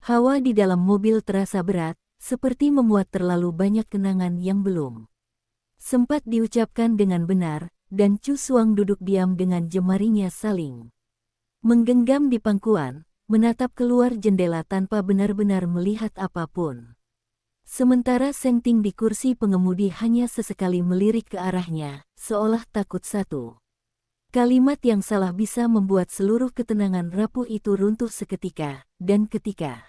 Hawa di dalam mobil terasa berat, seperti memuat terlalu banyak kenangan yang belum sempat diucapkan dengan benar, dan Chu Xuang duduk diam dengan jemarinya saling menggenggam di pangkuan, menatap keluar jendela tanpa benar-benar melihat apapun. Sementara Seng Ting di kursi pengemudi hanya sesekali melirik ke arahnya, seolah takut satu kalimat yang salah bisa membuat seluruh ketenangan rapuh itu runtuh seketika, dan ketika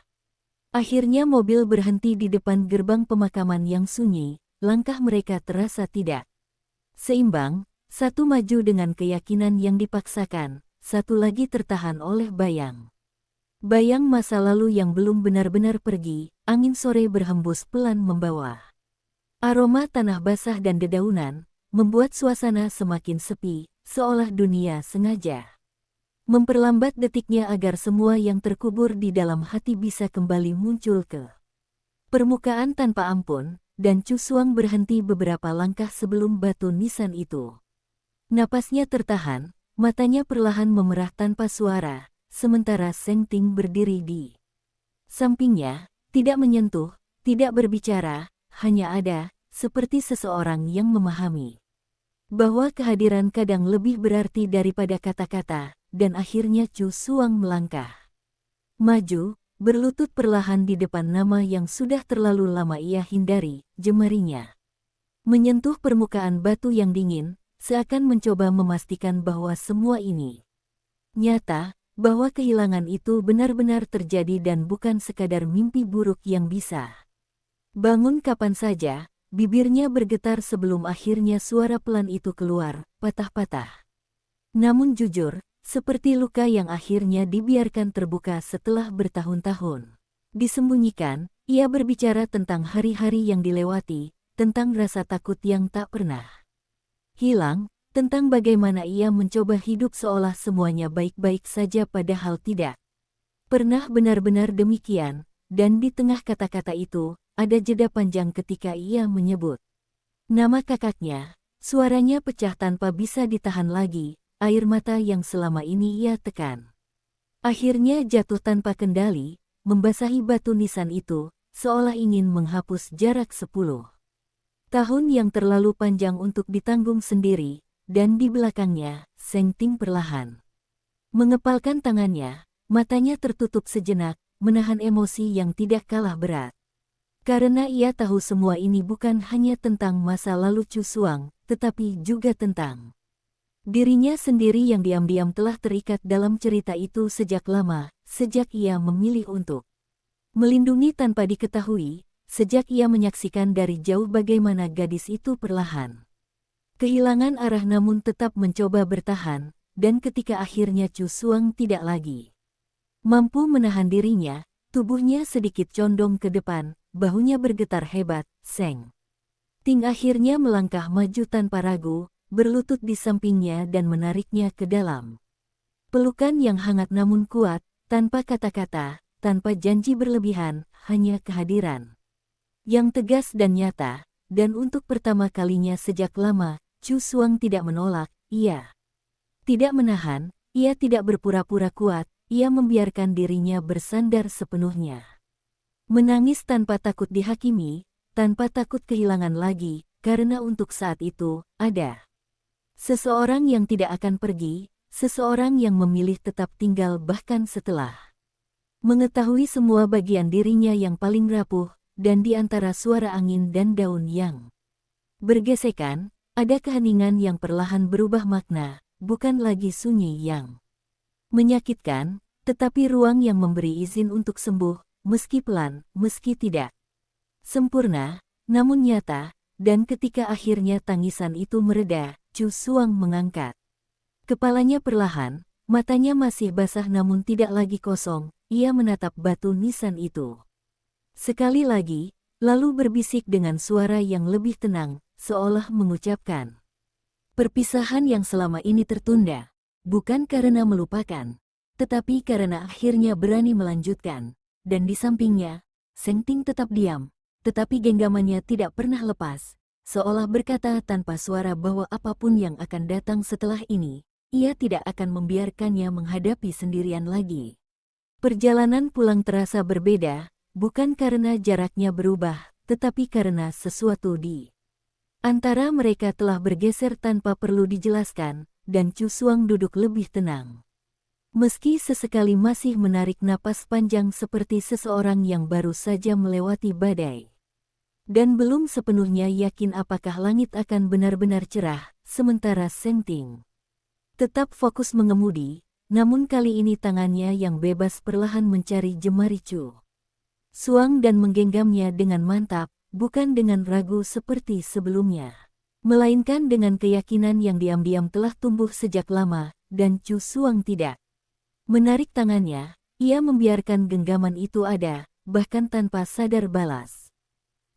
akhirnya mobil berhenti di depan gerbang pemakaman yang sunyi, langkah mereka terasa tidak seimbang, satu maju dengan keyakinan yang dipaksakan, satu lagi tertahan oleh bayang masa lalu yang belum benar-benar pergi. Angin sore berhembus pelan membawa aroma tanah basah dan dedaunan, membuat suasana semakin sepi, seolah dunia sengaja memperlambat detiknya agar semua yang terkubur di dalam hati bisa kembali muncul ke permukaan tanpa ampun, dan Chu Xuang berhenti beberapa langkah sebelum batu nisan itu. Napasnya tertahan, matanya perlahan memerah tanpa suara, sementara Seng Ting berdiri di sampingnya, tidak menyentuh, tidak berbicara, hanya ada, seperti seseorang yang memahami bahwa kehadiran kadang lebih berarti daripada kata-kata, dan akhirnya Chu Xuang melangkah maju, berlutut perlahan di depan nama yang sudah terlalu lama ia hindari, jemarinya menyentuh permukaan batu yang dingin, seakan mencoba memastikan bahwa semua ini nyata, bahwa kehilangan itu benar-benar terjadi dan bukan sekadar mimpi buruk yang bisa bangun kapan saja. Bibirnya bergetar sebelum akhirnya suara pelan itu keluar, patah-patah. Namun jujur, seperti luka yang akhirnya dibiarkan terbuka setelah bertahun-tahun disembunyikan, ia berbicara tentang hari-hari yang dilewati, tentang rasa takut yang tak pernah hilang, tentang bagaimana ia mencoba hidup seolah semuanya baik-baik saja padahal tidak pernah benar-benar demikian, dan di tengah kata-kata itu, ada jeda panjang ketika ia menyebut nama kakaknya, suaranya pecah tanpa bisa ditahan lagi, air mata yang selama ini ia tekan akhirnya jatuh tanpa kendali, membasahi batu nisan itu, seolah ingin menghapus jarak 10 tahun yang terlalu panjang untuk ditanggung sendiri, dan di belakangnya, Seng Ting perlahan mengepalkan tangannya, matanya tertutup sejenak, menahan emosi yang tidak kalah berat. Karena ia tahu semua ini bukan hanya tentang masa lalu Chu Xuang, tetapi juga tentang dirinya sendiri yang diam-diam telah terikat dalam cerita itu sejak lama, sejak ia memilih untuk melindungi tanpa diketahui, sejak ia menyaksikan dari jauh bagaimana gadis itu perlahan kehilangan arah namun tetap mencoba bertahan, dan ketika akhirnya Chu Xuang tidak lagi mampu menahan dirinya, tubuhnya sedikit condong ke depan, bahunya bergetar hebat, Seng Ting akhirnya melangkah maju tanpa ragu, berlutut di sampingnya dan menariknya ke dalam pelukan yang hangat namun kuat, tanpa kata-kata, tanpa janji berlebihan, hanya kehadiran yang tegas dan nyata, dan untuk pertama kalinya sejak lama, Chu Xuang tidak menolak, ia tidak menahan, ia tidak berpura-pura kuat, ia membiarkan dirinya bersandar sepenuhnya. Menangis tanpa takut dihakimi, tanpa takut kehilangan lagi, karena untuk saat itu, ada seseorang yang tidak akan pergi, seseorang yang memilih tetap tinggal bahkan setelah mengetahui semua bagian dirinya yang paling rapuh, dan di antara suara angin dan daun yang bergesekan, ada keheningan yang perlahan berubah makna, bukan lagi sunyi yang menyakitkan, tetapi ruang yang memberi izin untuk sembuh, meski pelan, meski tidak sempurna, namun nyata, dan ketika akhirnya tangisan itu mereda, Chu Xuang mengangkat kepalanya perlahan, matanya masih basah namun tidak lagi kosong, ia menatap batu nisan itu sekali lagi, lalu berbisik dengan suara yang lebih tenang, seolah mengucapkan perpisahan yang selama ini tertunda, bukan karena melupakan, tetapi karena akhirnya berani melanjutkan. Dan di sampingnya, Seng Ting tetap diam, tetapi genggamannya tidak pernah lepas, seolah berkata tanpa suara bahwa apapun yang akan datang setelah ini, ia tidak akan membiarkannya menghadapi sendirian lagi. Perjalanan pulang terasa berbeda, bukan karena jaraknya berubah, tetapi karena sesuatu di antara mereka telah bergeser tanpa perlu dijelaskan, dan Chu Xuang duduk lebih tenang. Meski sesekali masih menarik napas panjang seperti seseorang yang baru saja melewati badai. Dan belum sepenuhnya yakin apakah langit akan benar-benar cerah, sementara Seng Ting tetap fokus mengemudi, namun kali ini tangannya yang bebas perlahan mencari jemari Chu Xuang dan menggenggamnya dengan mantap, bukan dengan ragu seperti sebelumnya, melainkan dengan keyakinan yang diam-diam telah tumbuh sejak lama, dan Chu Xuang tidak menarik tangannya. Ia membiarkan genggaman itu ada, bahkan tanpa sadar balas.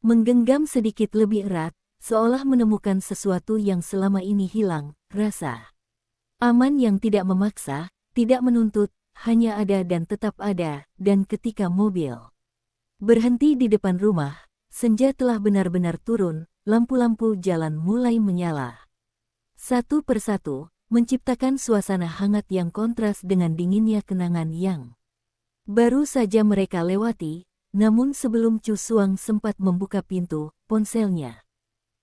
Menggenggam sedikit lebih erat, seolah menemukan sesuatu yang selama ini hilang, rasa aman yang tidak memaksa, tidak menuntut, hanya ada dan tetap ada. Dan ketika mobil berhenti di depan rumah, senja telah benar-benar turun, lampu-lampu jalan mulai menyala. Satu persatu, menciptakan suasana hangat yang kontras dengan dinginnya kenangan yang baru saja mereka lewati. Namun sebelum Chu Xuang sempat membuka pintu, ponselnya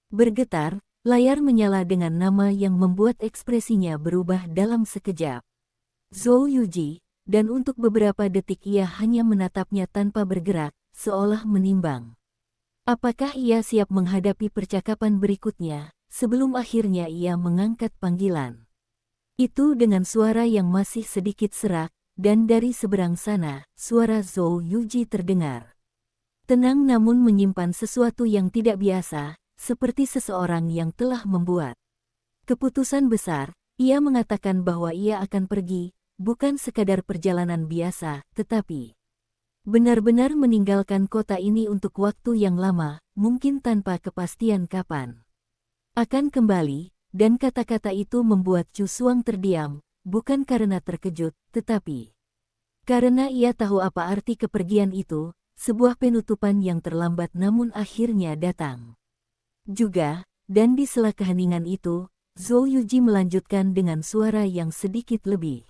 bergetar. Layar menyala dengan nama yang membuat ekspresinya berubah dalam sekejap. Zhou Yuji, dan untuk beberapa detik ia hanya menatapnya tanpa bergerak, seolah menimbang apakah ia siap menghadapi percakapan berikutnya. Sebelum akhirnya ia mengangkat panggilan itu dengan suara yang masih sedikit serak, dan dari seberang sana, suara Zhou Yuji terdengar tenang namun menyimpan sesuatu yang tidak biasa, seperti seseorang yang telah membuat keputusan besar. Ia mengatakan bahwa ia akan pergi, bukan sekadar perjalanan biasa, tetapi benar-benar meninggalkan kota ini untuk waktu yang lama, mungkin tanpa kepastian kapan akan kembali. Dan kata-kata itu membuat Chu Xuang terdiam, bukan karena terkejut, tetapi karena ia tahu apa arti kepergian itu, sebuah penutupan yang terlambat namun akhirnya datang juga. Dan di sela keheningan itu, Zhou Yuji melanjutkan dengan suara yang sedikit lebih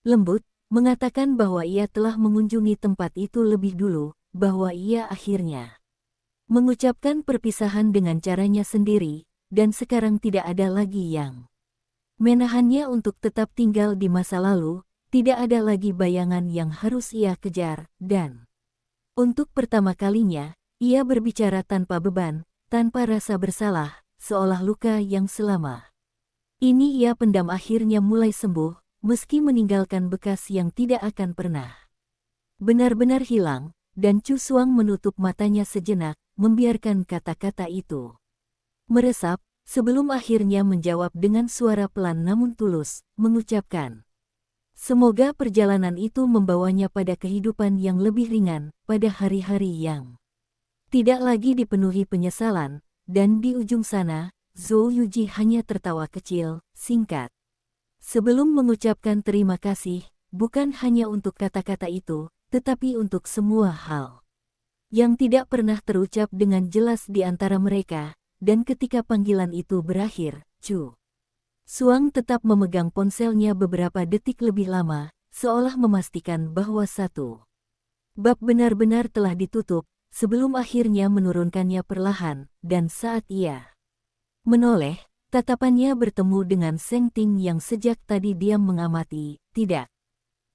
lembut, mengatakan bahwa ia telah mengunjungi tempat itu lebih dulu, bahwa ia akhirnya mengucapkan perpisahan dengan caranya sendiri, dan sekarang tidak ada lagi yang menahannya untuk tetap tinggal di masa lalu, tidak ada lagi bayangan yang harus ia kejar, dan untuk pertama kalinya, ia berbicara tanpa beban, tanpa rasa bersalah, seolah luka yang selama ini ia pendam akhirnya mulai sembuh, meski meninggalkan bekas yang tidak akan pernah benar-benar hilang. Dan Chu Xuang menutup matanya sejenak, membiarkan kata-kata itu meresap, sebelum akhirnya menjawab dengan suara pelan namun tulus, mengucapkan, "Semoga perjalanan itu membawanya pada kehidupan yang lebih ringan, pada hari-hari yang tidak lagi dipenuhi penyesalan." Dan di ujung sana, Zhou Yuji hanya tertawa kecil, singkat. Sebelum mengucapkan terima kasih, bukan hanya untuk kata-kata itu, tetapi untuk semua hal yang tidak pernah terucap dengan jelas di antara mereka. Dan ketika panggilan itu berakhir, Chu Xuang tetap memegang ponselnya beberapa detik lebih lama, seolah memastikan bahwa satu bab benar-benar telah ditutup, sebelum akhirnya menurunkannya perlahan. Dan saat ia menoleh, tatapannya bertemu dengan Seng Ting yang sejak tadi diam mengamati, tidak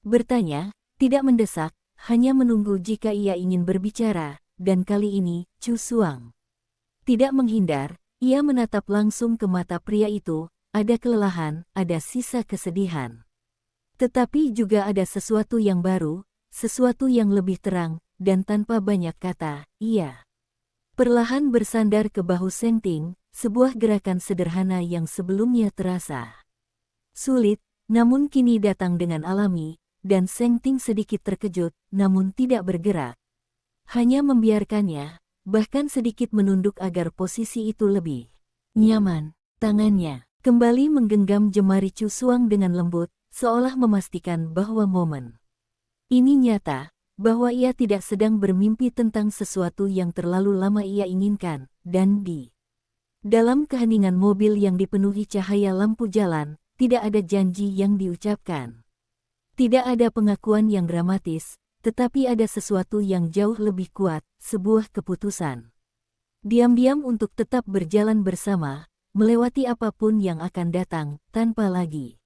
bertanya, tidak mendesak, hanya menunggu jika ia ingin berbicara. Dan kali ini, Chu Xuang tidak menghindar, ia menatap langsung ke mata pria itu, ada kelelahan, ada sisa kesedihan. Tetapi juga ada sesuatu yang baru, sesuatu yang lebih terang, dan tanpa banyak kata, ia perlahan bersandar ke bahu Seng Ting, sebuah gerakan sederhana yang sebelumnya terasa sulit, namun kini datang dengan alami, dan Seng Ting sedikit terkejut, namun tidak bergerak. Hanya membiarkannya, bahkan sedikit menunduk agar posisi itu lebih nyaman. Tangannya kembali menggenggam jemari Chu Xuang dengan lembut, seolah memastikan bahwa momen ini nyata, bahwa ia tidak sedang bermimpi tentang sesuatu yang terlalu lama ia inginkan. Dan di dalam keheningan mobil yang dipenuhi cahaya lampu jalan, tidak ada janji yang diucapkan. Tidak ada pengakuan yang dramatis, tetapi ada sesuatu yang jauh lebih kuat, sebuah keputusan. Diam-diam untuk tetap berjalan bersama, melewati apapun yang akan datang, tanpa lagi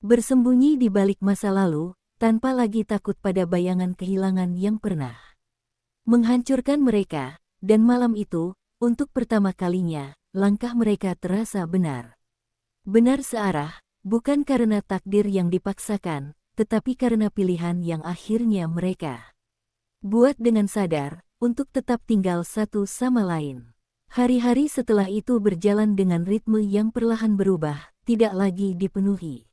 bersembunyi di balik masa lalu, tanpa lagi takut pada bayangan kehilangan yang pernah menghancurkan mereka, dan malam itu, untuk pertama kalinya, langkah mereka terasa benar. Benar searah, bukan karena takdir yang dipaksakan, tetapi karena pilihan yang akhirnya mereka buat dengan sadar, untuk tetap tinggal satu sama lain. Hari-hari setelah itu berjalan dengan ritme yang perlahan berubah, tidak lagi dipenuhi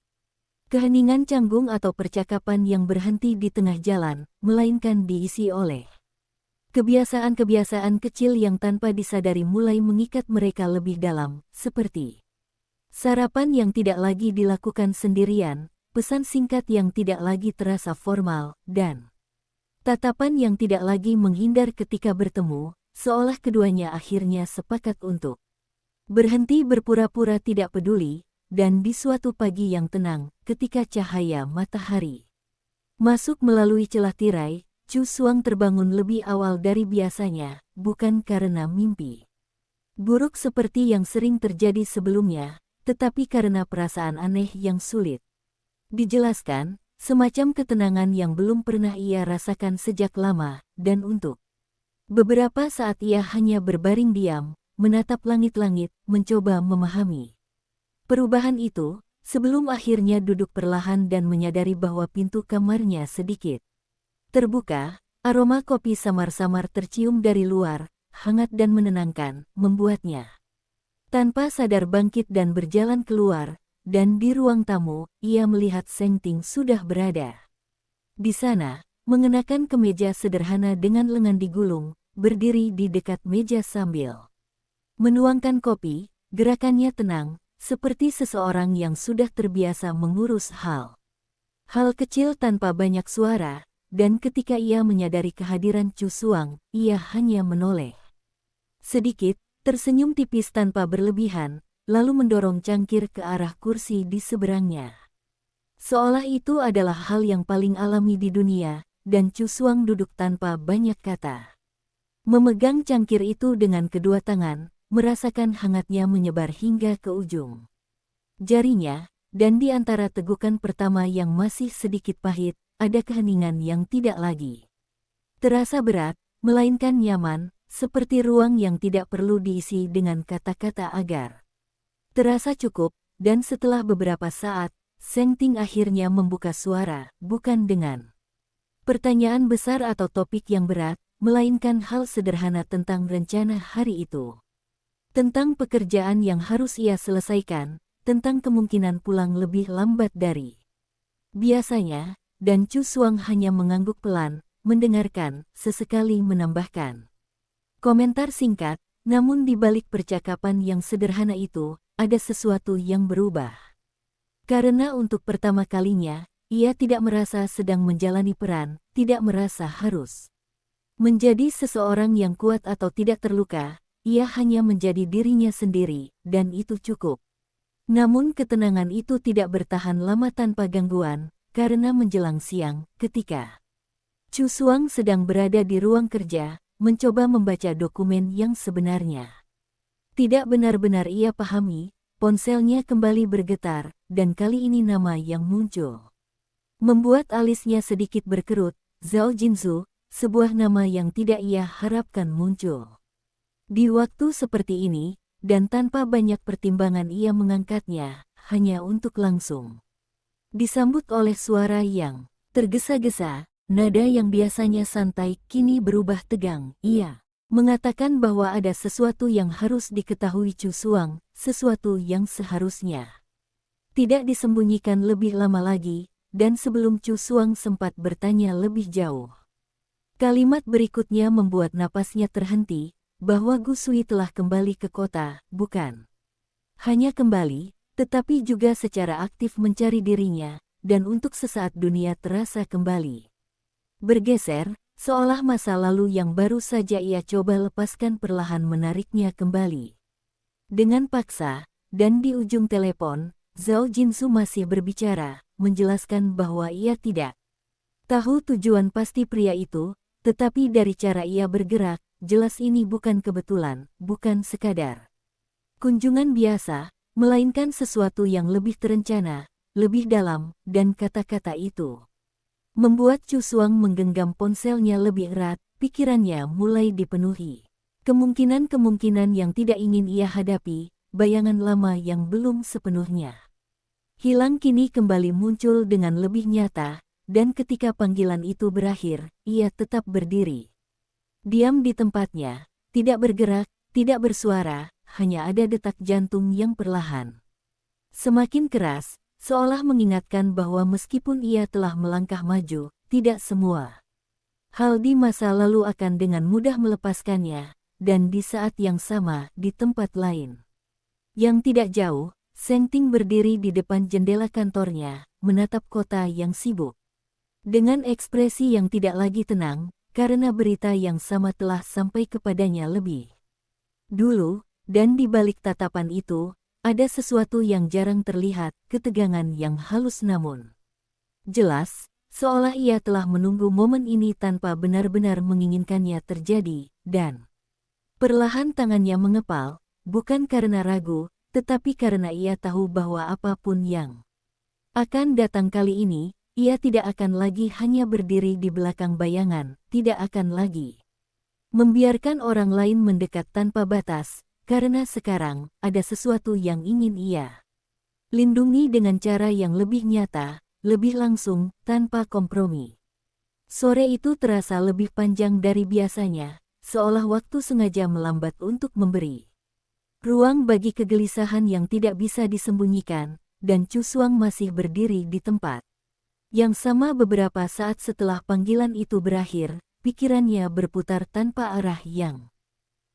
keheningan canggung atau percakapan yang berhenti di tengah jalan, melainkan diisi oleh kebiasaan-kebiasaan kecil yang tanpa disadari mulai mengikat mereka lebih dalam, seperti sarapan yang tidak lagi dilakukan sendirian, pesan singkat yang tidak lagi terasa formal, dan tatapan yang tidak lagi menghindar ketika bertemu, seolah keduanya akhirnya sepakat untuk berhenti berpura-pura tidak peduli, dan di suatu pagi yang tenang, ketika cahaya matahari masuk melalui celah tirai, Chu Xuang terbangun lebih awal dari biasanya, bukan karena mimpi buruk seperti yang sering terjadi sebelumnya, tetapi karena perasaan aneh yang sulit dijelaskan, semacam ketenangan yang belum pernah ia rasakan sejak lama, dan untuk beberapa saat ia hanya berbaring diam, menatap langit-langit, mencoba memahami perubahan itu, sebelum akhirnya duduk perlahan dan menyadari bahwa pintu kamarnya sedikit terbuka. Aroma kopi samar-samar tercium dari luar, hangat dan menenangkan, membuatnya tanpa sadar bangkit dan berjalan keluar, dan di ruang tamu, ia melihat Seng Ting sudah berada di sana, mengenakan kemeja sederhana dengan lengan digulung, berdiri di dekat meja sambil menuangkan kopi. Gerakannya tenang, seperti seseorang yang sudah terbiasa mengurus hal kecil tanpa banyak suara, dan ketika ia menyadari kehadiran Chu Xuang, ia hanya menoleh sedikit, tersenyum tipis tanpa berlebihan, lalu mendorong cangkir ke arah kursi di seberangnya. Seolah itu adalah hal yang paling alami di dunia, dan Chu Xuang duduk tanpa banyak kata. Memegang cangkir itu dengan kedua tangan, merasakan hangatnya menyebar hingga ke ujung jarinya, dan di antara tegukan pertama yang masih sedikit pahit, ada keheningan yang tidak lagi terasa berat, melainkan nyaman, seperti ruang yang tidak perlu diisi dengan kata-kata agar terasa cukup, dan setelah beberapa saat, Seng Ting akhirnya membuka suara, bukan dengan pertanyaan besar atau topik yang berat, melainkan hal sederhana tentang rencana hari itu. Tentang pekerjaan yang harus ia selesaikan, tentang kemungkinan pulang lebih lambat dari biasanya, dan Chu Xuang hanya mengangguk pelan, mendengarkan, sesekali menambahkan komentar singkat, namun di balik percakapan yang sederhana itu, ada sesuatu yang berubah. Karena untuk pertama kalinya, ia tidak merasa sedang menjalani peran, tidak merasa harus menjadi seseorang yang kuat atau tidak terluka. Ia hanya menjadi dirinya sendiri, dan itu cukup. Namun ketenangan itu tidak bertahan lama tanpa gangguan, karena menjelang siang, ketika Chu Xuang sedang berada di ruang kerja, mencoba membaca dokumen yang sebenarnya tidak benar-benar ia pahami, ponselnya kembali bergetar, dan kali ini nama yang muncul membuat alisnya sedikit berkerut, Zhao Jinzhu, sebuah nama yang tidak ia harapkan muncul di waktu seperti ini, dan tanpa banyak pertimbangan ia mengangkatnya, hanya untuk langsung disambut oleh suara yang tergesa-gesa, nada yang biasanya santai kini berubah tegang. Ia mengatakan bahwa ada sesuatu yang harus diketahui Chu Xuang, sesuatu yang seharusnya tidak disembunyikan lebih lama lagi, dan sebelum Chu Xuang sempat bertanya lebih jauh. Kalimat berikutnya membuat napasnya terhenti, bahwa Gu Sui telah kembali ke kota, bukan hanya kembali, tetapi juga secara aktif mencari dirinya, dan untuk sesaat dunia terasa kembali bergeser, seolah masa lalu yang baru saja ia coba lepaskan perlahan menariknya kembali dengan paksa, dan di ujung telepon, Zhao Jinzhu masih berbicara, menjelaskan bahwa ia tidak tahu tujuan pasti pria itu, tetapi dari cara ia bergerak, jelas ini bukan kebetulan, bukan sekadar kunjungan biasa, melainkan sesuatu yang lebih terencana, lebih dalam, dan kata-kata itu membuat Chu Xuang menggenggam ponselnya lebih erat, pikirannya mulai dipenuhi kemungkinan-kemungkinan yang tidak ingin ia hadapi, bayangan lama yang belum sepenuhnya hilang kini kembali muncul dengan lebih nyata, dan ketika panggilan itu berakhir, ia tetap berdiri. Diam di tempatnya, tidak bergerak, tidak bersuara, hanya ada detak jantung yang perlahan semakin keras, seolah mengingatkan bahwa meskipun ia telah melangkah maju, tidak semua hal di masa lalu akan dengan mudah melepaskannya, dan di saat yang sama di tempat lain yang tidak jauh, Seng Ting berdiri di depan jendela kantornya, menatap kota yang sibuk. Dengan ekspresi yang tidak lagi tenang, karena berita yang sama telah sampai kepadanya lebih dulu, dan di balik tatapan itu, ada sesuatu yang jarang terlihat, ketegangan yang halus namun jelas, seolah ia telah menunggu momen ini tanpa benar-benar menginginkannya terjadi, dan perlahan tangannya mengepal, bukan karena ragu, tetapi karena ia tahu bahwa apapun yang akan datang kali ini, ia tidak akan lagi hanya berdiri di belakang bayangan, tidak akan lagi membiarkan orang lain mendekat tanpa batas, karena sekarang ada sesuatu yang ingin ia lindungi dengan cara yang lebih nyata, lebih langsung, tanpa kompromi. Sore itu terasa lebih panjang dari biasanya, seolah waktu sengaja melambat untuk memberi ruang bagi kegelisahan yang tidak bisa disembunyikan, dan Chu Xuang masih berdiri di tempat yang sama beberapa saat setelah panggilan itu berakhir, pikirannya berputar tanpa arah yang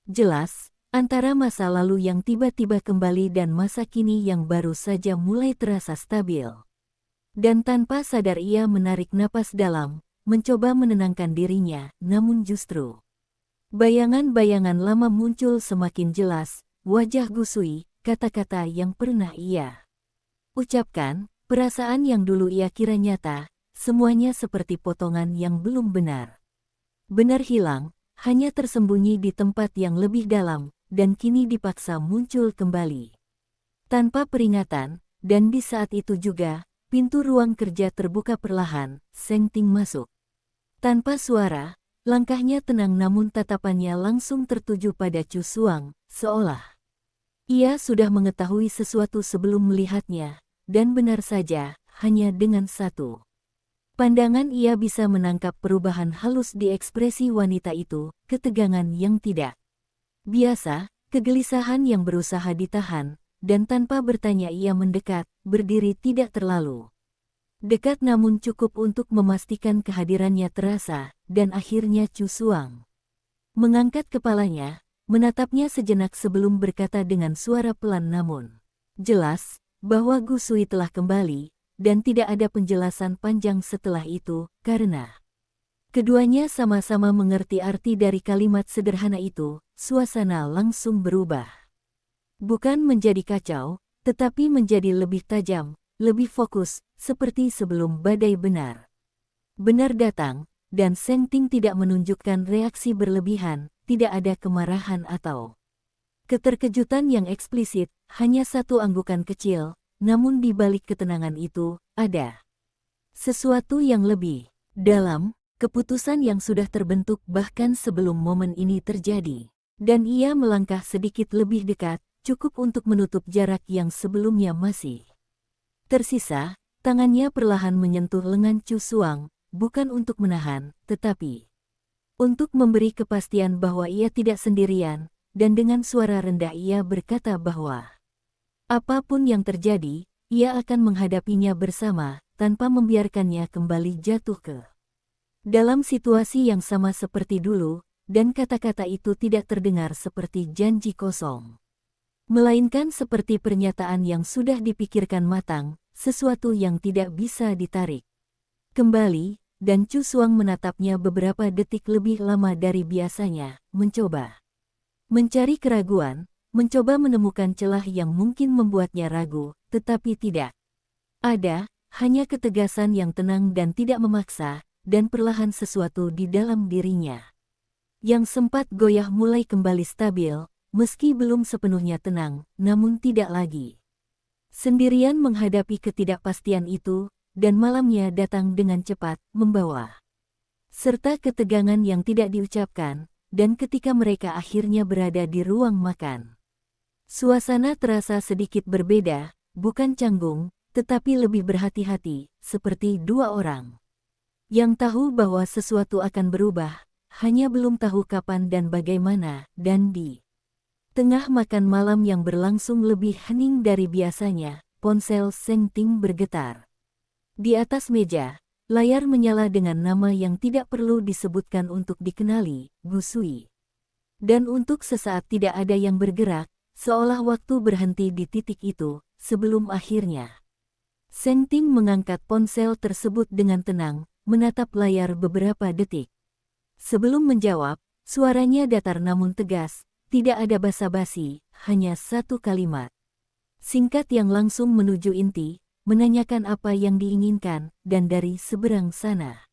jelas, antara masa lalu yang tiba-tiba kembali dan masa kini yang baru saja mulai terasa stabil. Dan tanpa sadar ia menarik napas dalam, mencoba menenangkan dirinya, namun justru bayangan-bayangan lama muncul semakin jelas, wajah Gusui, kata-kata yang pernah ia ucapkan, perasaan yang dulu ia kira nyata, semuanya seperti potongan yang belum benar hilang, hanya tersembunyi di tempat yang lebih dalam, dan kini dipaksa muncul kembali tanpa peringatan, dan di saat itu juga, pintu ruang kerja terbuka perlahan, Seng Ting masuk. Tanpa suara, langkahnya tenang namun tatapannya langsung tertuju pada Chu Xuang, seolah ia sudah mengetahui sesuatu sebelum melihatnya. Dan benar saja, hanya dengan satu pandangan ia bisa menangkap perubahan halus di ekspresi wanita itu, ketegangan yang tidak biasa, kegelisahan yang berusaha ditahan, dan tanpa bertanya ia mendekat, berdiri tidak terlalu dekat namun cukup untuk memastikan kehadirannya terasa, dan akhirnya Chu Xuang mengangkat kepalanya, menatapnya sejenak sebelum berkata dengan suara pelan namun jelas, bahwa Gusui telah kembali, dan tidak ada penjelasan panjang setelah itu, karena keduanya sama-sama mengerti arti dari kalimat sederhana itu, suasana langsung berubah. Bukan menjadi kacau, tetapi menjadi lebih tajam, lebih fokus, seperti sebelum badai benar datang, dan Seng Ting tidak menunjukkan reaksi berlebihan, tidak ada kemarahan atau keterkejutan yang eksplisit, hanya satu anggukan kecil, namun di balik ketenangan itu, ada sesuatu yang lebih dalam, keputusan yang sudah terbentuk bahkan sebelum momen ini terjadi. Dan ia melangkah sedikit lebih dekat, cukup untuk menutup jarak yang sebelumnya masih tersisa, tangannya perlahan menyentuh lengan Chu Xuang, bukan untuk menahan, tetapi untuk memberi kepastian bahwa ia tidak sendirian, dan dengan suara rendah ia berkata bahwa apapun yang terjadi, ia akan menghadapinya bersama, tanpa membiarkannya kembali jatuh ke dalam situasi yang sama seperti dulu, dan kata-kata itu tidak terdengar seperti janji kosong, melainkan seperti pernyataan yang sudah dipikirkan matang, sesuatu yang tidak bisa ditarik kembali, dan Chu Xuang menatapnya beberapa detik lebih lama dari biasanya, mencoba mencari keraguan, mencoba menemukan celah yang mungkin membuatnya ragu, tetapi tidak ada, hanya ketegasan yang tenang dan tidak memaksa, dan perlahan sesuatu di dalam dirinya yang sempat goyah mulai kembali stabil, meski belum sepenuhnya tenang, namun tidak lagi sendirian menghadapi ketidakpastian itu, dan malamnya datang dengan cepat, membawa serta ketegangan yang tidak diucapkan, dan ketika mereka akhirnya berada di ruang makan, suasana terasa sedikit berbeda, bukan canggung, tetapi lebih berhati-hati, seperti dua orang yang tahu bahwa sesuatu akan berubah, hanya belum tahu kapan dan bagaimana, dan di tengah makan malam yang berlangsung lebih hening dari biasanya, ponsel Seng Ting bergetar. Di atas meja, layar menyala dengan nama yang tidak perlu disebutkan untuk dikenali, Gu Sui. Dan untuk sesaat tidak ada yang bergerak, seolah waktu berhenti di titik itu, sebelum akhirnya Seng Ting mengangkat ponsel tersebut dengan tenang, menatap layar beberapa detik. Sebelum menjawab, suaranya datar namun tegas, tidak ada basa-basi, hanya satu kalimat singkat yang langsung menuju inti, menanyakan apa yang diinginkan, dan dari seberang sana.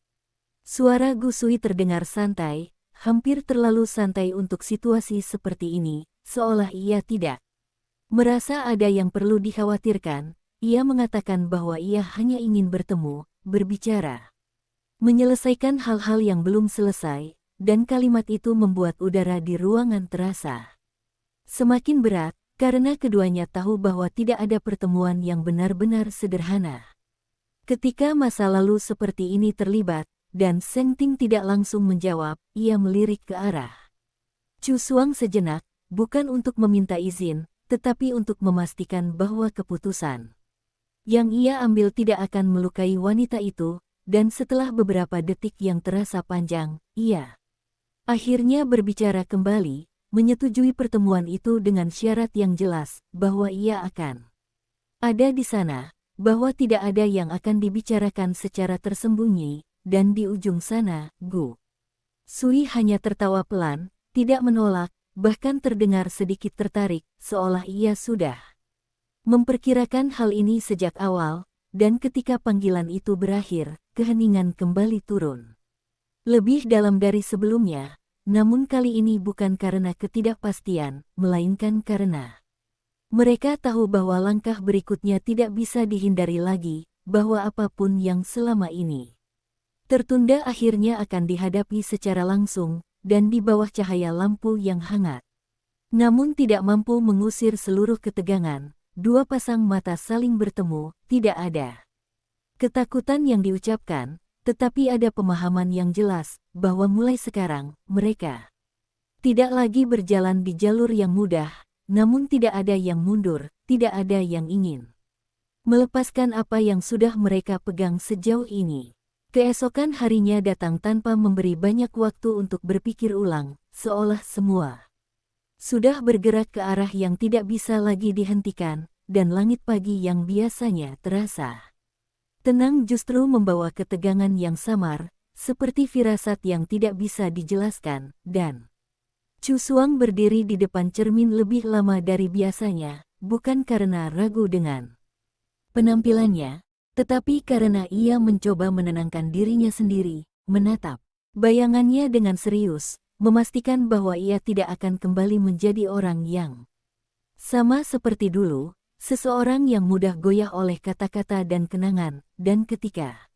Suara Gu Sui terdengar santai, hampir terlalu santai untuk situasi seperti ini, seolah ia tidak merasa ada yang perlu dikhawatirkan. Ia mengatakan bahwa ia hanya ingin bertemu, berbicara, menyelesaikan hal-hal yang belum selesai, dan kalimat itu membuat udara di ruangan terasa semakin berat, karena keduanya tahu bahwa tidak ada pertemuan yang benar-benar sederhana. Ketika masa lalu seperti ini terlibat, dan Seng Ting tidak langsung menjawab, ia melirik ke arah Chu Suang sejenak, bukan untuk meminta izin, tetapi untuk memastikan bahwa keputusan yang ia ambil tidak akan melukai wanita itu, dan setelah beberapa detik yang terasa panjang, ia akhirnya berbicara kembali, menyetujui pertemuan itu dengan syarat yang jelas, bahwa ia akan ada di sana, bahwa tidak ada yang akan dibicarakan secara tersembunyi, dan di ujung sana, Gu Sui hanya tertawa pelan, tidak menolak, bahkan terdengar sedikit tertarik, seolah ia sudah memperkirakan hal ini sejak awal, dan ketika panggilan itu berakhir, keheningan kembali turun. Lebih dalam dari sebelumnya, namun kali ini bukan karena ketidakpastian, melainkan karena mereka tahu bahwa langkah berikutnya tidak bisa dihindari lagi, bahwa apapun yang selama ini tertunda akhirnya akan dihadapi secara langsung, dan di bawah cahaya lampu yang hangat. Namun tidak mampu mengusir seluruh ketegangan. Dua pasang mata saling bertemu, tidak ada ketakutan yang diucapkan, tetapi ada pemahaman yang jelas, bahwa mulai sekarang, mereka tidak lagi berjalan di jalur yang mudah, namun tidak ada yang mundur, tidak ada yang ingin melepaskan apa yang sudah mereka pegang sejauh ini. Keesokan harinya datang tanpa memberi banyak waktu untuk berpikir ulang, seolah semua sudah bergerak ke arah yang tidak bisa lagi dihentikan, dan langit pagi yang biasanya terasa tenang justru membawa ketegangan yang samar, seperti firasat yang tidak bisa dijelaskan, dan Chu Suang berdiri di depan cermin lebih lama dari biasanya, bukan karena ragu dengan penampilannya, tetapi karena ia mencoba menenangkan dirinya sendiri, menatap bayangannya dengan serius, memastikan bahwa ia tidak akan kembali menjadi orang yang sama seperti dulu, seseorang yang mudah goyah oleh kata-kata dan kenangan, dan ketika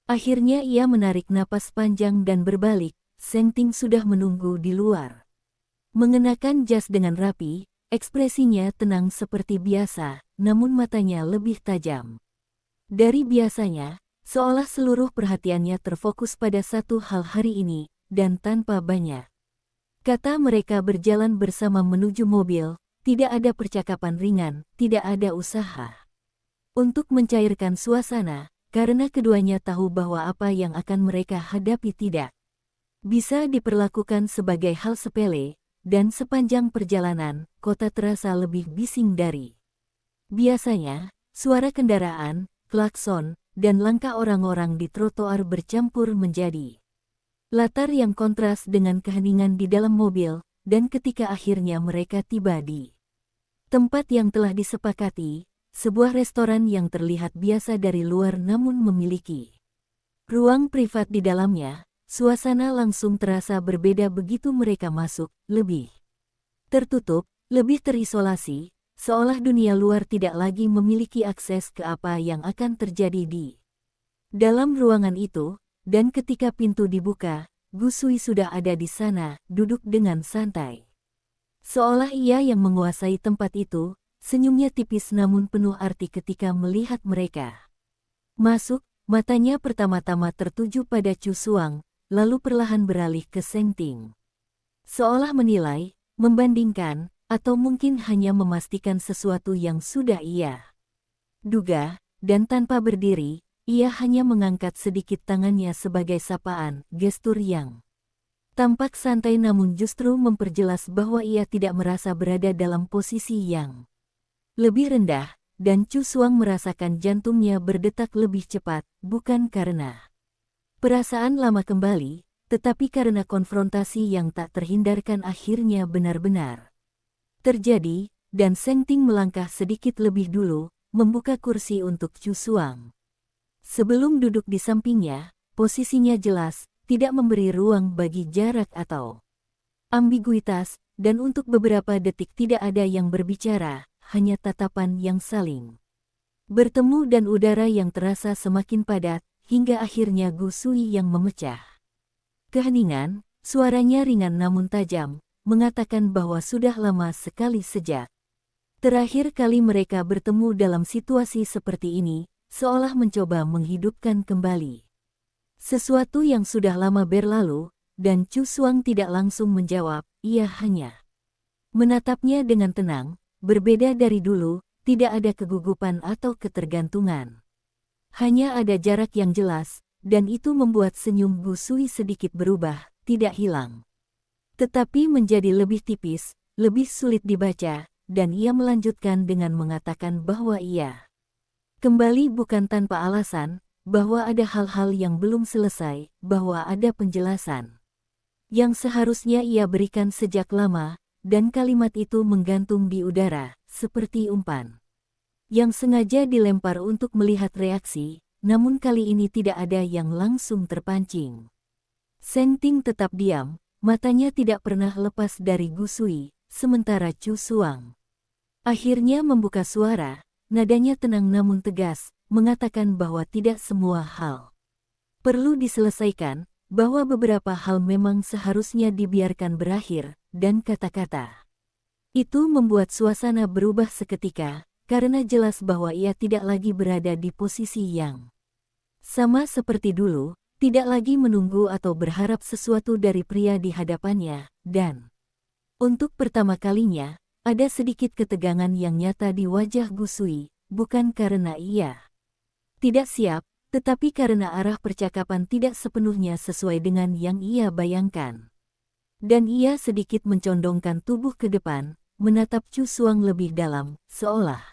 akhirnya ia menarik napas panjang dan berbalik, Seng Ting sudah menunggu di luar. Mengenakan jas dengan rapi, ekspresinya tenang seperti biasa, namun matanya lebih tajam dari biasanya, seolah seluruh perhatiannya terfokus pada satu hal hari ini, dan tanpa banyak kata mereka berjalan bersama menuju mobil, tidak ada percakapan ringan, tidak ada usaha untuk mencairkan suasana, karena keduanya tahu bahwa apa yang akan mereka hadapi tidak bisa diperlakukan sebagai hal sepele, dan sepanjang perjalanan, kota terasa lebih bising dari biasanya, suara kendaraan, klakson, dan langkah orang-orang di trotoar bercampur menjadi latar yang kontras dengan keheningan di dalam mobil, dan ketika akhirnya mereka tiba di tempat yang telah disepakati, sebuah restoran yang terlihat biasa dari luar namun memiliki ruang privat di dalamnya. Suasana langsung terasa berbeda begitu mereka masuk, lebih tertutup, lebih terisolasi, seolah dunia luar tidak lagi memiliki akses ke apa yang akan terjadi di dalam ruangan itu, dan ketika pintu dibuka, Gusui sudah ada di sana, duduk dengan santai. Seolah ia yang menguasai tempat itu, senyumnya tipis namun penuh arti ketika melihat mereka masuk, matanya pertama-tama tertuju pada Chu Xuang, lalu perlahan beralih ke Seng Ting. Seolah menilai, membandingkan, atau mungkin hanya memastikan sesuatu yang sudah ia duga, dan tanpa berdiri, ia hanya mengangkat sedikit tangannya sebagai sapaan, gestur yang tampak santai namun justru memperjelas bahwa ia tidak merasa berada dalam posisi yang lebih rendah, dan Chu Xuang merasakan jantungnya berdetak lebih cepat, bukan karena perasaan lama kembali, tetapi karena konfrontasi yang tak terhindarkan akhirnya benar-benar terjadi, dan Seng Ting melangkah sedikit lebih dulu, membuka kursi untuk Chu Xuang. Sebelum duduk di sampingnya, posisinya jelas, tidak memberi ruang bagi jarak atau ambiguitas, dan untuk beberapa detik tidak ada yang berbicara, hanya tatapan yang saling bertemu dan udara yang terasa semakin padat, hingga akhirnya Gusui yang memecah keheningan. Suaranya ringan namun tajam, mengatakan bahwa sudah lama sekali sejak terakhir kali mereka bertemu dalam situasi seperti ini, seolah mencoba menghidupkan kembali sesuatu yang sudah lama berlalu, dan Chu Xuang tidak langsung menjawab, ia hanya menatapnya dengan tenang, berbeda dari dulu, tidak ada kegugupan atau ketergantungan. Hanya ada jarak yang jelas, dan itu membuat senyum Gusui sedikit berubah, tidak hilang. Tetapi menjadi lebih tipis, lebih sulit dibaca, dan ia melanjutkan dengan mengatakan bahwa ia kembali bukan tanpa alasan, bahwa ada hal-hal yang belum selesai, bahwa ada penjelasan yang seharusnya ia berikan sejak lama, dan kalimat itu menggantung di udara, seperti umpan yang sengaja dilempar untuk melihat reaksi, namun kali ini tidak ada yang langsung terpancing. Seng Ting tetap diam, matanya tidak pernah lepas dari Gusui, sementara Chu Xuang akhirnya membuka suara, nadanya tenang namun tegas, mengatakan bahwa tidak semua hal perlu diselesaikan, bahwa beberapa hal memang seharusnya dibiarkan berakhir, dan kata-kata itu membuat suasana berubah seketika, karena jelas bahwa ia tidak lagi berada di posisi yang sama seperti dulu, tidak lagi menunggu atau berharap sesuatu dari pria di hadapannya, dan untuk pertama kalinya, ada sedikit ketegangan yang nyata di wajah Gusui, bukan karena ia tidak siap, tetapi karena arah percakapan tidak sepenuhnya sesuai dengan yang ia bayangkan. Dan ia sedikit mencondongkan tubuh ke depan, menatap Chu Xuang lebih dalam, seolah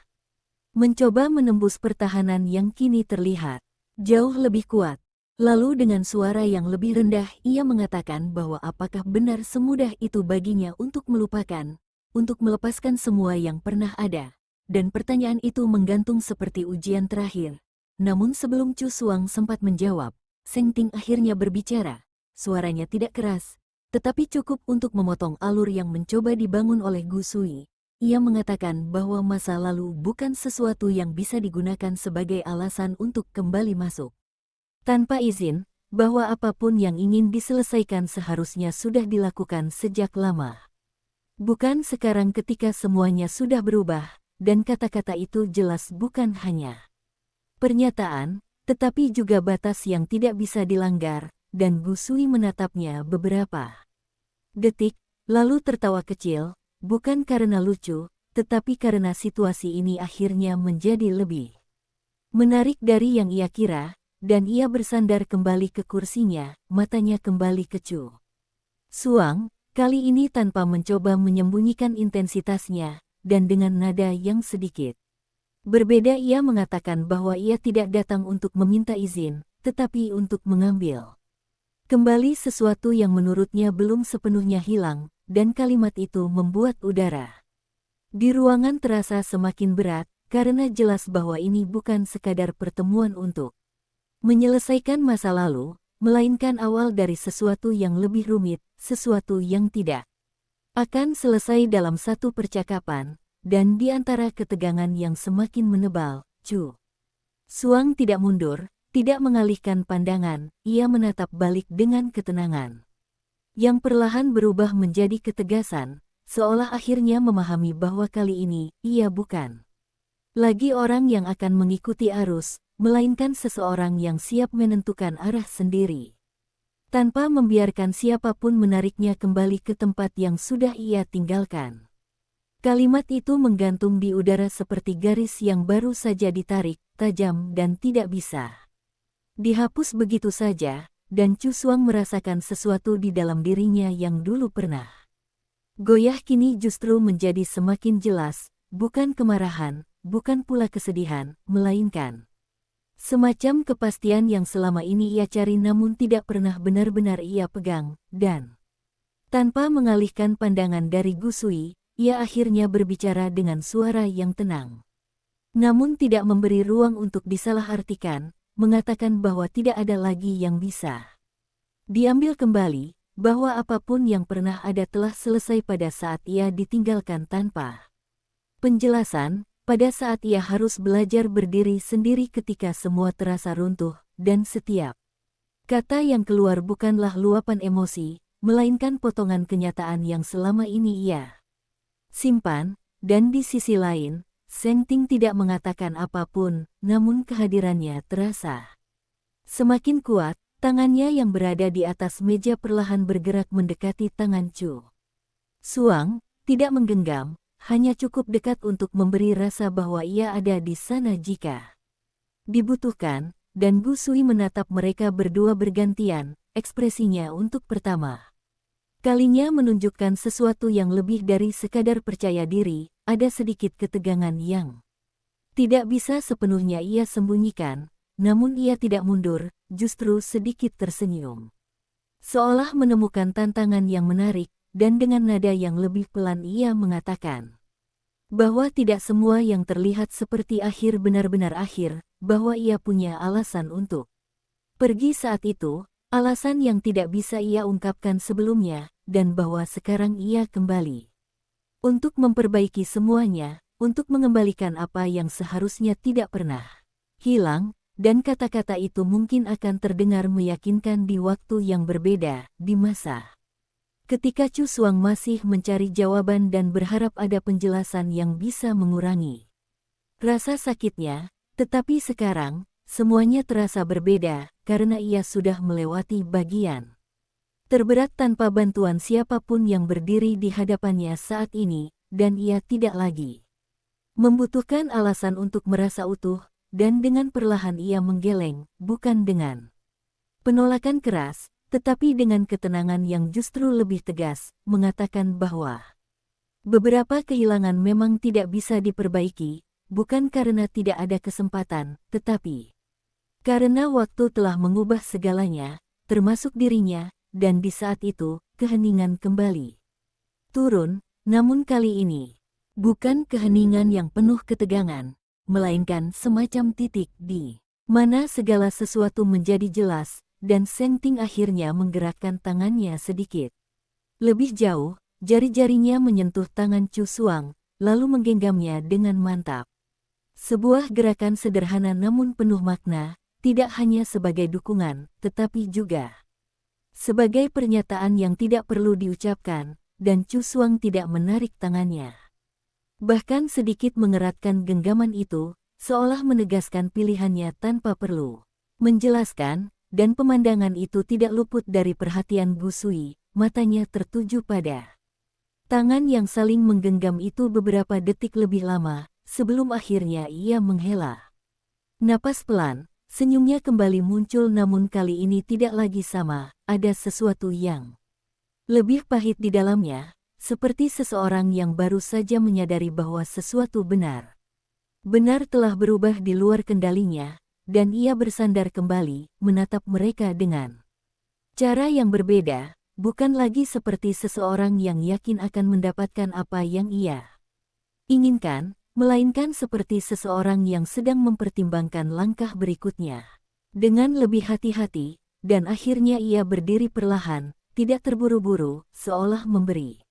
mencoba menembus pertahanan yang kini terlihat jauh lebih kuat. Lalu dengan suara yang lebih rendah ia mengatakan bahwa apakah benar semudah itu baginya untuk melupakan, untuk melepaskan semua yang pernah ada. Dan pertanyaan itu menggantung seperti ujian terakhir. Namun sebelum Chu Xuang sempat menjawab, Seng Ting akhirnya berbicara. Suaranya tidak keras, tetapi cukup untuk memotong alur yang mencoba dibangun oleh Gusui. Ia mengatakan bahwa masa lalu bukan sesuatu yang bisa digunakan sebagai alasan untuk kembali masuk tanpa izin, bahwa apapun yang ingin diselesaikan seharusnya sudah dilakukan sejak lama. Bukan sekarang ketika semuanya sudah berubah, dan kata-kata itu jelas bukan hanya pernyataan, tetapi juga batas yang tidak bisa dilanggar, dan Gusui menatapnya beberapa detik, lalu tertawa kecil, bukan karena lucu, tetapi karena situasi ini akhirnya menjadi lebih menarik dari yang ia kira, dan ia bersandar kembali ke kursinya, matanya kembali ke Chu Xuang, kali ini tanpa mencoba menyembunyikan intensitasnya, dan dengan nada yang sedikit berbeda ia mengatakan bahwa ia tidak datang untuk meminta izin, tetapi untuk mengambil kembali sesuatu yang menurutnya belum sepenuhnya hilang, dan kalimat itu membuat udara di ruangan terasa semakin berat, karena jelas bahwa ini bukan sekadar pertemuan untuk menyelesaikan masa lalu, melainkan awal dari sesuatu yang lebih rumit, sesuatu yang tidak akan selesai dalam satu percakapan, dan di antara ketegangan yang semakin menebal, Chu Suang tidak mundur, tidak mengalihkan pandangan, ia menatap balik dengan ketenangan yang perlahan berubah menjadi ketegasan, seolah akhirnya memahami bahwa kali ini, ia bukan lagi orang yang akan mengikuti arus, melainkan seseorang yang siap menentukan arah sendiri, tanpa membiarkan siapapun menariknya kembali ke tempat yang sudah ia tinggalkan. Kalimat itu menggantung di udara seperti garis yang baru saja ditarik, tajam dan tidak bisa dihapus begitu saja, dan Chu Suang merasakan sesuatu di dalam dirinya yang dulu pernah goyah kini justru menjadi semakin jelas, bukan kemarahan, bukan pula kesedihan, melainkan semacam kepastian yang selama ini ia cari namun tidak pernah benar-benar ia pegang, dan tanpa mengalihkan pandangan dari Gu Sui, ia akhirnya berbicara dengan suara yang tenang. Namun tidak memberi ruang untuk disalahartikan, mengatakan bahwa tidak ada lagi yang bisa diambil kembali, bahwa apapun yang pernah ada telah selesai pada saat ia ditinggalkan tanpa penjelasan, pada saat ia harus belajar berdiri sendiri ketika semua terasa runtuh, dan setiap kata yang keluar bukanlah luapan emosi, melainkan potongan kenyataan yang selama ini ia simpan, dan di sisi lain, Seng Ting tidak mengatakan apapun, namun kehadirannya terasa semakin kuat, tangannya yang berada di atas meja perlahan bergerak mendekati tangan Chu Suang, tidak menggenggam, hanya cukup dekat untuk memberi rasa bahwa ia ada di sana jika dibutuhkan, dan Gu Sui menatap mereka berdua bergantian, ekspresinya untuk pertama kalinya menunjukkan sesuatu yang lebih dari sekadar percaya diri, ada sedikit ketegangan yang tidak bisa sepenuhnya ia sembunyikan, namun ia tidak mundur, justru sedikit tersenyum. Seolah menemukan tantangan yang menarik, dan dengan nada yang lebih pelan ia mengatakan bahwa tidak semua yang terlihat seperti akhir benar-benar akhir, bahwa ia punya alasan untuk pergi saat itu, alasan yang tidak bisa ia ungkapkan sebelumnya, dan bahwa sekarang ia kembali untuk memperbaiki semuanya, untuk mengembalikan apa yang seharusnya tidak pernah hilang, dan kata-kata itu mungkin akan terdengar meyakinkan di waktu yang berbeda, di masa ketika Chu Suang masih mencari jawaban dan berharap ada penjelasan yang bisa mengurangi rasa sakitnya, tetapi sekarang, semuanya terasa berbeda, karena ia sudah melewati bagian terberat tanpa bantuan siapapun yang berdiri di hadapannya saat ini, dan ia tidak lagi membutuhkan alasan untuk merasa utuh, dan dengan perlahan ia menggeleng, bukan dengan penolakan keras, tetapi dengan ketenangan yang justru lebih tegas, mengatakan bahwa beberapa kehilangan memang tidak bisa diperbaiki, bukan karena tidak ada kesempatan, tetapi karena waktu telah mengubah segalanya, termasuk dirinya, dan di saat itu, keheningan kembali turun, namun kali ini bukan keheningan yang penuh ketegangan, melainkan semacam titik di mana segala sesuatu menjadi jelas, dan Seng Ting akhirnya menggerakkan tangannya sedikit lebih jauh, jari-jarinya menyentuh tangan Chu Suang, lalu menggenggamnya dengan mantap. Sebuah gerakan sederhana namun penuh makna, tidak hanya sebagai dukungan, tetapi juga sebagai pernyataan yang tidak perlu diucapkan, dan Chu Suang tidak menarik tangannya. Bahkan sedikit mengeratkan genggaman itu, seolah menegaskan pilihannya tanpa perlu menjelaskan, dan pemandangan itu tidak luput dari perhatian Gu Sui, matanya tertuju pada tangan yang saling menggenggam itu beberapa detik lebih lama, sebelum akhirnya ia menghela napas pelan. Senyumnya kembali muncul namun kali ini tidak lagi sama, ada sesuatu yang lebih pahit di dalamnya, seperti seseorang yang baru saja menyadari bahwa sesuatu benar telah berubah di luar kendalinya, dan ia bersandar kembali, menatap mereka dengan cara yang berbeda, bukan lagi seperti seseorang yang yakin akan mendapatkan apa yang ia inginkan, melainkan seperti seseorang yang sedang mempertimbangkan langkah berikutnya. Dengan lebih hati-hati, dan akhirnya ia berdiri perlahan, tidak terburu-buru, seolah memberi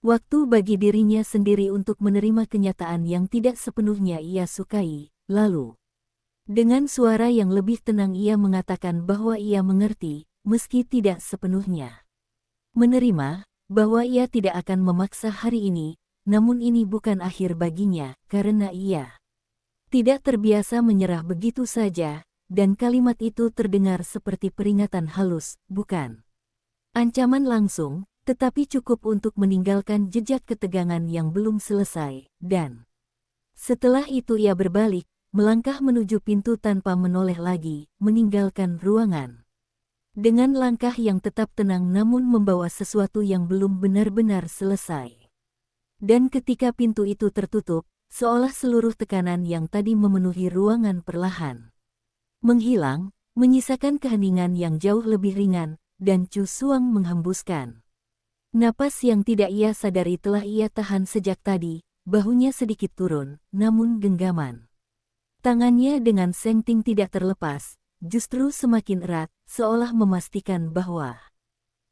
waktu bagi dirinya sendiri untuk menerima kenyataan yang tidak sepenuhnya ia sukai. Lalu, dengan suara yang lebih tenang ia mengatakan bahwa ia mengerti, meski tidak sepenuhnya menerima, bahwa ia tidak akan memaksa hari ini, namun ini bukan akhir baginya, karena ia tidak terbiasa menyerah begitu saja, dan kalimat itu terdengar seperti peringatan halus, bukan ancaman langsung, tetapi cukup untuk meninggalkan jejak ketegangan yang belum selesai, dan setelah itu ia berbalik, melangkah menuju pintu tanpa menoleh lagi, meninggalkan ruangan dengan langkah yang tetap tenang namun membawa sesuatu yang belum benar-benar selesai. Dan ketika pintu itu tertutup, seolah seluruh tekanan yang tadi memenuhi ruangan perlahan menghilang, menyisakan keheningan yang jauh lebih ringan, dan Chu Xuang menghembuskan napas yang tidak ia sadari telah ia tahan sejak tadi. Bahunya sedikit turun, namun genggaman tangannya dengan Seng Ting tidak terlepas, justru semakin erat, seolah memastikan bahwa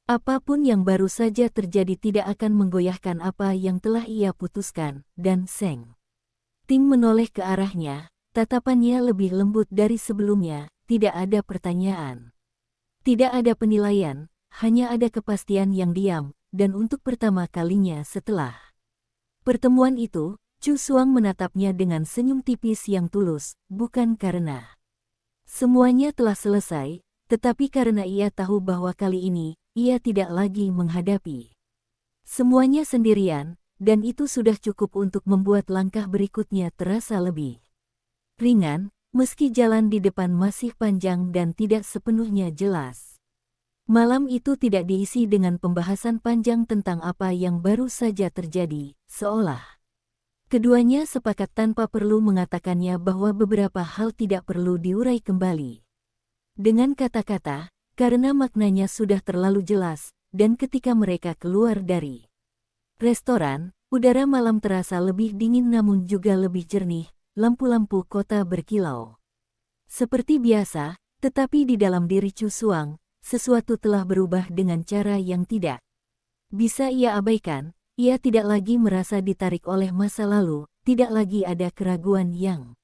apapun yang baru saja terjadi tidak akan menggoyahkan apa yang telah ia putuskan, dan Seng Ting menoleh ke arahnya, tatapannya lebih lembut dari sebelumnya, tidak ada pertanyaan. Tidak ada penilaian, hanya ada kepastian yang diam, dan untuk pertama kalinya setelah pertemuan itu, Chu Xuang menatapnya dengan senyum tipis yang tulus, bukan karena semuanya telah selesai, tetapi karena ia tahu bahwa kali ini, ia tidak lagi menghadapi semuanya sendirian, dan itu sudah cukup untuk membuat langkah berikutnya terasa lebih ringan, meski jalan di depan masih panjang dan tidak sepenuhnya jelas. Malam itu tidak diisi dengan pembahasan panjang tentang apa yang baru saja terjadi, seolah keduanya sepakat tanpa perlu mengatakannya bahwa beberapa hal tidak perlu diurai kembali dengan kata-kata, karena maknanya sudah terlalu jelas, dan ketika mereka keluar dari restoran, udara malam terasa lebih dingin namun juga lebih jernih, lampu-lampu kota berkilau seperti biasa, tetapi di dalam diri Chu Xuang, sesuatu telah berubah dengan cara yang tidak bisa ia abaikan. Ia tidak lagi merasa ditarik oleh masa lalu, tidak lagi ada keraguan yang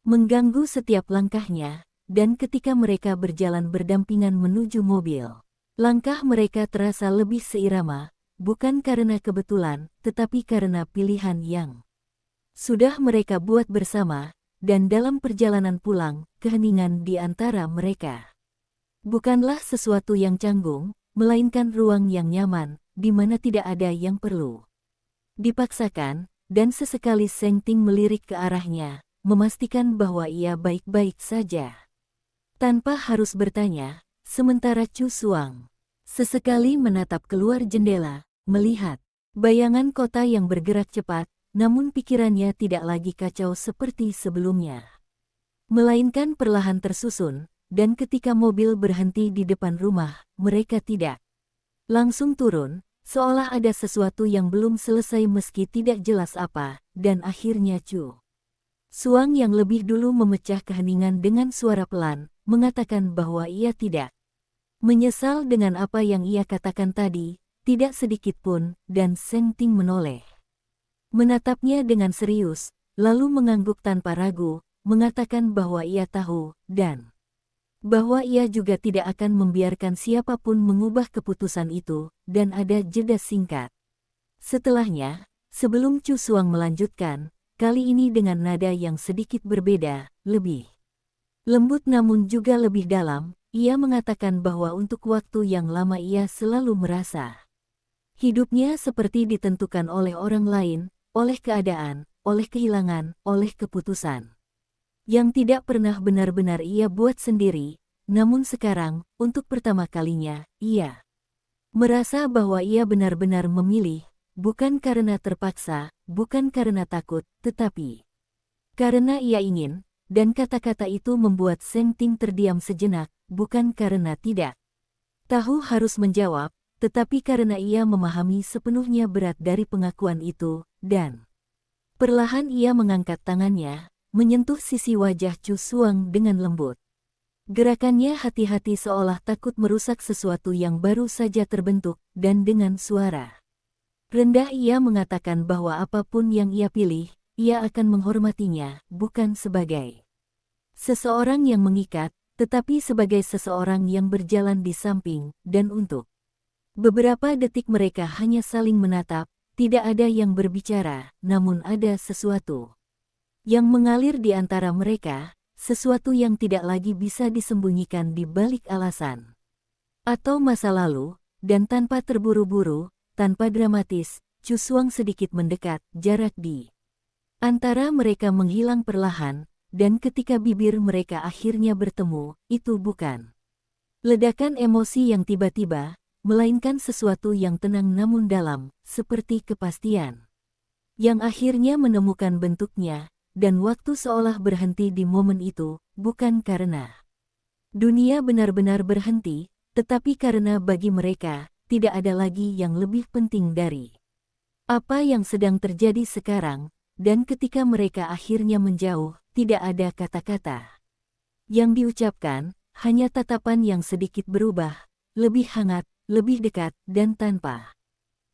mengganggu setiap langkahnya, dan ketika mereka berjalan berdampingan menuju mobil, langkah mereka terasa lebih seirama, bukan karena kebetulan, tetapi karena pilihan yang sudah mereka buat bersama, dan dalam perjalanan pulang, keheningan di antara mereka bukanlah sesuatu yang canggung, melainkan ruang yang nyaman, di mana tidak ada yang perlu dipaksakan, dan sesekali Seng Ting melirik ke arahnya, memastikan bahwa ia baik-baik saja. Tanpa harus bertanya, sementara Chu Xuang sesekali menatap keluar jendela, melihat bayangan kota yang bergerak cepat, namun pikirannya tidak lagi kacau seperti sebelumnya, melainkan perlahan tersusun. Dan ketika mobil berhenti di depan rumah, mereka tidak langsung turun, seolah ada sesuatu yang belum selesai meski tidak jelas apa, dan akhirnya Chu Xuang yang lebih dulu memecah keheningan dengan suara pelan, mengatakan bahwa ia tidak menyesal dengan apa yang ia katakan tadi, tidak sedikit pun, dan Seng Ting menoleh menatapnya dengan serius, lalu mengangguk tanpa ragu, mengatakan bahwa ia tahu, dan bahwa ia juga tidak akan membiarkan siapapun mengubah keputusan itu, dan ada jeda singkat setelahnya, sebelum Chu Xuang melanjutkan, kali ini dengan nada yang sedikit berbeda, lebih lembut namun juga lebih dalam, ia mengatakan bahwa untuk waktu yang lama ia selalu merasa hidupnya seperti ditentukan oleh orang lain, oleh keadaan, oleh kehilangan, oleh keputusan yang tidak pernah benar-benar ia buat sendiri, namun sekarang, untuk pertama kalinya, ia merasa bahwa ia benar-benar memilih, bukan karena terpaksa, bukan karena takut, tetapi karena ia ingin, dan kata-kata itu membuat Seng Ting terdiam sejenak, bukan karena tidak tahu harus menjawab, tetapi karena ia memahami sepenuhnya berat dari pengakuan itu, dan Perlahan ia mengangkat tangannya, menyentuh sisi wajah Chu Suang dengan lembut. Gerakannya hati-hati seolah takut merusak sesuatu yang baru saja terbentuk, dan dengan suara rendah ia mengatakan bahwa apapun yang ia pilih, ia akan menghormatinya, bukan sebagai seseorang yang mengikat, tetapi sebagai seseorang yang berjalan di samping, dan untuk beberapa detik mereka hanya saling menatap, tidak ada yang berbicara, namun ada sesuatu yang mengalir di antara mereka, sesuatu yang tidak lagi bisa disembunyikan di balik alasan atau masa lalu, dan tanpa terburu-buru, tanpa dramatis, Chu Suang sedikit mendekat, jarak di antara mereka menghilang perlahan, dan ketika bibir mereka akhirnya bertemu, itu bukan ledakan emosi yang tiba-tiba, melainkan sesuatu yang tenang namun dalam, seperti kepastian yang akhirnya menemukan bentuknya, dan waktu seolah berhenti di momen itu, bukan karena dunia benar-benar berhenti, tetapi karena bagi mereka, tidak ada lagi yang lebih penting dari apa yang sedang terjadi sekarang, dan ketika mereka akhirnya menjauh, tidak ada kata-kata yang diucapkan, hanya tatapan yang sedikit berubah, lebih hangat, lebih dekat, dan tanpa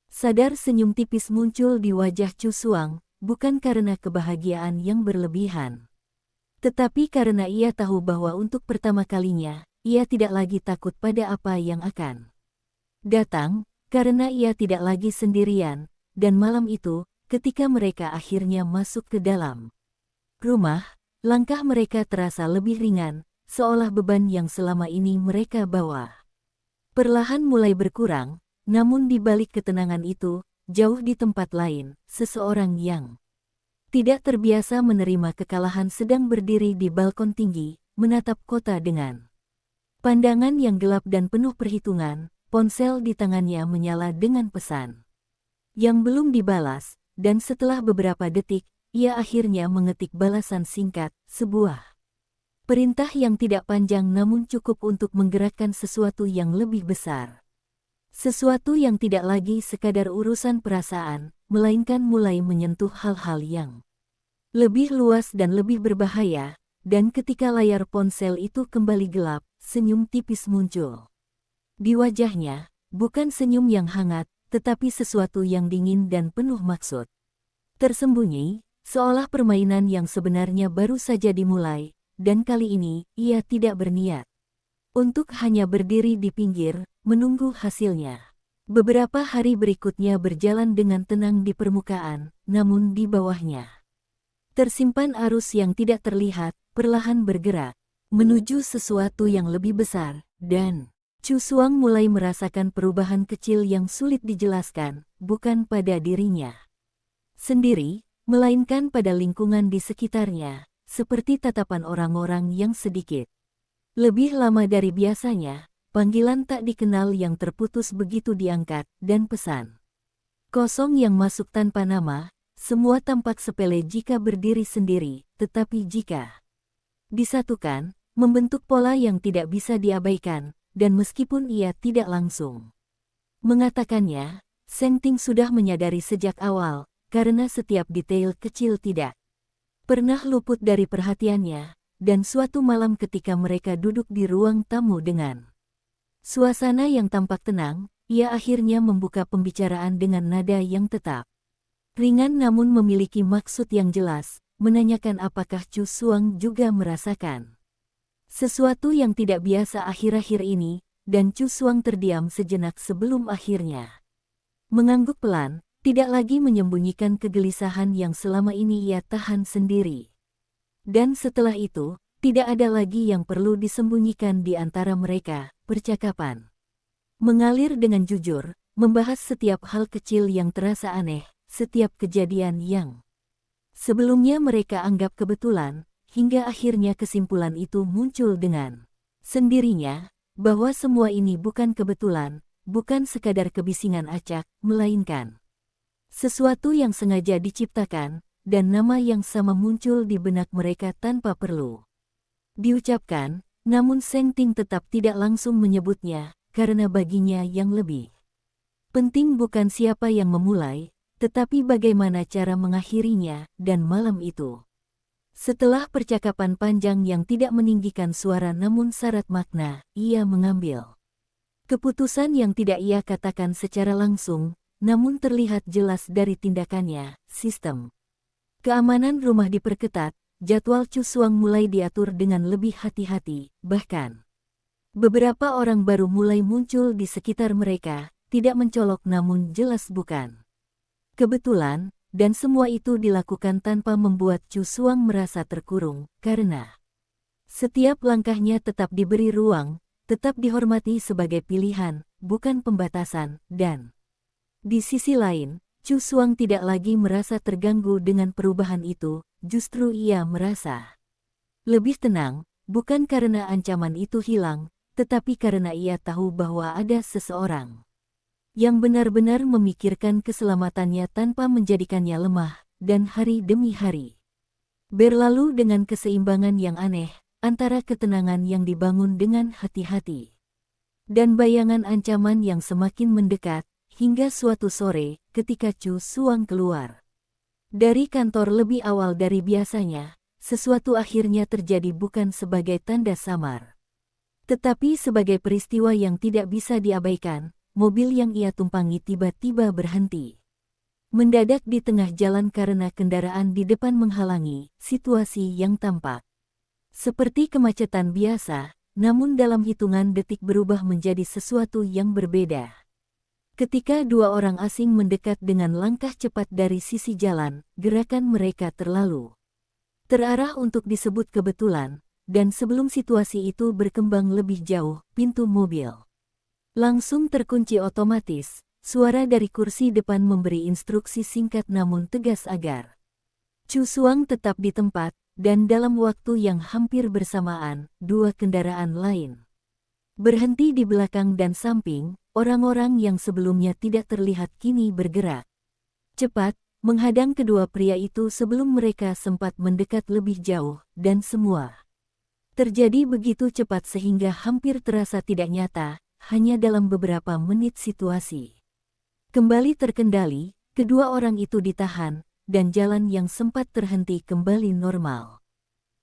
sadar senyum tipis muncul di wajah Chu Suang, bukan karena kebahagiaan yang berlebihan, tetapi karena ia tahu bahwa untuk pertama kalinya, ia tidak lagi takut pada apa yang akan datang, karena ia tidak lagi sendirian, dan malam itu, ketika mereka akhirnya masuk ke dalam rumah, langkah mereka terasa lebih ringan, seolah beban yang selama ini mereka bawa perlahan mulai berkurang, namun di balik ketenangan itu, jauh di tempat lain, seseorang yang tidak terbiasa menerima kekalahan sedang berdiri di balkon tinggi, menatap kota dengan pandangan yang gelap dan penuh perhitungan. Ponsel di tangannya menyala dengan pesan yang belum dibalas, dan setelah beberapa detik, ia akhirnya mengetik balasan singkat, sebuah perintah yang tidak panjang namun cukup untuk menggerakkan sesuatu yang lebih besar. Sesuatu yang tidak lagi sekadar urusan perasaan, melainkan mulai menyentuh hal-hal yang lebih luas dan lebih berbahaya, dan ketika layar ponsel itu kembali gelap, senyum tipis muncul di wajahnya, bukan senyum yang hangat, tetapi sesuatu yang dingin dan penuh maksud tersembunyi, seolah permainan yang sebenarnya baru saja dimulai, dan kali ini, ia tidak berniat untuk hanya berdiri di pinggir, menunggu hasilnya. Beberapa hari berikutnya berjalan dengan tenang di permukaan, namun di bawahnya tersimpan arus yang tidak terlihat, perlahan bergerak menuju sesuatu yang lebih besar, dan Chu Suang mulai merasakan perubahan kecil yang sulit dijelaskan, bukan pada dirinya sendiri, melainkan pada lingkungan di sekitarnya, seperti tatapan orang-orang yang sedikit lebih lama dari biasanya, panggilan tak dikenal yang terputus begitu diangkat, dan pesan kosong yang masuk tanpa nama, semua tampak sepele jika berdiri sendiri, tetapi jika disatukan, membentuk pola yang tidak bisa diabaikan, dan meskipun ia tidak langsung mengatakannya, Seng Ting sudah menyadari sejak awal, karena setiap detail kecil tidak pernah luput dari perhatiannya, dan suatu malam ketika mereka duduk di ruang tamu dengan suasana yang tampak tenang, ia akhirnya membuka pembicaraan dengan nada yang tetap ringan namun memiliki maksud yang jelas, menanyakan apakah Chu Suang juga merasakan sesuatu yang tidak biasa akhir-akhir ini, dan Chu Suang terdiam sejenak sebelum akhirnya mengangguk pelan, tidak lagi menyembunyikan kegelisahan yang selama ini ia tahan sendiri. Dan setelah itu, tidak ada lagi yang perlu disembunyikan di antara mereka, percakapan mengalir dengan jujur, membahas setiap hal kecil yang terasa aneh, setiap kejadian yang sebelumnya mereka anggap kebetulan, hingga akhirnya kesimpulan itu muncul dengan sendirinya, bahwa semua ini bukan kebetulan, bukan sekadar kebisingan acak, melainkan sesuatu yang sengaja diciptakan, dan nama yang sama muncul di benak mereka tanpa perlu diucapkan, namun Seng Ting tetap tidak langsung menyebutnya, karena baginya yang lebih penting bukan siapa yang memulai, tetapi bagaimana cara mengakhirinya, dan malam itu. Setelah percakapan panjang yang tidak meninggikan suara namun syarat makna, ia mengambil keputusan yang tidak ia katakan secara langsung, namun terlihat jelas dari tindakannya. Sistem keamanan rumah diperketat, jadwal Chu Xuang mulai diatur dengan lebih hati-hati, bahkan beberapa orang baru mulai muncul di sekitar mereka, tidak mencolok namun jelas bukan kebetulan. Dan semua itu dilakukan tanpa membuat Chu Xuang merasa terkurung, karena setiap langkahnya tetap diberi ruang, tetap dihormati sebagai pilihan, bukan pembatasan, dan di sisi lain, Chu Xuang tidak lagi merasa terganggu dengan perubahan itu, justru ia merasa lebih tenang, bukan karena ancaman itu hilang, tetapi karena ia tahu bahwa ada seseorang yang benar-benar memikirkan keselamatannya tanpa menjadikannya lemah, dan hari demi hari berlalu dengan keseimbangan yang aneh, antara ketenangan yang dibangun dengan hati-hati dan bayangan ancaman yang semakin mendekat, hingga suatu sore, ketika Chu Xuang keluar dari kantor lebih awal dari biasanya, sesuatu akhirnya terjadi bukan sebagai tanda samar, tetapi sebagai peristiwa yang tidak bisa diabaikan. Mobil yang ia tumpangi tiba-tiba berhenti mendadak di tengah jalan karena kendaraan di depan menghalangi, situasi yang tampak seperti kemacetan biasa, namun dalam hitungan detik berubah menjadi sesuatu yang berbeda. Ketika dua orang asing mendekat dengan langkah cepat dari sisi jalan, gerakan mereka terlalu terarah untuk disebut kebetulan, dan sebelum situasi itu berkembang lebih jauh, pintu mobil langsung terkunci otomatis. Suara dari kursi depan memberi instruksi singkat namun tegas agar Chu Xuang tetap di tempat, dan dalam waktu yang hampir bersamaan, dua kendaraan lain berhenti di belakang dan samping. Orang-orang yang sebelumnya tidak terlihat kini bergerak cepat, menghadang kedua pria itu sebelum mereka sempat mendekat lebih jauh, dan semua terjadi begitu cepat sehingga hampir terasa tidak nyata. Hanya dalam beberapa menit situasi kembali terkendali, kedua orang itu ditahan, dan jalan yang sempat terhenti kembali normal.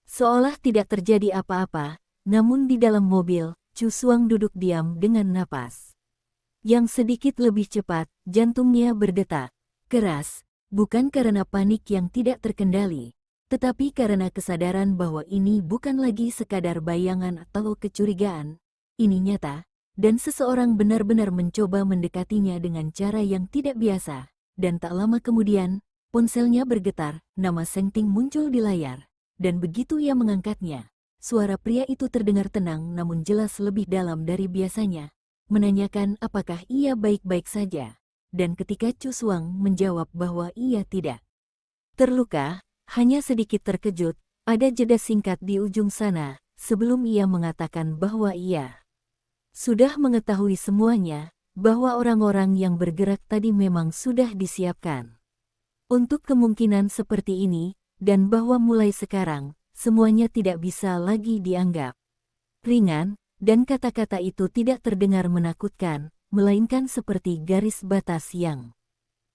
Seolah tidak terjadi apa-apa, namun di dalam mobil, Chu Xuang duduk diam dengan napas yang sedikit lebih cepat, jantungnya berdetak keras, bukan karena panik yang tidak terkendali, tetapi karena kesadaran bahwa ini bukan lagi sekadar bayangan atau kecurigaan, ini nyata. Dan seseorang benar-benar mencoba mendekatinya dengan cara yang tidak biasa, dan tak lama kemudian, ponselnya bergetar, nama Seng Ting muncul di layar, dan begitu ia mengangkatnya, suara pria itu terdengar tenang namun jelas lebih dalam dari biasanya, menanyakan apakah ia baik-baik saja, dan ketika Chu Xuang menjawab bahwa ia tidak terluka, hanya sedikit terkejut, ada jeda singkat di ujung sana, sebelum ia mengatakan bahwa ia sudah mengetahui semuanya, bahwa orang-orang yang bergerak tadi memang sudah disiapkan untuk kemungkinan seperti ini, dan bahwa mulai sekarang, semuanya tidak bisa lagi dianggap ringan, dan kata-kata itu tidak terdengar menakutkan, melainkan seperti garis batas yang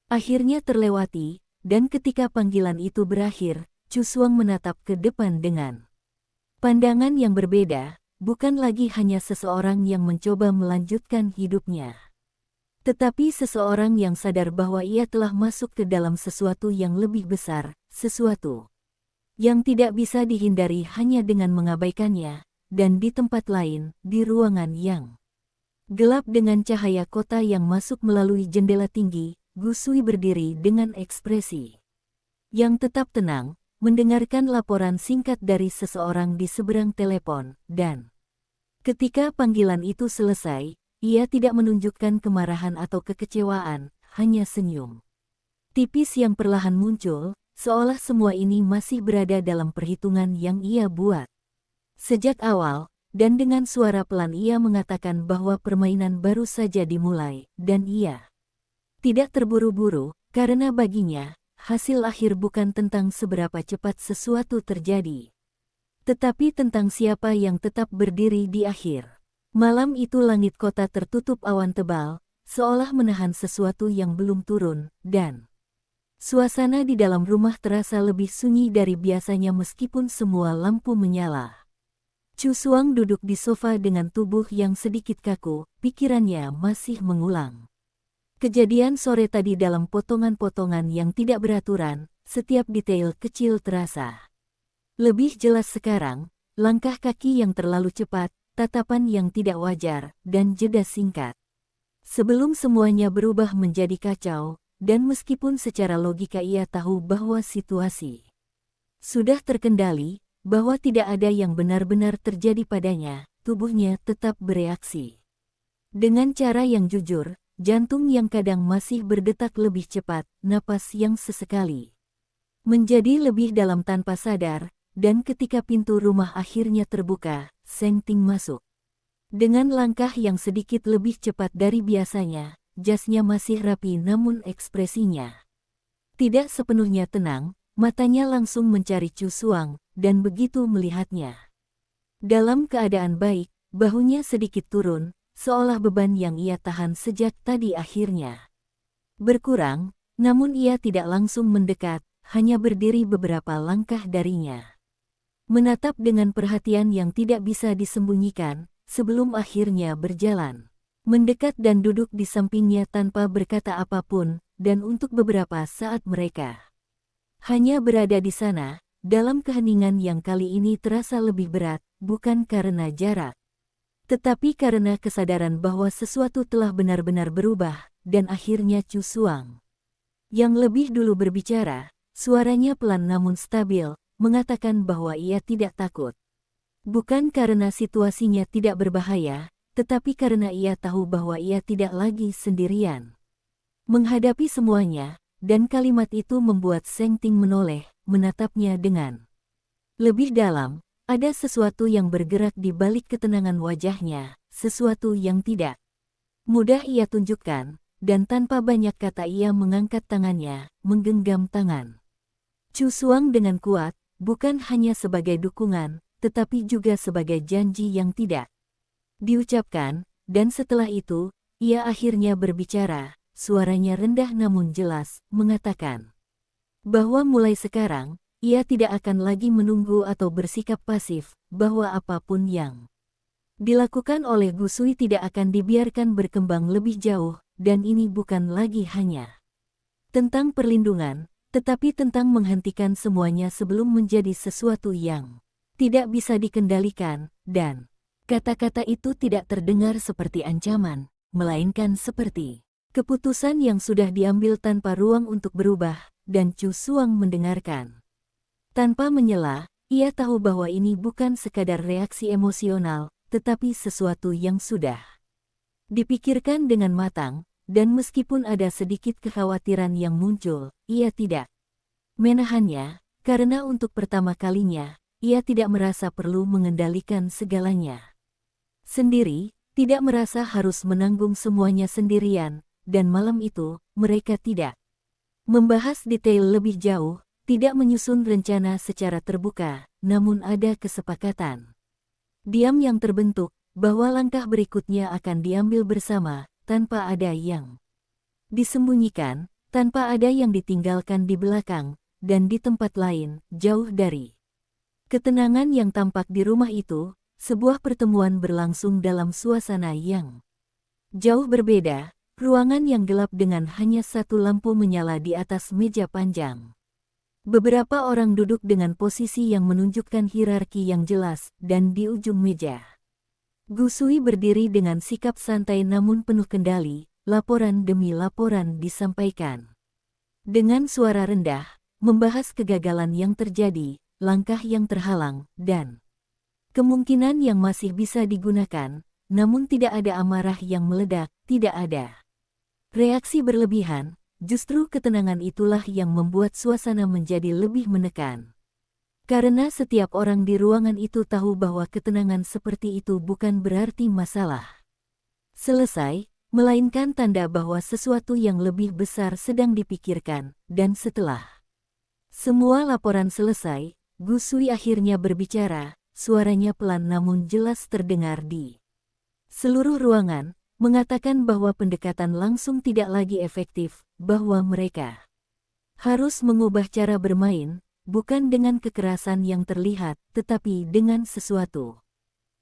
akhirnya terlewati, dan ketika panggilan itu berakhir, Chu Xuang menatap ke depan dengan pandangan yang berbeda. Bukan lagi hanya seseorang yang mencoba melanjutkan hidupnya, tetapi seseorang yang sadar bahwa ia telah masuk ke dalam sesuatu yang lebih besar, sesuatu yang tidak bisa dihindari hanya dengan mengabaikannya, dan di tempat lain, di ruangan yang gelap dengan cahaya kota yang masuk melalui jendela tinggi, Gu Sui berdiri dengan ekspresi yang tetap tenang, mendengarkan laporan singkat dari seseorang di seberang telepon, dan ketika panggilan itu selesai, ia tidak menunjukkan kemarahan atau kekecewaan, hanya senyum tipis yang perlahan muncul, seolah semua ini masih berada dalam perhitungan yang ia buat sejak awal, dan dengan suara pelan ia mengatakan bahwa permainan baru saja dimulai, dan ia tidak terburu-buru, karena baginya, hasil akhir bukan tentang seberapa cepat sesuatu terjadi, tetapi tentang siapa yang tetap berdiri di akhir. Malam itu langit kota tertutup awan tebal, seolah menahan sesuatu yang belum turun, dan Suasana di dalam rumah terasa lebih sunyi dari biasanya meskipun semua lampu menyala. Chu Suang duduk di sofa dengan tubuh yang sedikit kaku, pikirannya masih mengulang kejadian sore tadi dalam potongan-potongan yang tidak beraturan, setiap detail kecil terasa lebih jelas sekarang, langkah kaki yang terlalu cepat, tatapan yang tidak wajar, dan jeda singkat. Sebelum semuanya berubah menjadi kacau, dan meskipun secara logika ia tahu bahwa situasi sudah terkendali, bahwa tidak ada yang benar-benar terjadi padanya, tubuhnya tetap bereaksi. Dengan cara yang jujur, jantung yang kadang masih berdetak lebih cepat, napas yang sesekali menjadi lebih dalam tanpa sadar, dan ketika pintu rumah akhirnya terbuka, Seng Ting masuk. Dengan langkah yang sedikit lebih cepat dari biasanya, jasnya masih rapi namun ekspresinya tidak sepenuhnya tenang, matanya langsung mencari Chu Suang, dan begitu melihatnya dalam keadaan baik, bahunya sedikit turun, seolah beban yang ia tahan sejak tadi akhirnya berkurang, namun ia tidak langsung mendekat, hanya berdiri beberapa langkah darinya. Menatap dengan perhatian yang tidak bisa disembunyikan, sebelum akhirnya berjalan mendekat dan duduk di sampingnya tanpa berkata apapun, dan untuk beberapa saat mereka hanya berada di sana, dalam keheningan yang kali ini terasa lebih berat, bukan karena jarak, tetapi karena kesadaran bahwa sesuatu telah benar-benar berubah, dan akhirnya Chu Suang yang lebih dulu berbicara, suaranya pelan namun stabil, mengatakan bahwa ia tidak takut. Bukan karena situasinya tidak berbahaya, tetapi karena ia tahu bahwa ia tidak lagi sendirian menghadapi semuanya, dan kalimat itu membuat Seng Ting menoleh, menatapnya dengan lebih dalam. Ada sesuatu yang bergerak di balik ketenangan wajahnya, sesuatu yang tidak mudah ia tunjukkan, dan tanpa banyak kata ia mengangkat tangannya, menggenggam tangan Chu Suang dengan kuat, bukan hanya sebagai dukungan, tetapi juga sebagai janji yang tidak diucapkan, dan setelah itu, ia akhirnya berbicara, suaranya rendah namun jelas, mengatakan bahwa mulai sekarang, ia tidak akan lagi menunggu atau bersikap pasif, bahwa apapun yang dilakukan oleh Gu Sui tidak akan dibiarkan berkembang lebih jauh, dan ini bukan lagi hanya tentang perlindungan, tetapi tentang menghentikan semuanya sebelum menjadi sesuatu yang tidak bisa dikendalikan, dan kata-kata itu tidak terdengar seperti ancaman, melainkan seperti keputusan yang sudah diambil tanpa ruang untuk berubah, dan Chu Suang mendengarkan tanpa menyela. Ia tahu bahwa ini bukan sekadar reaksi emosional, tetapi sesuatu yang sudah dipikirkan dengan matang, dan meskipun ada sedikit kekhawatiran yang muncul, ia tidak menahannya, karena untuk pertama kalinya, ia tidak merasa perlu mengendalikan segalanya sendiri, tidak merasa harus menanggung semuanya sendirian, dan malam itu, mereka tidak membahas detail lebih jauh, tidak menyusun rencana secara terbuka, namun ada kesepakatan diam yang terbentuk, bahwa langkah berikutnya akan diambil bersama, tanpa ada yang disembunyikan, tanpa ada yang ditinggalkan di belakang, dan di tempat lain, jauh dari ketenangan yang tampak di rumah itu, sebuah pertemuan berlangsung dalam suasana yang jauh berbeda, ruangan yang gelap dengan hanya satu lampu menyala di atas meja panjang. Beberapa orang duduk dengan posisi yang menunjukkan hierarki yang jelas, dan di ujung meja Gu Sui berdiri dengan sikap santai namun penuh kendali, laporan demi laporan disampaikan dengan suara rendah, membahas kegagalan yang terjadi, langkah yang terhalang, dan kemungkinan yang masih bisa digunakan, namun tidak ada amarah yang meledak, tidak ada reaksi berlebihan. Justru ketenangan itulah yang membuat suasana menjadi lebih menekan. Karena setiap orang di ruangan itu tahu bahwa ketenangan seperti itu bukan berarti masalah selesai, melainkan tanda bahwa sesuatu yang lebih besar sedang dipikirkan, dan setelah semua laporan selesai, Gu Sui akhirnya berbicara, suaranya pelan namun jelas terdengar di seluruh ruangan, mengatakan bahwa pendekatan langsung tidak lagi efektif, bahwa mereka Harus mengubah cara bermain, bukan dengan kekerasan yang terlihat, tetapi dengan sesuatu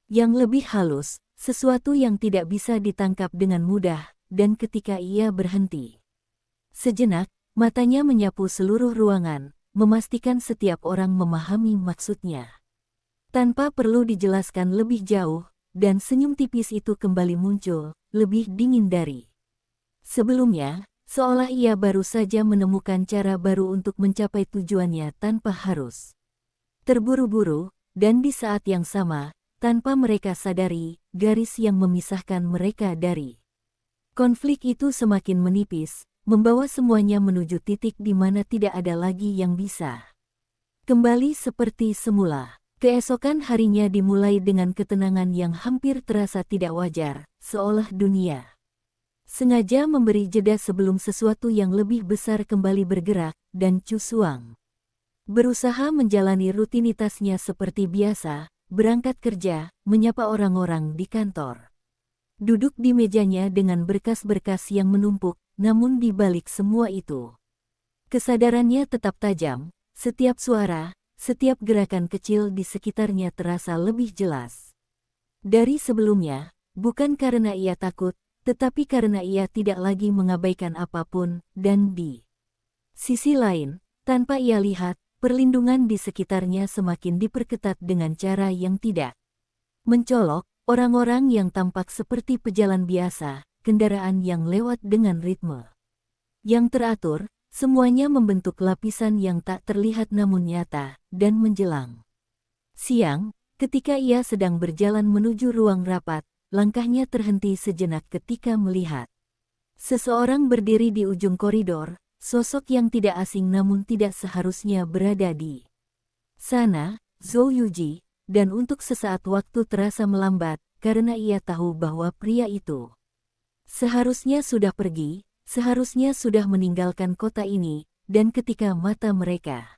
yang lebih halus, sesuatu yang tidak bisa ditangkap dengan mudah, dan ketika ia berhenti sejenak, matanya menyapu seluruh ruangan, memastikan setiap orang memahami maksudnya. Tanpa perlu dijelaskan lebih jauh, dan senyum tipis itu kembali muncul, lebih dingin dari sebelumnya, seolah ia baru saja menemukan cara baru untuk mencapai tujuannya tanpa harus terburu-buru, dan di saat yang sama, tanpa mereka sadari, garis yang memisahkan mereka dari konflik itu semakin menipis, membawa semuanya menuju titik di mana tidak ada lagi yang bisa kembali seperti semula. Keesokan harinya dimulai dengan ketenangan yang hampir terasa tidak wajar, seolah dunia sengaja memberi jeda sebelum sesuatu yang lebih besar kembali bergerak, dan Chu Xuang berusaha menjalani rutinitasnya seperti biasa, berangkat kerja, menyapa orang-orang di kantor. Duduk di mejanya dengan berkas-berkas yang menumpuk, namun di balik semua itu, kesadarannya tetap tajam, setiap suara, setiap gerakan kecil di sekitarnya terasa lebih jelas dari sebelumnya, bukan karena ia takut, tetapi karena ia tidak lagi mengabaikan apapun, dan di sisi lain, tanpa ia lihat, perlindungan di sekitarnya semakin diperketat dengan cara yang tidak mencolok, orang-orang yang tampak seperti pejalan biasa, kendaraan yang lewat dengan ritme yang teratur, semuanya membentuk lapisan yang tak terlihat namun nyata, dan menjelang siang, ketika ia sedang berjalan menuju ruang rapat, langkahnya terhenti sejenak ketika melihat seseorang berdiri di ujung koridor, sosok yang tidak asing namun tidak seharusnya berada di sana, Zhou Yuji, dan untuk sesaat waktu terasa melambat, karena ia tahu bahwa pria itu seharusnya sudah pergi, seharusnya sudah meninggalkan kota ini, dan ketika mata mereka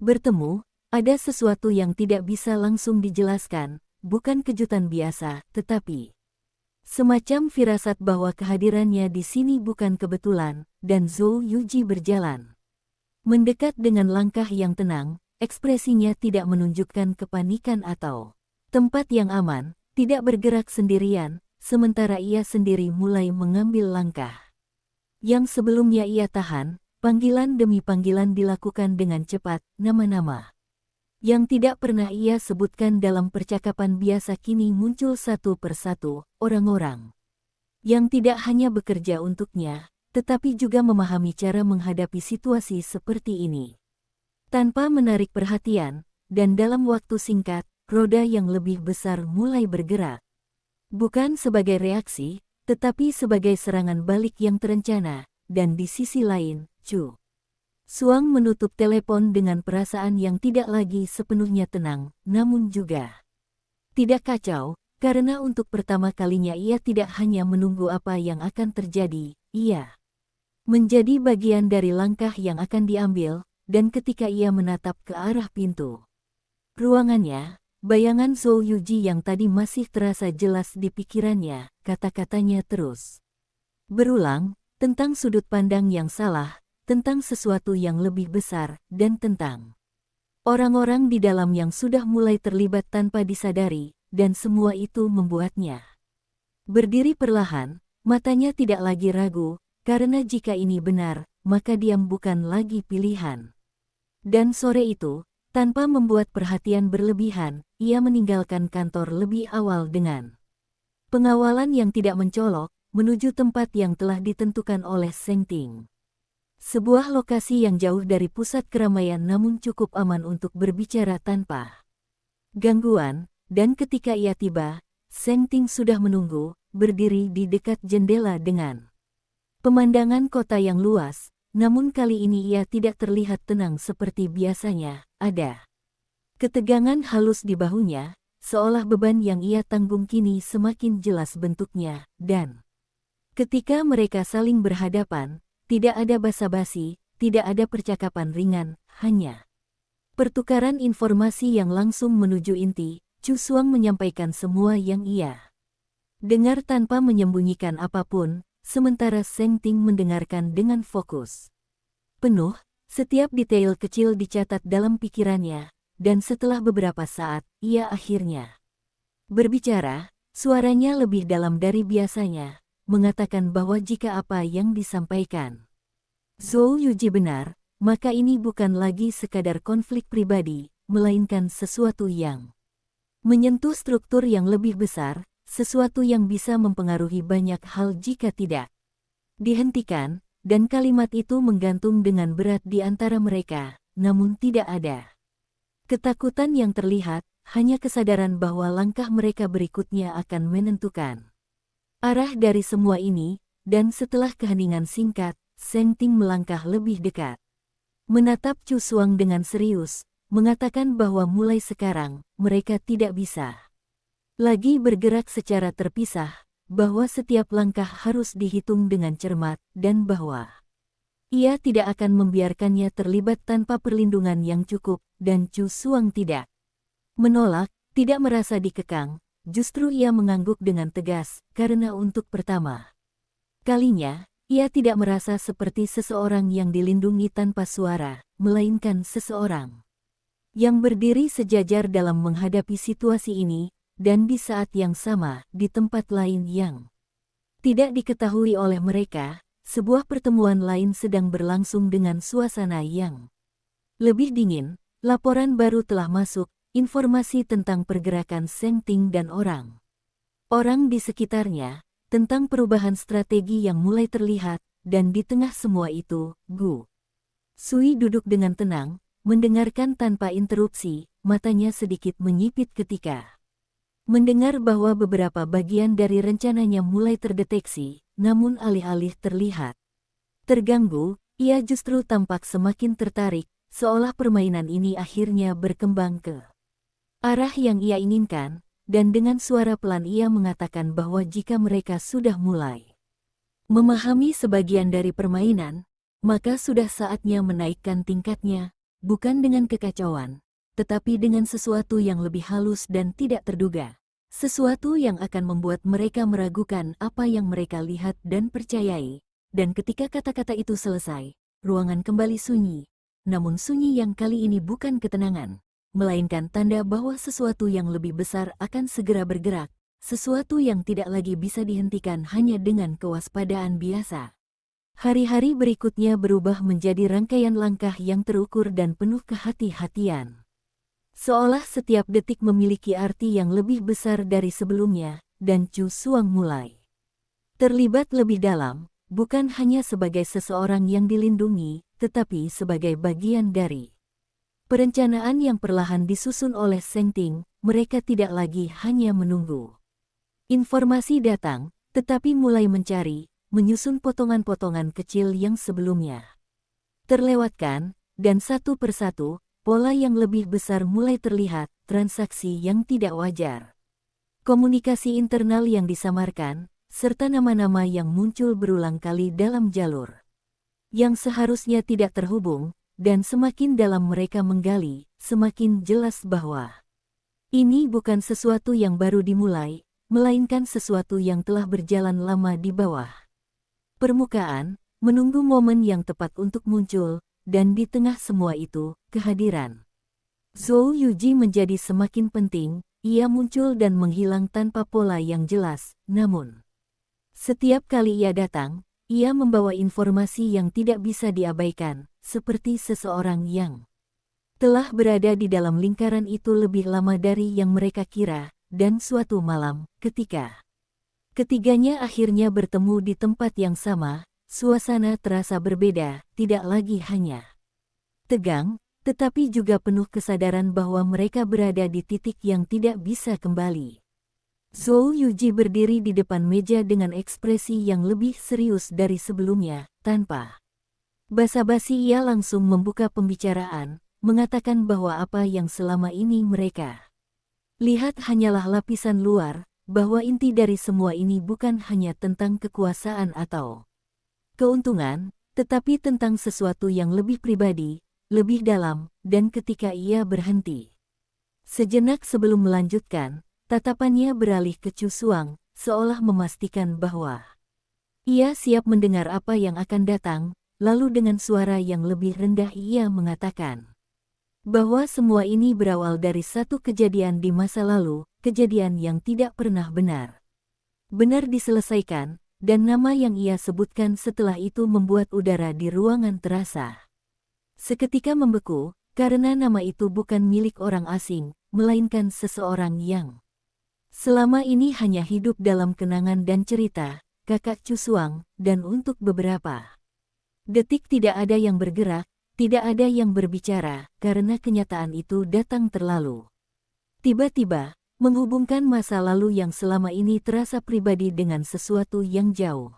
bertemu, ada sesuatu yang tidak bisa langsung dijelaskan, bukan kejutan biasa, tetapi semacam firasat bahwa kehadirannya di sini bukan kebetulan, dan Zhou Yuji berjalan mendekat dengan langkah yang tenang, ekspresinya tidak menunjukkan kepanikan atau tempat yang aman, tidak bergerak sendirian, sementara ia sendiri mulai mengambil langkah yang sebelumnya ia tahan. Panggilan demi panggilan dilakukan dengan cepat, nama-nama yang tidak pernah ia sebutkan dalam percakapan biasa kini muncul satu persatu, orang-orang yang tidak hanya bekerja untuknya, tetapi juga memahami cara menghadapi situasi seperti ini tanpa menarik perhatian, dan dalam waktu singkat, roda yang lebih besar mulai bergerak. Bukan sebagai reaksi, tetapi sebagai serangan balik yang terencana, dan di sisi lain, Chu Xuang menutup telepon dengan perasaan yang tidak lagi sepenuhnya tenang, namun juga tidak kacau, karena untuk pertama kalinya ia tidak hanya menunggu apa yang akan terjadi, ia menjadi bagian dari langkah yang akan diambil, dan ketika ia menatap ke arah pintu ruangannya, bayangan Zhou Yuji yang tadi masih terasa jelas di pikirannya, kata-katanya terus berulang, tentang sudut pandang yang salah, tentang sesuatu yang lebih besar, dan tentang orang-orang di dalam yang sudah mulai terlibat tanpa disadari, dan semua itu membuatnya berdiri perlahan, matanya tidak lagi ragu, karena jika ini benar, maka diam bukan lagi pilihan. Dan sore itu, tanpa membuat perhatian berlebihan, ia meninggalkan kantor lebih awal dengan pengawalan yang tidak mencolok, menuju tempat yang telah ditentukan oleh Seng Ting. Sebuah lokasi yang jauh dari pusat keramaian namun cukup aman untuk berbicara tanpa gangguan, dan ketika ia tiba, Seng Ting sudah menunggu, berdiri di dekat jendela dengan pemandangan kota yang luas, namun kali ini ia tidak terlihat tenang seperti biasanya, ada ketegangan halus di bahunya, seolah beban yang ia tanggung kini semakin jelas bentuknya, dan ketika mereka saling berhadapan, tidak ada basa-basi, tidak ada percakapan ringan, hanya pertukaran informasi yang langsung menuju inti. Chu Xuang menyampaikan semua yang ia dengar tanpa menyembunyikan apapun, sementara Seng Ting mendengarkan dengan fokus penuh, Setiap detail kecil dicatat dalam pikirannya, dan setelah beberapa saat, ia akhirnya berbicara. Suaranya lebih dalam dari biasanya, mengatakan bahwa jika apa yang disampaikan Zhou Yuji benar, maka ini bukan lagi sekadar konflik pribadi, melainkan sesuatu yang menyentuh struktur yang lebih besar, sesuatu yang bisa mempengaruhi banyak hal jika tidak dihentikan, dan kalimat itu menggantung dengan berat di antara mereka, namun tidak ada ketakutan yang terlihat, hanya kesadaran bahwa langkah mereka berikutnya akan menentukan arah dari semua ini, dan setelah keheningan singkat, Seng Ting melangkah lebih dekat. Menatap Chu Xuang dengan serius, mengatakan bahwa mulai sekarang, mereka tidak bisa lagi bergerak secara terpisah, bahwa setiap langkah harus dihitung dengan cermat, dan bahwa ia tidak akan membiarkannya terlibat tanpa perlindungan yang cukup, dan Chu Xuang tidak menolak, tidak merasa dikekang, justru ia mengangguk dengan tegas, karena untuk pertama kalinya, ia tidak merasa seperti seseorang yang dilindungi tanpa suara, melainkan seseorang yang berdiri sejajar dalam menghadapi situasi ini, dan di saat yang sama, di tempat lain yang tidak diketahui oleh mereka, sebuah pertemuan lain sedang berlangsung dengan suasana yang lebih dingin. Laporan baru telah masuk, informasi tentang pergerakan Seng Ting dan orang di sekitarnya, tentang perubahan strategi yang mulai terlihat, dan di tengah semua itu, Gu Sui duduk dengan tenang, mendengarkan tanpa interupsi, matanya sedikit menyipit ketika mendengar bahwa beberapa bagian dari rencananya mulai terdeteksi, namun alih-alih terlihat terganggu, ia justru tampak semakin tertarik, seolah permainan ini akhirnya berkembang ke arah yang ia inginkan, dan dengan suara pelan ia mengatakan bahwa jika mereka sudah mulai memahami sebagian dari permainan, maka sudah saatnya menaikkan tingkatnya, bukan dengan kekacauan, tetapi dengan sesuatu yang lebih halus dan tidak terduga. Sesuatu yang akan membuat mereka meragukan apa yang mereka lihat dan percayai. Dan ketika kata-kata itu selesai, ruangan kembali sunyi. Namun sunyi yang kali ini bukan ketenangan, melainkan tanda bahwa sesuatu yang lebih besar akan segera bergerak, sesuatu yang tidak lagi bisa dihentikan hanya dengan kewaspadaan biasa. Hari-hari berikutnya berubah menjadi rangkaian langkah yang terukur dan penuh kehati-hatian. Seolah setiap detik memiliki arti yang lebih besar dari sebelumnya, dan Chu Xuang mulai terlibat lebih dalam, bukan hanya sebagai seseorang yang dilindungi, tetapi sebagai bagian dari perencanaan yang perlahan disusun oleh Seng Ting. Mereka tidak lagi hanya menunggu informasi datang, tetapi mulai mencari, menyusun potongan-potongan kecil yang sebelumnya terlewatkan, dan satu persatu, pola yang lebih besar mulai terlihat, transaksi yang tidak wajar, komunikasi internal yang disamarkan, serta nama-nama yang muncul berulang kali dalam jalur yang seharusnya tidak terhubung, dan semakin dalam mereka menggali, semakin jelas bahwa ini bukan sesuatu yang baru dimulai, melainkan sesuatu yang telah berjalan lama di bawah permukaan, menunggu momen yang tepat untuk muncul. Dan di tengah semua itu, kehadiran Zhou Yuji menjadi semakin penting. Ia muncul dan menghilang tanpa pola yang jelas, namun setiap kali ia datang, ia membawa informasi yang tidak bisa diabaikan, seperti seseorang yang telah berada di dalam lingkaran itu lebih lama dari yang mereka kira, dan suatu malam, ketika ketiganya akhirnya bertemu di tempat yang sama, suasana terasa berbeda, tidak lagi hanya tegang, tetapi juga penuh kesadaran bahwa mereka berada di titik yang tidak bisa kembali. Zhou Yuji berdiri di depan meja dengan ekspresi yang lebih serius dari sebelumnya, tanpa basa-basi ia langsung membuka pembicaraan, mengatakan bahwa apa yang selama ini mereka lihat hanyalah lapisan luar, bahwa inti dari semua ini bukan hanya tentang kekuasaan atau keuntungan, tetapi tentang sesuatu yang lebih pribadi, lebih dalam, dan ketika ia berhenti sejenak sebelum melanjutkan, tatapannya beralih ke Chu Xuang, seolah memastikan bahwa ia siap mendengar apa yang akan datang, lalu dengan suara yang lebih rendah ia mengatakan bahwa semua ini berawal dari satu kejadian di masa lalu, kejadian yang tidak pernah benar diselesaikan, dan nama yang ia sebutkan setelah itu membuat udara di ruangan terasa seketika membeku, karena nama itu bukan milik orang asing, melainkan seseorang yang selama ini hanya hidup dalam kenangan dan cerita, kakak Cusuang, dan untuk beberapa detik tidak ada yang bergerak, tidak ada yang berbicara, karena kenyataan itu datang terlalu tiba-tiba, menghubungkan masa lalu yang selama ini terasa pribadi dengan sesuatu yang jauh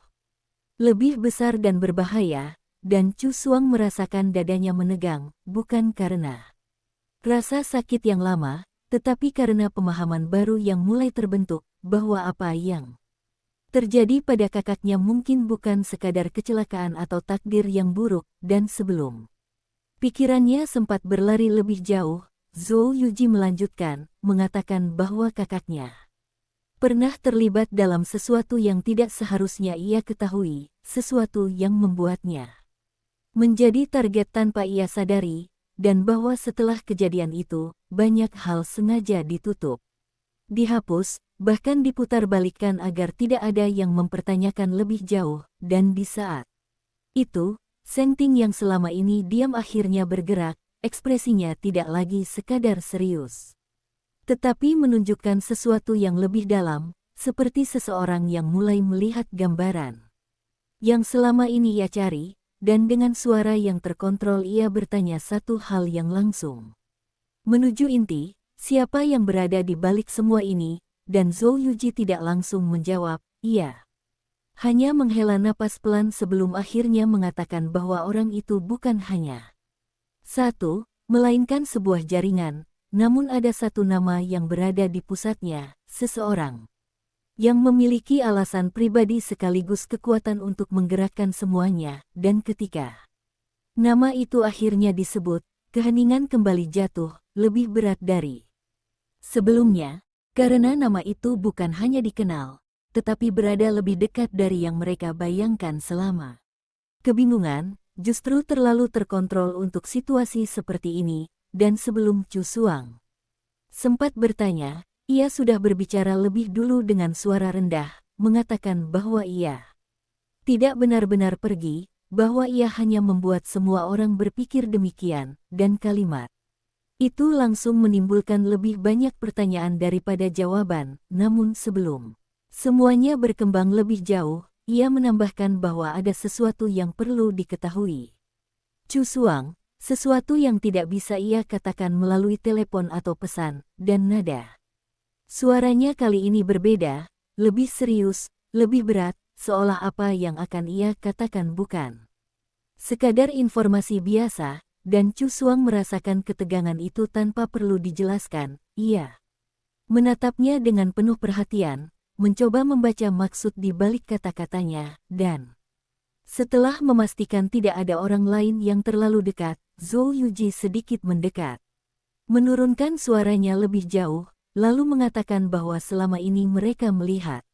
lebih besar dan berbahaya, dan Cusuang merasakan dadanya menegang, bukan karena rasa sakit yang lama, tetapi karena pemahaman baru yang mulai terbentuk, bahwa apa yang terjadi pada kakaknya mungkin bukan sekadar kecelakaan atau takdir yang buruk, dan sebelum pikirannya sempat berlari lebih jauh, Zhou Yuji melanjutkan, mengatakan bahwa kakaknya pernah terlibat dalam sesuatu yang tidak seharusnya ia ketahui, sesuatu yang membuatnya menjadi target tanpa ia sadari, dan bahwa setelah kejadian itu, banyak hal sengaja ditutup, dihapus, bahkan diputarbalikkan agar tidak ada yang mempertanyakan lebih jauh, dan di saat itu, Seng Ting yang selama ini diam akhirnya bergerak, ekspresinya tidak lagi sekadar serius, tetapi menunjukkan sesuatu yang lebih dalam, seperti seseorang yang mulai melihat gambaran yang selama ini ia cari, dan dengan suara yang terkontrol ia bertanya satu hal yang langsung menuju inti, siapa yang berada di balik semua ini, dan Zhou Yuji tidak langsung menjawab, ia hanya menghela napas pelan sebelum akhirnya mengatakan bahwa orang itu bukan hanya satu, melainkan sebuah jaringan, namun ada satu nama yang berada di pusatnya, seseorang yang memiliki alasan pribadi sekaligus kekuatan untuk menggerakkan semuanya, dan ketika nama itu akhirnya disebut, keheningan kembali jatuh, lebih berat dari sebelumnya, karena nama itu bukan hanya dikenal, tetapi berada lebih dekat dari yang mereka bayangkan selama kebingungan, justru terlalu terkontrol untuk situasi seperti ini, dan sebelum Cusuang sempat bertanya, ia sudah berbicara lebih dulu dengan suara rendah, mengatakan bahwa ia tidak benar-benar pergi, bahwa ia hanya membuat semua orang berpikir demikian, dan kalimat itu langsung menimbulkan lebih banyak pertanyaan daripada jawaban, namun sebelum semuanya berkembang lebih jauh, ia menambahkan bahwa ada sesuatu yang perlu diketahui. Cusuang, sesuatu yang tidak bisa ia katakan melalui telepon atau pesan, dan nada suaranya kali ini berbeda, lebih serius, lebih berat, seolah apa yang akan ia katakan bukan sekadar informasi biasa, dan Cusuang merasakan ketegangan itu tanpa perlu dijelaskan. Ia menatapnya dengan penuh perhatian, mencoba membaca maksud di balik kata-katanya, dan setelah memastikan tidak ada orang lain yang terlalu dekat, Zhou Yuji sedikit mendekat, menurunkan suaranya lebih jauh, lalu mengatakan bahwa selama ini mereka melihat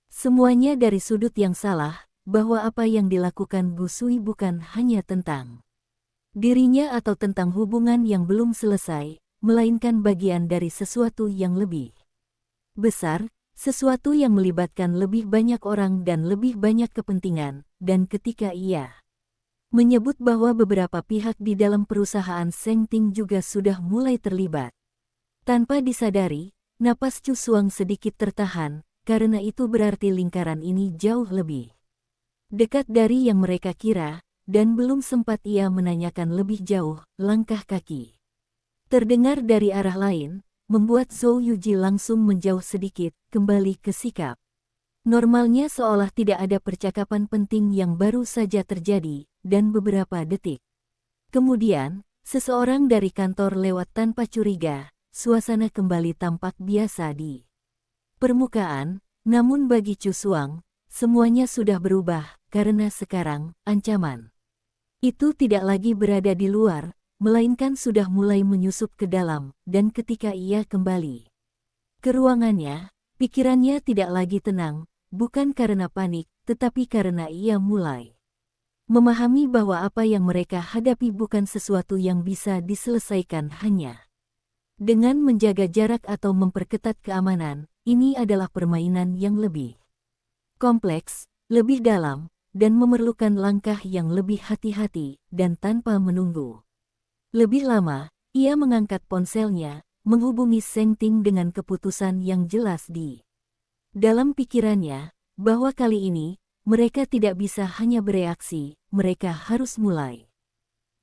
semuanya dari sudut yang salah, bahwa apa yang dilakukan Bu Sui bukan hanya tentang dirinya atau tentang hubungan yang belum selesai, melainkan bagian dari sesuatu yang lebih besar, sesuatu yang melibatkan lebih banyak orang dan lebih banyak kepentingan, dan ketika ia menyebut bahwa beberapa pihak di dalam perusahaan Seng Ting juga sudah mulai terlibat, tanpa disadari, napas Cusuang sedikit tertahan, karena itu berarti lingkaran ini jauh lebih dekat dari yang mereka kira, dan belum sempat ia menanyakan lebih jauh, langkah kaki terdengar dari arah lain, membuat Zhou Yuji langsung menjauh sedikit, kembali ke sikap normalnya seolah tidak ada percakapan penting yang baru saja terjadi, dan beberapa detik kemudian, seseorang dari kantor lewat tanpa curiga. Suasana kembali tampak biasa di permukaan, namun bagi Cusuang, semuanya sudah berubah, karena sekarang, ancaman itu tidak lagi berada di luar, melainkan sudah mulai menyusup ke dalam, dan ketika ia kembali ke ruangannya, pikirannya tidak lagi tenang, bukan karena panik, tetapi karena ia mulai Memahami bahwa apa yang mereka hadapi bukan sesuatu yang bisa diselesaikan hanya dengan menjaga jarak atau memperketat keamanan. Ini adalah permainan yang lebih kompleks, lebih dalam, dan memerlukan langkah yang lebih hati-hati dan tanpa menunggu lebih lama. Ia mengangkat ponselnya, menghubungi Seng Ting dengan keputusan yang jelas di dalam pikirannya, bahwa kali ini, mereka tidak bisa hanya bereaksi, mereka harus mulai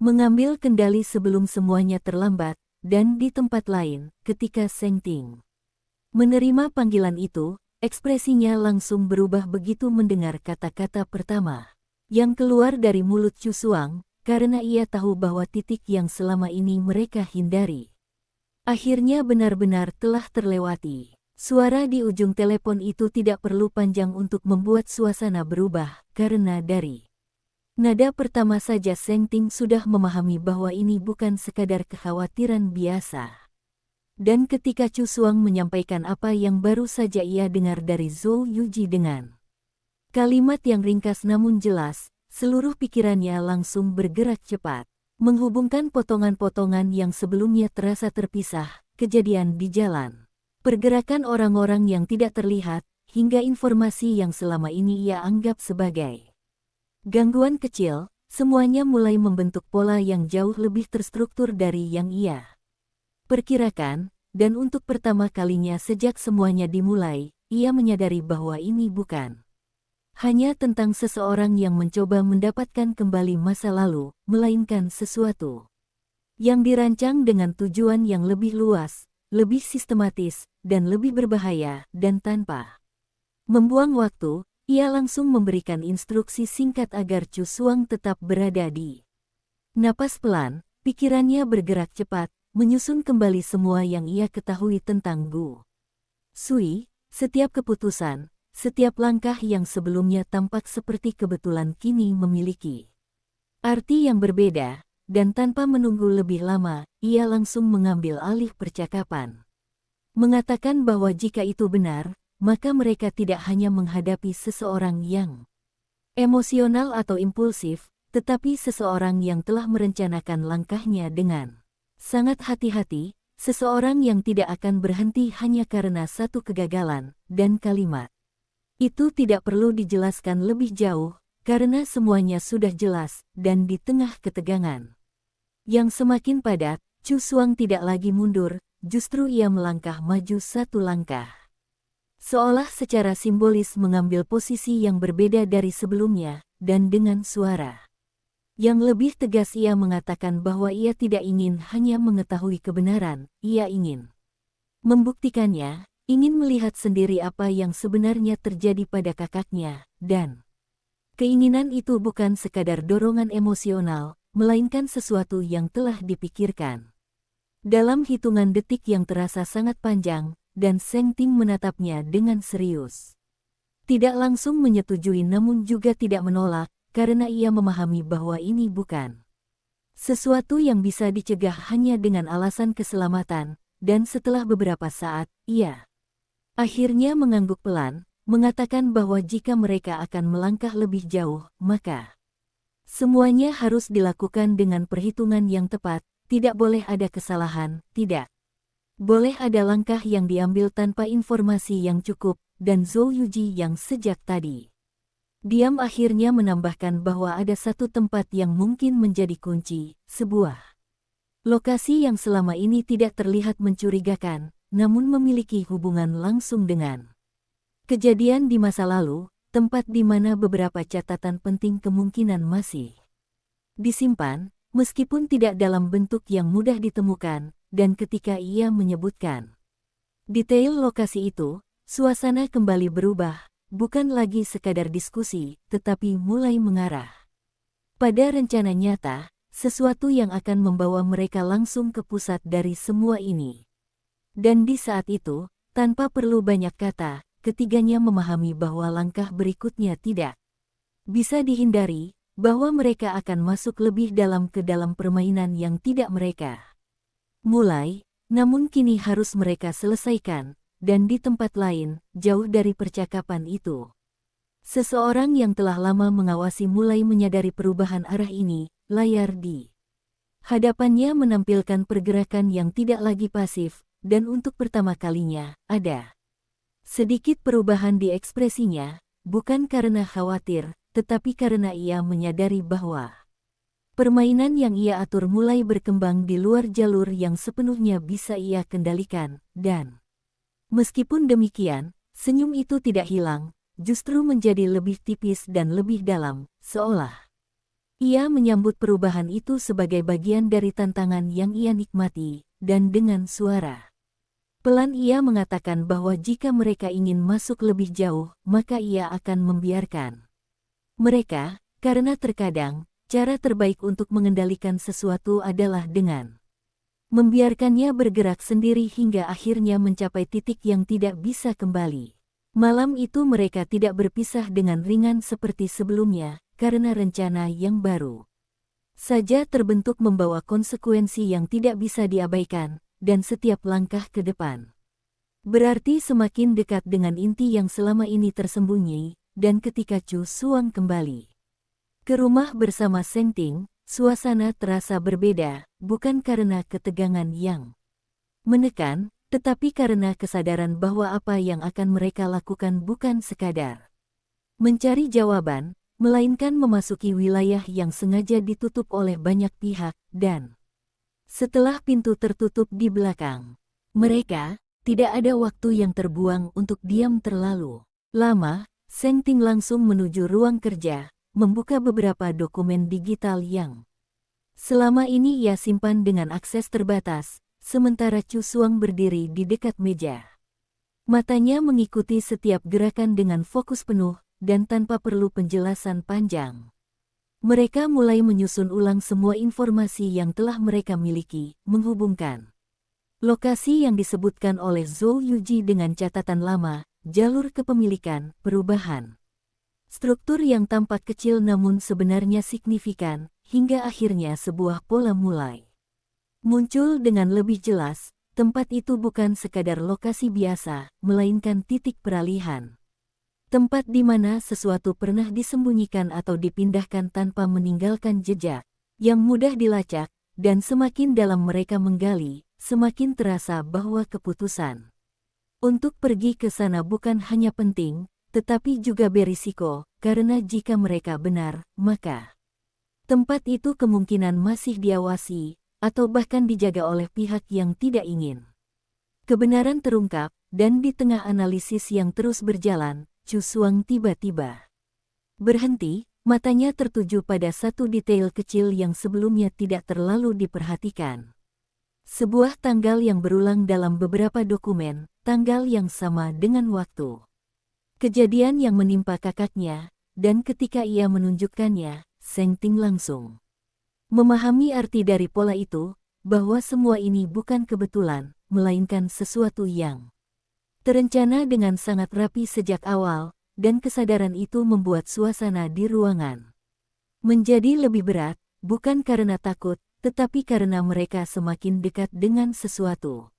mengambil kendali sebelum semuanya terlambat, dan di tempat lain, ketika Seng Ting menerima panggilan itu, ekspresinya langsung berubah begitu mendengar kata-kata pertama yang keluar dari mulut Chu Xuang, karena ia tahu bahwa titik yang selama ini mereka hindari akhirnya benar-benar telah terlewati. Suara di ujung telepon itu tidak perlu panjang untuk membuat suasana berubah, karena dari nada pertama saja Seng Ting sudah memahami bahwa ini bukan sekadar kekhawatiran biasa. Dan ketika Chu Xuang menyampaikan apa yang baru saja ia dengar dari Zhou Yuji dengan kalimat yang ringkas namun jelas, seluruh pikirannya langsung bergerak cepat, menghubungkan potongan-potongan yang sebelumnya terasa terpisah, kejadian di jalan, pergerakan orang-orang yang tidak terlihat, hingga informasi yang selama ini ia anggap sebagai gangguan kecil, semuanya mulai membentuk pola yang jauh lebih terstruktur dari yang ia perkirakan, dan untuk pertama kalinya sejak semuanya dimulai, ia menyadari bahwa ini bukan hanya tentang seseorang yang mencoba mendapatkan kembali masa lalu, melainkan sesuatu yang dirancang dengan tujuan yang lebih luas, lebih sistematis, dan lebih berbahaya, dan tanpa membuang waktu, ia langsung memberikan instruksi singkat agar Chu Xuang tetap berada di napas pelan, pikirannya bergerak cepat, menyusun kembali semua yang ia ketahui tentang Gu Sui, setiap keputusan, setiap langkah yang sebelumnya tampak seperti kebetulan kini memiliki arti yang berbeda, dan tanpa menunggu lebih lama, ia langsung mengambil alih percakapan. Mengatakan bahwa jika itu benar, maka mereka tidak hanya menghadapi seseorang yang emosional atau impulsif, tetapi seseorang yang telah merencanakan langkahnya dengan sangat hati-hati, seseorang yang tidak akan berhenti hanya karena satu kegagalan, dan kalimat itu tidak perlu dijelaskan lebih jauh, karena semuanya sudah jelas, dan di tengah ketegangan yang semakin padat, Chu Xuang tidak lagi mundur, justru ia melangkah maju satu langkah. Seolah secara simbolis mengambil posisi yang berbeda dari sebelumnya, dan dengan suara yang lebih tegas ia mengatakan bahwa ia tidak ingin hanya mengetahui kebenaran, ia ingin membuktikannya, ingin melihat sendiri apa yang sebenarnya terjadi pada kakaknya, dan keinginan itu bukan sekadar dorongan emosional, melainkan sesuatu yang telah dipikirkan. Dalam hitungan detik yang terasa sangat panjang, dan Seng Ting menatapnya dengan serius. Tidak langsung menyetujui namun juga tidak menolak, karena ia memahami bahwa ini bukan sesuatu yang bisa dicegah hanya dengan alasan keselamatan, dan setelah beberapa saat, ia akhirnya mengangguk pelan, mengatakan bahwa jika mereka akan melangkah lebih jauh, maka semuanya harus dilakukan dengan perhitungan yang tepat, tidak boleh ada kesalahan, tidak boleh ada langkah yang diambil tanpa informasi yang cukup, dan Zhou Yuji yang sejak tadi diam akhirnya menambahkan bahwa ada satu tempat yang mungkin menjadi kunci, sebuah lokasi yang selama ini tidak terlihat mencurigakan, namun memiliki hubungan langsung dengan kejadian di masa lalu, tempat di mana beberapa catatan penting kemungkinan masih disimpan, meskipun tidak dalam bentuk yang mudah ditemukan, dan ketika ia menyebutkan detail lokasi itu, suasana kembali berubah, bukan lagi sekadar diskusi, tetapi mulai mengarah pada rencana nyata, sesuatu yang akan membawa mereka langsung ke pusat dari semua ini. Dan di saat itu, tanpa perlu banyak kata, ketiganya memahami bahwa langkah berikutnya tidak bisa dihindari, bahwa mereka akan masuk lebih dalam ke dalam permainan yang tidak mereka mulai, namun kini harus mereka selesaikan, dan di tempat lain, jauh dari percakapan itu. Seseorang yang telah lama mengawasi mulai menyadari perubahan arah ini. Layar di hadapannya menampilkan pergerakan yang tidak lagi pasif, dan untuk pertama kalinya, ada sedikit perubahan di ekspresinya, bukan karena khawatir, tetapi karena ia menyadari bahwa permainan yang ia atur mulai berkembang di luar jalur yang sepenuhnya bisa ia kendalikan, dan meskipun demikian, senyum itu tidak hilang, justru menjadi lebih tipis dan lebih dalam, seolah ia menyambut perubahan itu sebagai bagian dari tantangan yang ia nikmati, dan dengan suara pelan ia mengatakan bahwa jika mereka ingin masuk lebih jauh, maka ia akan membiarkan mereka, karena terkadang, cara terbaik untuk mengendalikan sesuatu adalah dengan membiarkannya bergerak sendiri hingga akhirnya mencapai titik yang tidak bisa kembali. Malam itu mereka tidak berpisah dengan ringan seperti sebelumnya, karena rencana yang baru saja terbentuk membawa konsekuensi yang tidak bisa diabaikan, dan setiap langkah ke depan berarti semakin dekat dengan inti yang selama ini tersembunyi, dan ketika Chu Suang kembali ke rumah bersama Seng Ting, suasana terasa berbeda, bukan karena ketegangan yang menekan, tetapi karena kesadaran bahwa apa yang akan mereka lakukan bukan sekadar mencari jawaban, melainkan memasuki wilayah yang sengaja ditutup oleh banyak pihak, dan setelah pintu tertutup di belakang mereka, tidak ada waktu yang terbuang untuk diam terlalu lama. Seng Ting langsung menuju ruang kerja, membuka beberapa dokumen digital yang selama ini ia simpan dengan akses terbatas, sementara Chu Suang berdiri di dekat meja. Matanya mengikuti setiap gerakan dengan fokus penuh, dan tanpa perlu penjelasan panjang. Mereka mulai menyusun ulang semua informasi yang telah mereka miliki, menghubungkan lokasi yang disebutkan oleh Zhou Yuji dengan catatan lama, jalur kepemilikan, perubahan struktur yang tampak kecil namun sebenarnya signifikan, hingga akhirnya sebuah pola mulai muncul dengan lebih jelas. Tempat itu bukan sekadar lokasi biasa, melainkan titik peralihan. Tempat di mana sesuatu pernah disembunyikan atau dipindahkan tanpa meninggalkan jejak, yang mudah dilacak, dan semakin dalam mereka menggali, semakin terasa bahwa keputusan untuk pergi ke sana bukan hanya penting, tetapi juga berisiko, karena jika mereka benar, maka tempat itu kemungkinan masih diawasi, atau bahkan dijaga oleh pihak yang tidak ingin kebenaran terungkap, dan di tengah analisis yang terus berjalan, Chu Suang tiba-tiba berhenti, matanya tertuju pada satu detail kecil yang sebelumnya tidak terlalu diperhatikan. Sebuah tanggal yang berulang dalam beberapa dokumen, tanggal yang sama dengan waktu kejadian yang menimpa kakaknya, dan ketika ia menunjukkannya, Seng Ting langsung memahami arti dari pola itu, bahwa semua ini bukan kebetulan, melainkan sesuatu yang terencana dengan sangat rapi sejak awal, dan kesadaran itu membuat suasana di ruangan menjadi lebih berat, bukan karena takut, tetapi karena mereka semakin dekat dengan sesuatu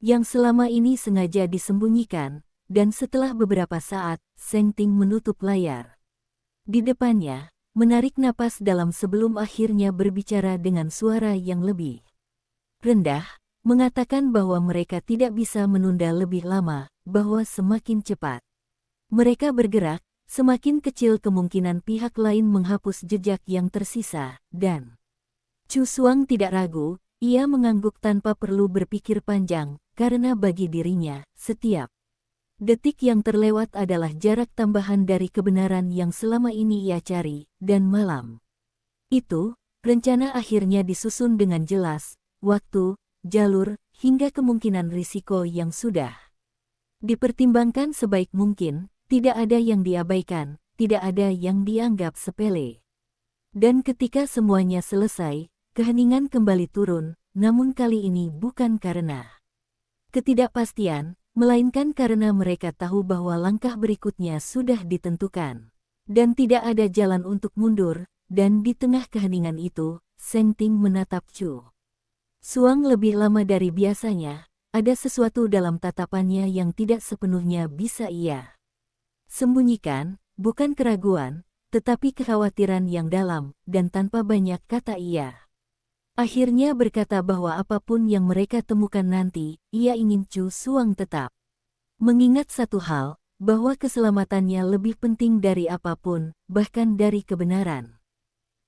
yang selama ini sengaja disembunyikan, dan setelah beberapa saat, Seng Ting menutup layar di depannya, menarik napas dalam sebelum akhirnya berbicara dengan suara yang lebih rendah, mengatakan bahwa mereka tidak bisa menunda lebih lama, bahwa semakin cepat mereka bergerak, semakin kecil kemungkinan pihak lain menghapus jejak yang tersisa, dan Chu Suang tidak ragu, ia mengangguk tanpa perlu berpikir panjang, karena bagi dirinya, setiap detik yang terlewat adalah jarak tambahan dari kebenaran yang selama ini ia cari, dan malam itu, rencana akhirnya disusun dengan jelas, waktu, jalur, hingga kemungkinan risiko yang sudah dipertimbangkan sebaik mungkin, tidak ada yang diabaikan, tidak ada yang dianggap sepele. Dan ketika semuanya selesai, keheningan kembali turun, namun kali ini bukan karena ketidakpastian, melainkan karena mereka tahu bahwa langkah berikutnya sudah ditentukan. Dan tidak ada jalan untuk mundur, dan di tengah keheningan itu, Seng Ting menatap Chu Suang lebih lama dari biasanya, ada sesuatu dalam tatapannya yang tidak sepenuhnya bisa ia sembunyikan, bukan keraguan, tetapi kekhawatiran yang dalam, dan tanpa banyak kata ia. Akhirnya berkata bahwa apapun yang mereka temukan nanti, ia ingin Chu Suang tetap mengingat satu hal, bahwa keselamatannya lebih penting dari apapun, bahkan dari kebenaran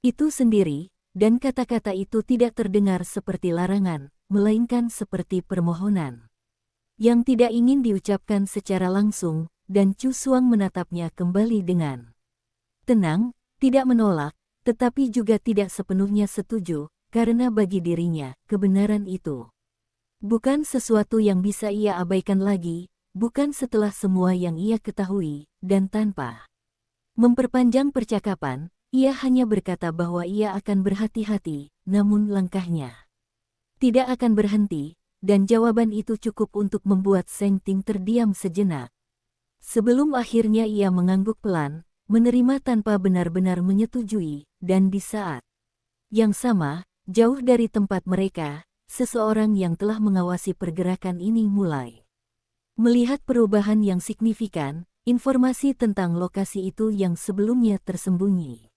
itu sendiri, dan kata-kata itu tidak terdengar seperti larangan, melainkan seperti permohonan yang tidak ingin diucapkan secara langsung, dan Chu Suang menatapnya kembali dengan tenang, tidak menolak, tetapi juga tidak sepenuhnya setuju, karena bagi dirinya, kebenaran itu bukan sesuatu yang bisa ia abaikan lagi, bukan setelah semua yang ia ketahui, dan tanpa memperpanjang percakapan, ia hanya berkata bahwa ia akan berhati-hati, namun langkahnya tidak akan berhenti, dan jawaban itu cukup untuk membuat Seng Ting terdiam sejenak. Sebelum akhirnya ia mengangguk pelan, menerima tanpa benar-benar menyetujui, dan di saat yang sama, jauh dari tempat mereka, seseorang yang telah mengawasi pergerakan ini mulai melihat perubahan yang signifikan, informasi tentang lokasi itu yang sebelumnya tersembunyi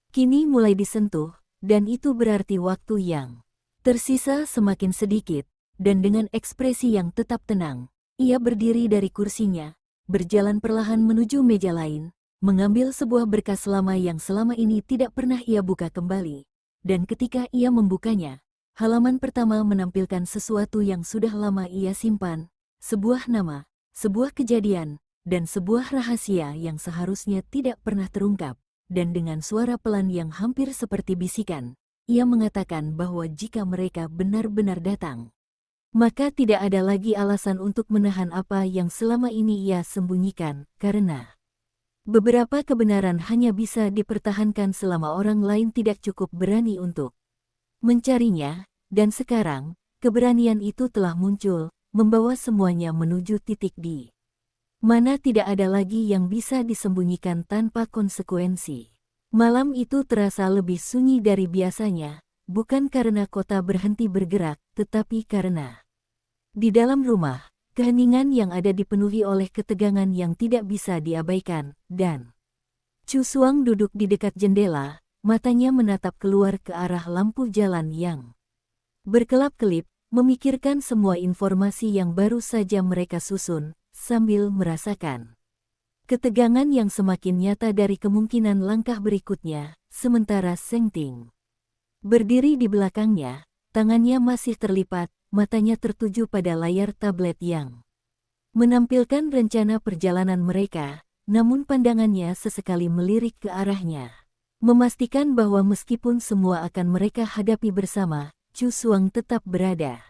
kini mulai disentuh, dan itu berarti waktu yang tersisa semakin sedikit, dan dengan ekspresi yang tetap tenang, ia berdiri dari kursinya, berjalan perlahan menuju meja lain, mengambil sebuah berkas lama yang selama ini tidak pernah ia buka kembali. Dan ketika ia membukanya, halaman pertama menampilkan sesuatu yang sudah lama ia simpan, sebuah nama, sebuah kejadian, dan sebuah rahasia yang seharusnya tidak pernah terungkap. Dan dengan suara pelan yang hampir seperti bisikan, ia mengatakan bahwa jika mereka benar-benar datang, maka tidak ada lagi alasan untuk menahan apa yang selama ini ia sembunyikan, karena beberapa kebenaran hanya bisa dipertahankan selama orang lain tidak cukup berani untuk mencarinya, dan sekarang, keberanian itu telah muncul, membawa semuanya menuju titik di mana tidak ada lagi yang bisa disembunyikan tanpa konsekuensi. Malam itu terasa lebih sunyi dari biasanya, bukan karena kota berhenti bergerak, tetapi karena di dalam rumah, keheningan yang ada dipenuhi oleh ketegangan yang tidak bisa diabaikan, dan Chu Suang duduk di dekat jendela, matanya menatap keluar ke arah lampu jalan yang berkelap-kelip, memikirkan semua informasi yang baru saja mereka susun, sambil merasakan ketegangan yang semakin nyata dari kemungkinan langkah berikutnya, sementara Seng Ting berdiri di belakangnya, tangannya masih terlipat, matanya tertuju pada layar tablet yang menampilkan rencana perjalanan mereka, namun pandangannya sesekali melirik ke arahnya, memastikan bahwa meskipun semua akan mereka hadapi bersama, Chu Suang tetap berada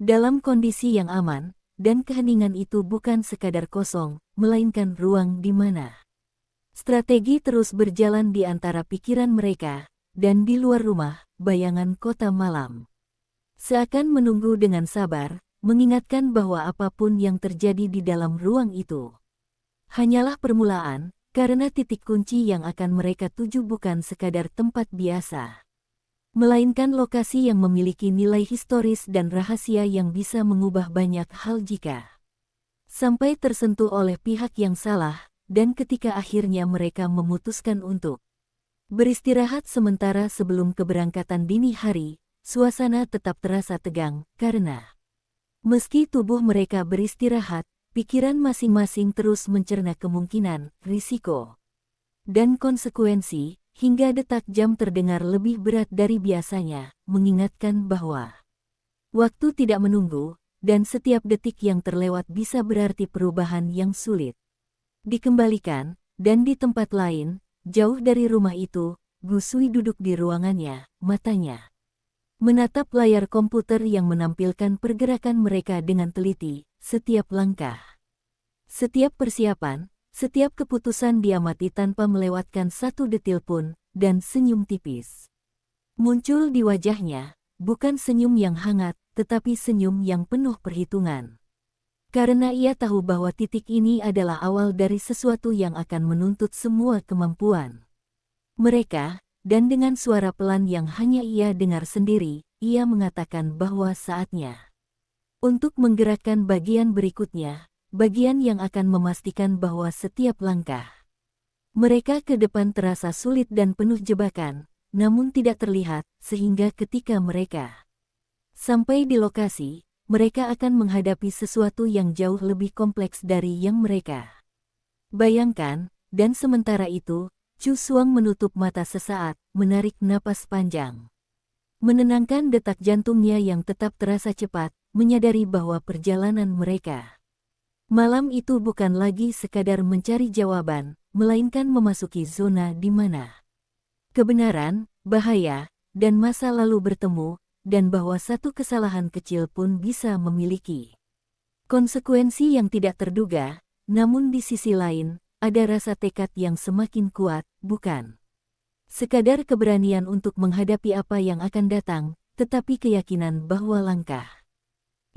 dalam kondisi yang aman, dan keheningan itu bukan sekadar kosong, melainkan ruang di mana strategi terus berjalan di antara pikiran mereka, dan di luar rumah, bayangan kota malam seakan menunggu dengan sabar, mengingatkan bahwa apapun yang terjadi di dalam ruang itu hanyalah permulaan, karena titik kunci yang akan mereka tuju bukan sekadar tempat biasa, melainkan lokasi yang memiliki nilai historis dan rahasia yang bisa mengubah banyak hal jika sampai tersentuh oleh pihak yang salah, dan ketika akhirnya mereka memutuskan untuk beristirahat sementara sebelum keberangkatan dini hari, suasana tetap terasa tegang, karena meski tubuh mereka beristirahat, pikiran masing-masing terus mencerna kemungkinan, risiko, dan konsekuensi, hingga detak jam terdengar lebih berat dari biasanya, mengingatkan bahwa waktu tidak menunggu, dan setiap detik yang terlewat bisa berarti perubahan yang sulit dikembalikan, dan di tempat lain, jauh dari rumah itu, Gu Sui duduk di ruangannya, matanya menatap layar komputer yang menampilkan pergerakan mereka dengan teliti, setiap langkah, setiap persiapan, setiap keputusan diamati tanpa melewatkan satu detil pun, dan senyum tipis muncul di wajahnya, bukan senyum yang hangat, tetapi senyum yang penuh perhitungan. Karena ia tahu bahwa titik ini adalah awal dari sesuatu yang akan menuntut semua kemampuan mereka, dan dengan suara pelan yang hanya ia dengar sendiri, ia mengatakan bahwa saatnya untuk menggerakkan bagian berikutnya, bagian yang akan memastikan bahwa setiap langkah Mereka ke depan terasa sulit dan penuh jebakan, namun tidak terlihat, sehingga ketika mereka sampai di lokasi, mereka akan menghadapi sesuatu yang jauh lebih kompleks dari yang mereka bayangkan, dan sementara itu, Chu Xuang menutup mata sesaat, menarik napas panjang. Menenangkan detak jantungnya yang tetap terasa cepat, menyadari bahwa perjalanan mereka malam itu bukan lagi sekadar mencari jawaban, melainkan memasuki zona di mana kebenaran, bahaya, dan masa lalu bertemu, dan bahwa satu kesalahan kecil pun bisa memiliki konsekuensi yang tidak terduga. Namun di sisi lain, ada rasa tekad yang semakin kuat, bukan sekadar keberanian untuk menghadapi apa yang akan datang, tetapi keyakinan bahwa langkah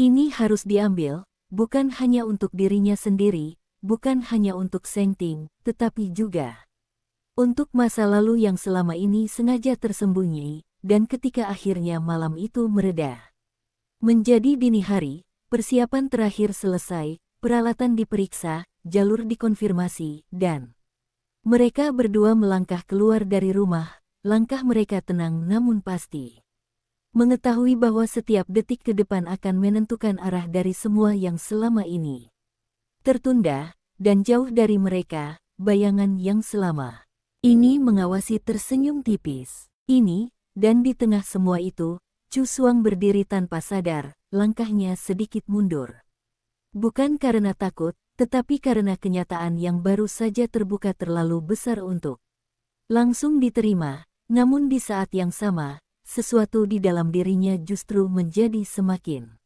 ini harus diambil, bukan hanya untuk dirinya sendiri, bukan hanya untuk Seng Ting, tetapi juga untuk masa lalu yang selama ini sengaja tersembunyi, dan ketika akhirnya malam itu mereda menjadi dini hari, persiapan terakhir selesai, peralatan diperiksa, jalur dikonfirmasi, dan mereka berdua melangkah keluar dari rumah. Langkah mereka tenang namun pasti, mengetahui bahwa setiap detik ke depan akan menentukan arah dari semua yang selama ini tertunda, dan jauh dari mereka, bayangan yang selama ini mengawasi tersenyum tipis. Ini, dan di tengah semua itu, Chu Xuang berdiri tanpa sadar, langkahnya sedikit mundur. Bukan karena takut, tetapi karena kenyataan yang baru saja terbuka terlalu besar untuk langsung diterima, namun di saat yang sama, sesuatu di dalam dirinya justru menjadi semakin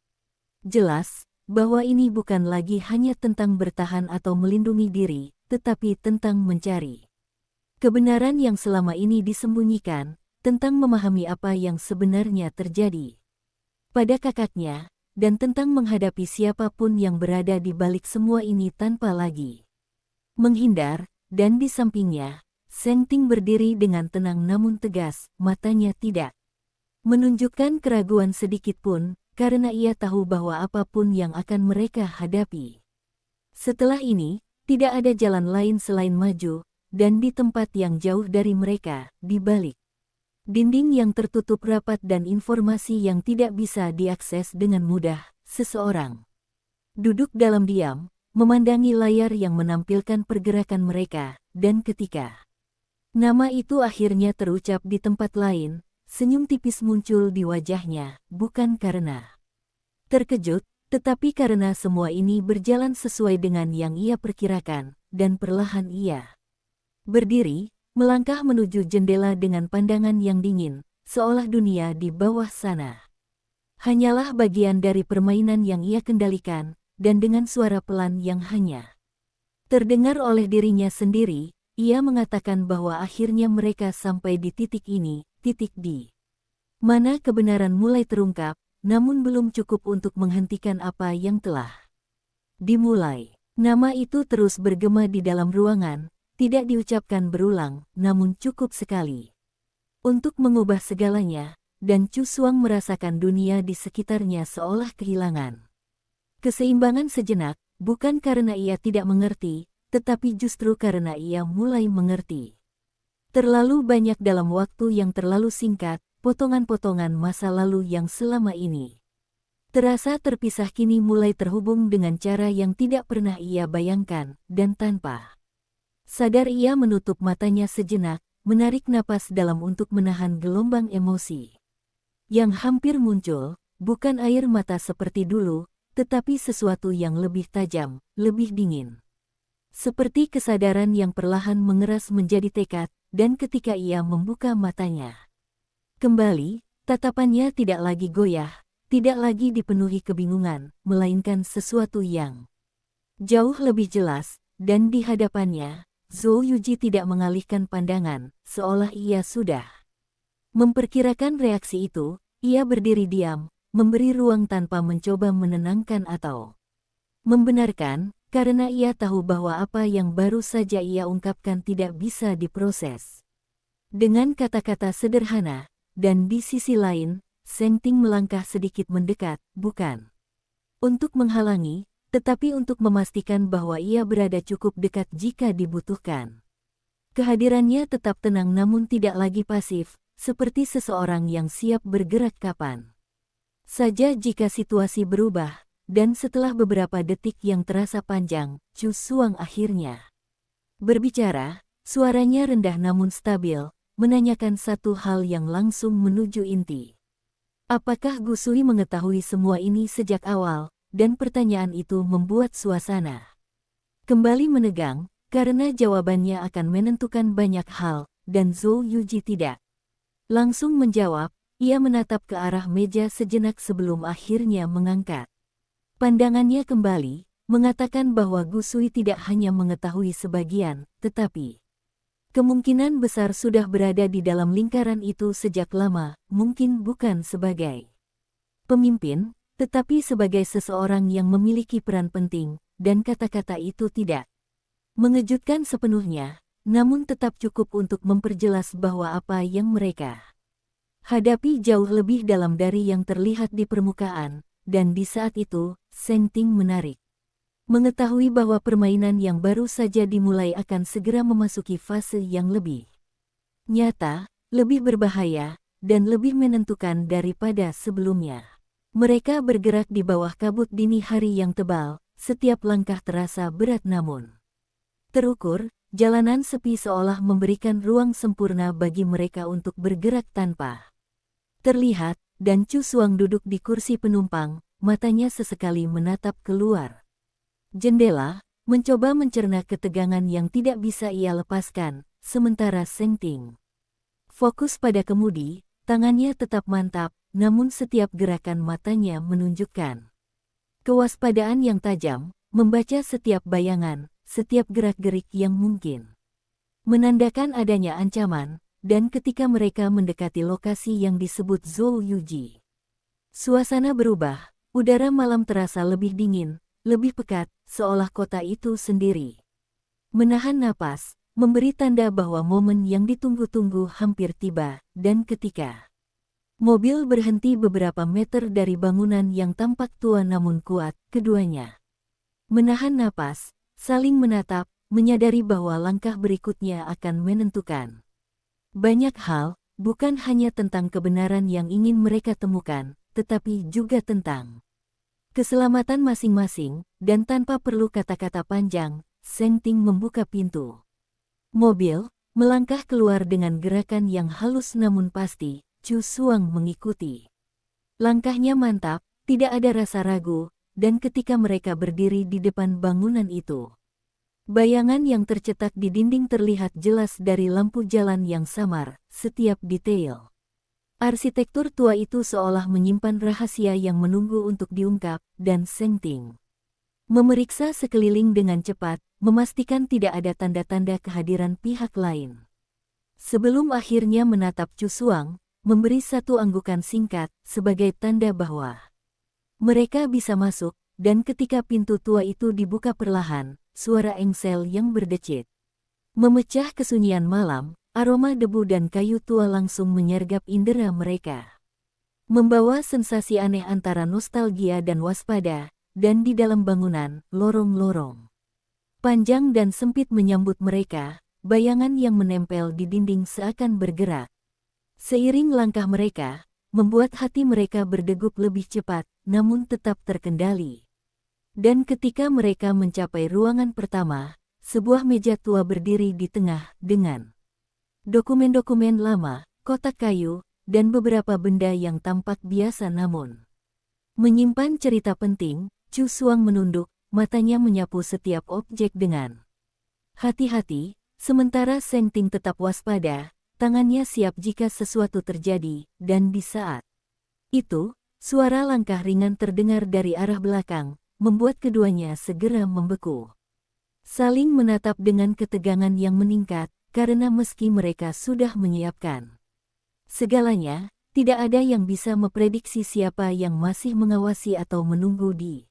jelas, bahwa ini bukan lagi hanya tentang bertahan atau melindungi diri, tetapi tentang mencari kebenaran yang selama ini disembunyikan, tentang memahami apa yang sebenarnya terjadi pada kakaknya, dan tentang menghadapi siapapun yang berada di balik semua ini tanpa lagi menghindar, dan di sampingnya, Seng Ting berdiri dengan tenang namun tegas, matanya tidak menunjukkan keraguan sedikit pun, karena ia tahu bahwa apapun yang akan mereka hadapi setelah ini, tidak ada jalan lain selain maju, dan di tempat yang jauh dari mereka, di balik dinding yang tertutup rapat dan informasi yang tidak bisa diakses dengan mudah, seseorang duduk dalam diam, memandangi layar yang menampilkan pergerakan mereka, dan ketika nama itu akhirnya terucap di tempat lain, senyum tipis muncul di wajahnya, bukan karena terkejut, tetapi karena semua ini berjalan sesuai dengan yang ia perkirakan, dan perlahan ia berdiri, melangkah menuju jendela dengan pandangan yang dingin, seolah dunia di bawah sana hanyalah bagian dari permainan yang ia kendalikan, dan dengan suara pelan yang hanya terdengar oleh dirinya sendiri, ia mengatakan bahwa akhirnya mereka sampai di titik ini, titik di mana kebenaran mulai terungkap, namun belum cukup untuk menghentikan apa yang telah dimulai. Nama itu terus bergema di dalam ruangan, tidak diucapkan berulang, namun cukup sekali untuk mengubah segalanya, dan Chu Xuang merasakan dunia di sekitarnya seolah kehilangan keseimbangan sejenak, bukan karena ia tidak mengerti, tetapi justru karena ia mulai mengerti terlalu banyak dalam waktu yang terlalu singkat. Potongan-potongan masa lalu yang selama ini terasa terpisah kini mulai terhubung dengan cara yang tidak pernah ia bayangkan, dan tanpa sadar ia menutup matanya sejenak, menarik napas dalam untuk menahan gelombang emosi yang hampir muncul, bukan air mata seperti dulu, tetapi sesuatu yang lebih tajam, lebih dingin. Seperti kesadaran yang perlahan mengeras menjadi tekad, dan ketika ia membuka matanya kembali, tatapannya tidak lagi goyah, tidak lagi dipenuhi kebingungan, melainkan sesuatu yang jauh lebih jelas, dan di hadapannya, Zhou Yuji tidak mengalihkan pandangan, seolah ia sudah memperkirakan reaksi itu. Ia berdiri diam, memberi ruang tanpa mencoba menenangkan atau membenarkan, karena ia tahu bahwa apa yang baru saja ia ungkapkan tidak bisa diproses dengan kata-kata sederhana. Dan di sisi lain, Seng Ting melangkah sedikit mendekat, bukan untuk menghalangi, tetapi untuk memastikan bahwa ia berada cukup dekat jika dibutuhkan. Kehadirannya tetap tenang namun tidak lagi pasif, seperti seseorang yang siap bergerak kapan saja jika situasi berubah. Dan setelah beberapa detik yang terasa panjang, Chu Suang akhirnya berbicara. Suaranya rendah namun stabil, menanyakan satu hal yang langsung menuju inti. Apakah Gu Sui mengetahui semua ini sejak awal? Dan pertanyaan itu membuat suasana kembali menegang, karena jawabannya akan menentukan banyak hal, dan Zhou Yuji tidak langsung menjawab. Ia menatap ke arah meja sejenak sebelum akhirnya mengangkat pandangannya kembali, mengatakan bahwa Gu Sui tidak hanya mengetahui sebagian, tetapi kemungkinan besar sudah berada di dalam lingkaran itu sejak lama, mungkin bukan sebagai pemimpin, tetapi sebagai seseorang yang memiliki peran penting, dan kata-kata itu tidak mengejutkan sepenuhnya, namun tetap cukup untuk memperjelas bahwa apa yang mereka hadapi jauh lebih dalam dari yang terlihat di permukaan, dan di saat itu, Seng Ting menarik. Mengetahui bahwa permainan yang baru saja dimulai akan segera memasuki fase yang lebih nyata, lebih berbahaya, dan lebih menentukan daripada sebelumnya. Mereka bergerak di bawah kabut dini hari yang tebal, setiap langkah terasa berat namun terukur. Jalanan sepi seolah memberikan ruang sempurna bagi mereka untuk bergerak tanpa terlihat, dan Chu Suang duduk di kursi penumpang, matanya sesekali menatap keluar jendela, mencoba mencerna ketegangan yang tidak bisa ia lepaskan, sementara Seng Ting fokus pada kemudi, tangannya tetap mantap, namun setiap gerakan matanya menunjukkan kewaspadaan yang tajam, membaca setiap bayangan, setiap gerak-gerik yang mungkin menandakan adanya ancaman. Dan ketika mereka mendekati lokasi yang disebut Zhou Yuji, suasana berubah, udara malam terasa lebih dingin, lebih pekat, seolah kota itu sendiri menahan napas, memberi tanda bahwa momen yang ditunggu-tunggu hampir tiba. Dan ketika mobil berhenti beberapa meter dari bangunan yang tampak tua namun kuat, keduanya menahan napas, saling menatap, menyadari bahwa langkah berikutnya akan menentukan banyak hal, bukan hanya tentang kebenaran yang ingin mereka temukan, tetapi juga tentang keselamatan masing-masing. Dan tanpa perlu kata-kata panjang, Seng Ting membuka pintu mobil, melangkah keluar dengan gerakan yang halus namun pasti. Chu Suang mengikuti langkahnya mantap, tidak ada rasa ragu, dan ketika mereka berdiri di depan bangunan itu, bayangan yang tercetak di dinding terlihat jelas dari lampu jalan yang samar. Setiap detail arsitektur tua itu seolah menyimpan rahasia yang menunggu untuk diungkap, dan Seng Ting memeriksa sekeliling dengan cepat, memastikan tidak ada tanda-tanda kehadiran pihak lain. Sebelum akhirnya menatap Chu Suang, memberi satu anggukan singkat, sebagai tanda bahwa mereka bisa masuk, dan ketika pintu tua itu dibuka perlahan, suara engsel yang berdecit memecah kesunyian malam, aroma debu dan kayu tua langsung menyergap indera mereka, membawa sensasi aneh antara nostalgia dan waspada. Dan di dalam bangunan, lorong-lorong panjang dan sempit menyambut mereka, bayangan yang menempel di dinding seakan bergerak seiring langkah mereka, membuat hati mereka berdegup lebih cepat, namun tetap terkendali. Dan ketika mereka mencapai ruangan pertama, sebuah meja tua berdiri di tengah, dengan dokumen-dokumen lama, kotak kayu, dan beberapa benda yang tampak biasa namun menyimpan cerita penting. Chu Suang menunduk, matanya menyapu setiap objek dengan hati-hati, sementara Seng Ting tetap waspada, tangannya siap jika sesuatu terjadi. Dan di saat itu, suara langkah ringan terdengar dari arah belakang, membuat keduanya segera membeku. Saling menatap dengan ketegangan yang meningkat, karena meski mereka sudah menyiapkan segalanya, tidak ada yang bisa memprediksi siapa yang masih mengawasi atau menunggu di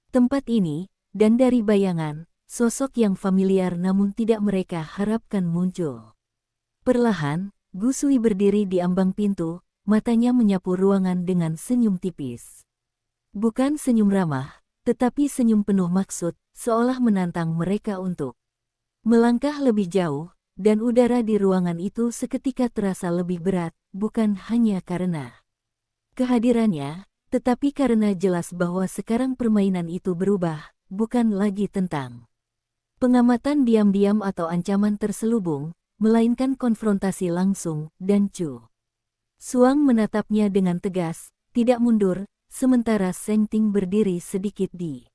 tempat ini. Dan dari bayangan, sosok yang familiar namun tidak mereka harapkan muncul. Perlahan, Gu Sui berdiri di ambang pintu, matanya menyapu ruangan dengan senyum tipis. Bukan senyum ramah, tetapi senyum penuh maksud, seolah menantang mereka untuk melangkah lebih jauh. dan udara di ruangan itu seketika terasa lebih berat, bukan hanya karena kehadirannya, tetapi karena jelas bahwa sekarang permainan itu berubah, bukan lagi tentang pengamatan diam-diam atau ancaman terselubung, melainkan konfrontasi langsung, dan Chu Suang menatapnya dengan tegas, tidak mundur, sementara Seng Ting berdiri sedikit di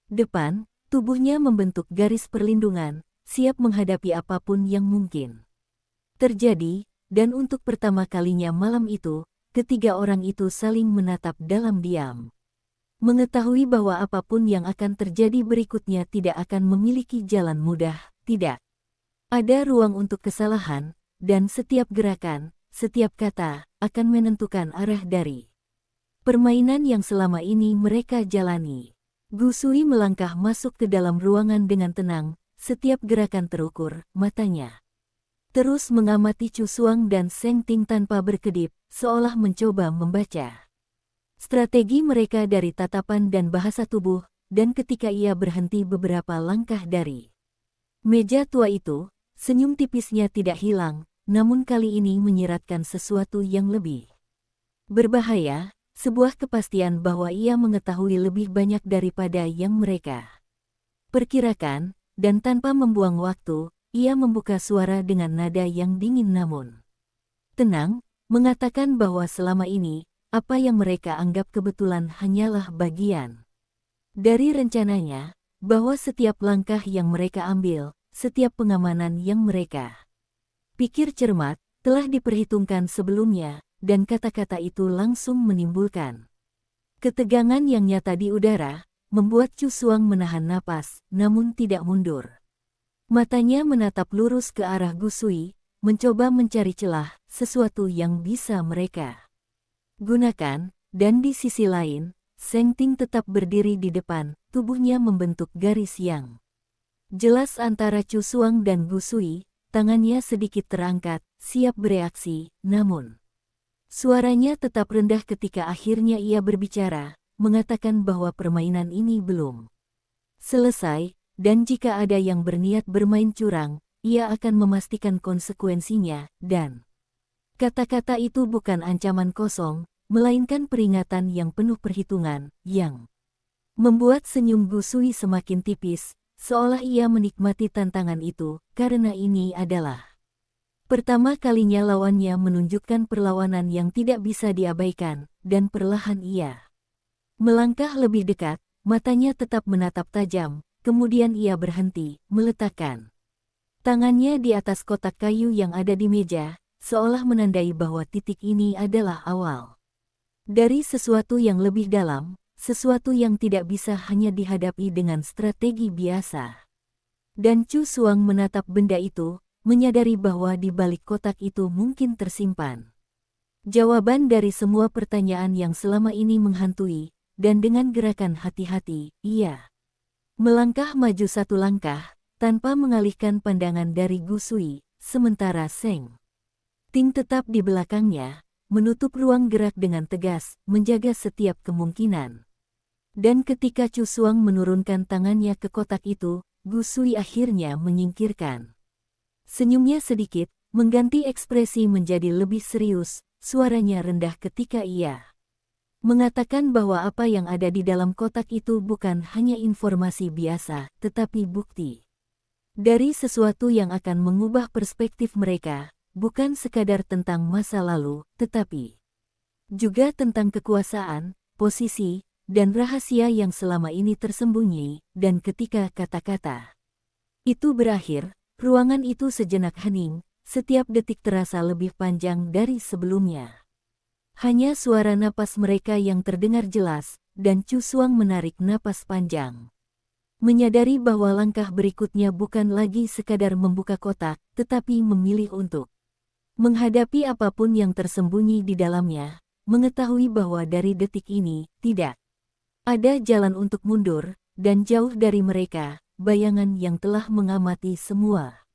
depan, tubuhnya membentuk garis perlindungan, siap menghadapi apapun yang mungkin terjadi, dan untuk pertama kalinya malam itu, ketiga orang itu saling menatap dalam diam. Mengetahui bahwa apapun yang akan terjadi berikutnya tidak akan memiliki jalan mudah, tidak ada ruang untuk kesalahan, dan setiap gerakan, setiap kata, akan menentukan arah dari permainan yang selama ini mereka jalani. Gu Sui melangkah masuk ke dalam ruangan dengan tenang, setiap gerakan terukur, matanya terus mengamati Chu Suang dan Seng Ting tanpa berkedip, seolah mencoba membaca strategi mereka dari tatapan dan bahasa tubuh, dan ketika ia berhenti beberapa langkah dari meja tua itu, senyum tipisnya tidak hilang, namun kali ini menyiratkan sesuatu yang lebih berbahaya, sebuah kepastian bahwa ia mengetahui lebih banyak daripada yang mereka perkirakan, dan tanpa membuang waktu, ia membuka suara dengan nada yang dingin namun tenang, mengatakan bahwa selama ini, apa yang mereka anggap kebetulan hanyalah bagian dari rencananya, bahwa setiap langkah yang mereka ambil, setiap pengamanan yang mereka pikir cermat, telah diperhitungkan sebelumnya, dan kata-kata itu langsung menimbulkan ketegangan yang nyata di udara, membuat Chu Suang menahan napas, namun tidak mundur. Matanya menatap lurus ke arah Gu Sui, mencoba mencari celah, sesuatu yang bisa mereka gunakan, dan di sisi lain, Seng Ting tetap berdiri di depan, tubuhnya membentuk garis yang jelas antara Chu Suang dan Gu Sui, tangannya sedikit terangkat, siap bereaksi, namun suaranya tetap rendah ketika akhirnya ia berbicara, mengatakan bahwa permainan ini belum selesai, dan jika ada yang berniat bermain curang, ia akan memastikan konsekuensinya, dan kata-kata itu bukan ancaman kosong, melainkan peringatan yang penuh perhitungan, yang membuat senyum Gu Sui semakin tipis, seolah ia menikmati tantangan itu, karena ini adalah pertama kalinya lawannya menunjukkan perlawanan yang tidak bisa diabaikan, dan perlahan ia melangkah lebih dekat, matanya tetap menatap tajam, kemudian ia berhenti, meletakkan tangannya di atas kotak kayu yang ada di meja, seolah menandai bahwa titik ini adalah awal dari sesuatu yang lebih dalam, sesuatu yang tidak bisa hanya dihadapi dengan strategi biasa. Dan Chu Suang menatap benda itu, menyadari bahwa di balik kotak itu mungkin tersimpan jawaban dari semua pertanyaan yang selama ini menghantui, dan dengan gerakan hati-hati, ia melangkah maju satu langkah, tanpa mengalihkan pandangan dari Gu Sui, sementara Seng Ting tetap di belakangnya, menutup ruang gerak dengan tegas, menjaga setiap kemungkinan. Dan ketika Chu Suang menurunkan tangannya ke kotak itu, Gu Sui akhirnya menyingkirkan senyumnya sedikit, mengganti ekspresi menjadi lebih serius, suaranya rendah ketika ia mengatakan bahwa apa yang ada di dalam kotak itu bukan hanya informasi biasa, tetapi bukti dari sesuatu yang akan mengubah perspektif mereka, bukan sekadar tentang masa lalu, tetapi juga tentang kekuasaan, posisi, dan rahasia yang selama ini tersembunyi, dan ketika kata-kata itu berakhir, ruangan itu sejenak hening, setiap detik terasa lebih panjang dari sebelumnya. Hanya suara napas mereka yang terdengar jelas, dan Chu Suang menarik napas panjang. Menyadari bahwa langkah berikutnya bukan lagi sekadar membuka kotak, tetapi memilih untuk menghadapi apapun yang tersembunyi di dalamnya, mengetahui bahwa dari detik ini, tidak ada jalan untuk mundur, dan jauh dari mereka, bayangan yang telah mengamati semua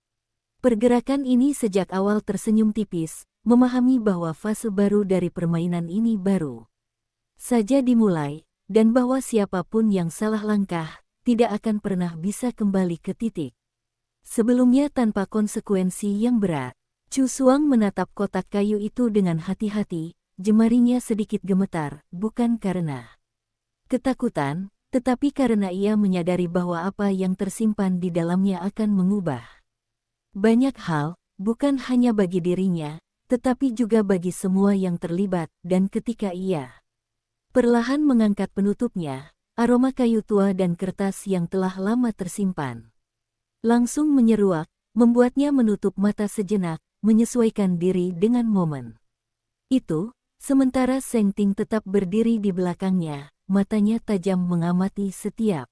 pergerakan ini sejak awal tersenyum tipis, memahami bahwa fase baru dari permainan ini baru saja dimulai, dan bahwa siapapun yang salah langkah, tidak akan pernah bisa kembali ke titik Sebelumnya tanpa konsekuensi yang berat. Chu Xuang menatap kotak kayu itu dengan hati-hati, jemarinya sedikit gemetar, bukan karena ketakutan, tetapi karena ia menyadari bahwa apa yang tersimpan di dalamnya akan mengubah banyak hal, bukan hanya bagi dirinya, tetapi juga bagi semua yang terlibat, dan ketika ia perlahan mengangkat penutupnya, aroma kayu tua dan kertas yang telah lama tersimpan langsung menyeruak, membuatnya menutup mata sejenak, menyesuaikan diri dengan momen itu, sementara Seng Ting tetap berdiri di belakangnya, matanya tajam mengamati setiap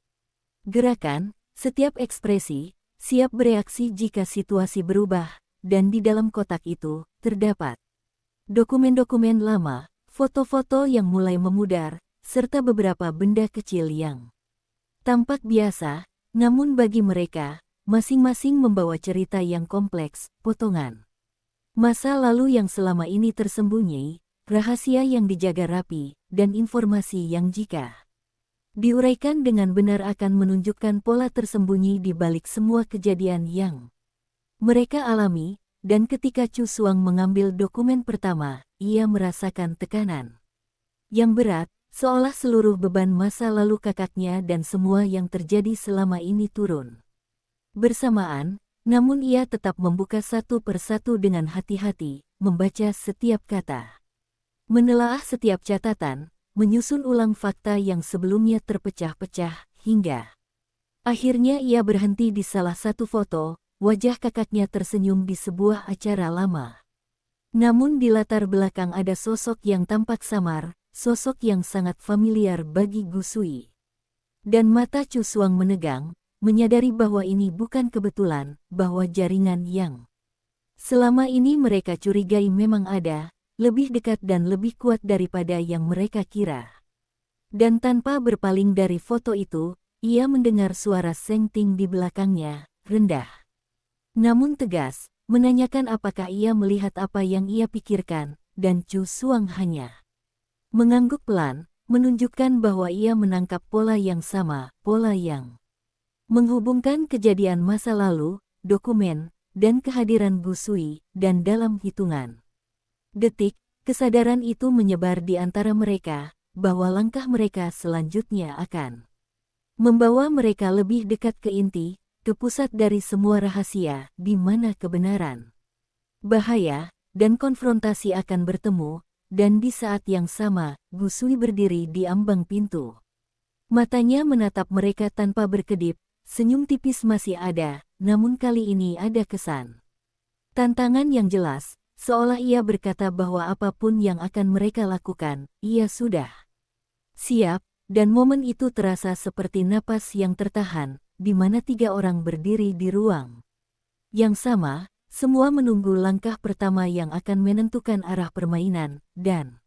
gerakan, setiap ekspresi, siap bereaksi jika situasi berubah, dan di dalam kotak itu, terdapat dokumen-dokumen lama, foto-foto yang mulai memudar, serta beberapa benda kecil yang tampak biasa, namun bagi mereka, masing-masing membawa cerita yang kompleks, potongan masa lalu yang selama ini tersembunyi, rahasia yang dijaga rapi, dan informasi yang jika diuraikan dengan benar akan menunjukkan pola tersembunyi di balik semua kejadian yang mereka alami, dan ketika Chu Xuang mengambil dokumen pertama, ia merasakan tekanan yang berat, seolah seluruh beban masa lalu kakaknya dan semua yang terjadi selama ini turun bersamaan, namun ia tetap membuka satu persatu dengan hati-hati, membaca setiap kata, menelaah setiap catatan, menyusun ulang fakta yang sebelumnya terpecah-pecah, hingga akhirnya ia berhenti di salah satu foto, wajah kakaknya tersenyum di sebuah acara lama. Namun di latar belakang ada sosok yang tampak samar, sosok yang sangat familiar bagi Gu Sui. Dan mata Chu Xuang menegang, menyadari bahwa ini bukan kebetulan, bahwa jaringan yang selama ini mereka curigai memang ada, lebih dekat dan lebih kuat daripada yang mereka kira. Dan tanpa berpaling dari foto itu, ia mendengar suara Seng Ting di belakangnya, rendah namun tegas, menanyakan apakah ia melihat apa yang ia pikirkan, dan Chu Xuang hanya mengangguk pelan, menunjukkan bahwa ia menangkap pola yang sama, pola yang menghubungkan kejadian masa lalu, dokumen, dan kehadiran Gu Sui, dan dalam hitungan detik, kesadaran itu menyebar di antara mereka, bahwa langkah mereka selanjutnya akan membawa mereka lebih dekat ke inti, ke pusat dari semua rahasia, di mana kebenaran, bahaya, dan konfrontasi akan bertemu, dan di saat yang sama, Gu Sui berdiri di ambang pintu. Matanya menatap mereka tanpa berkedip, senyum tipis masih ada, namun kali ini ada kesan tantangan yang jelas, seolah ia berkata bahwa apapun yang akan mereka lakukan, ia sudah siap, dan momen itu terasa seperti napas yang tertahan, di mana tiga orang berdiri di ruang yang sama, semua menunggu langkah pertama yang akan menentukan arah permainan, dan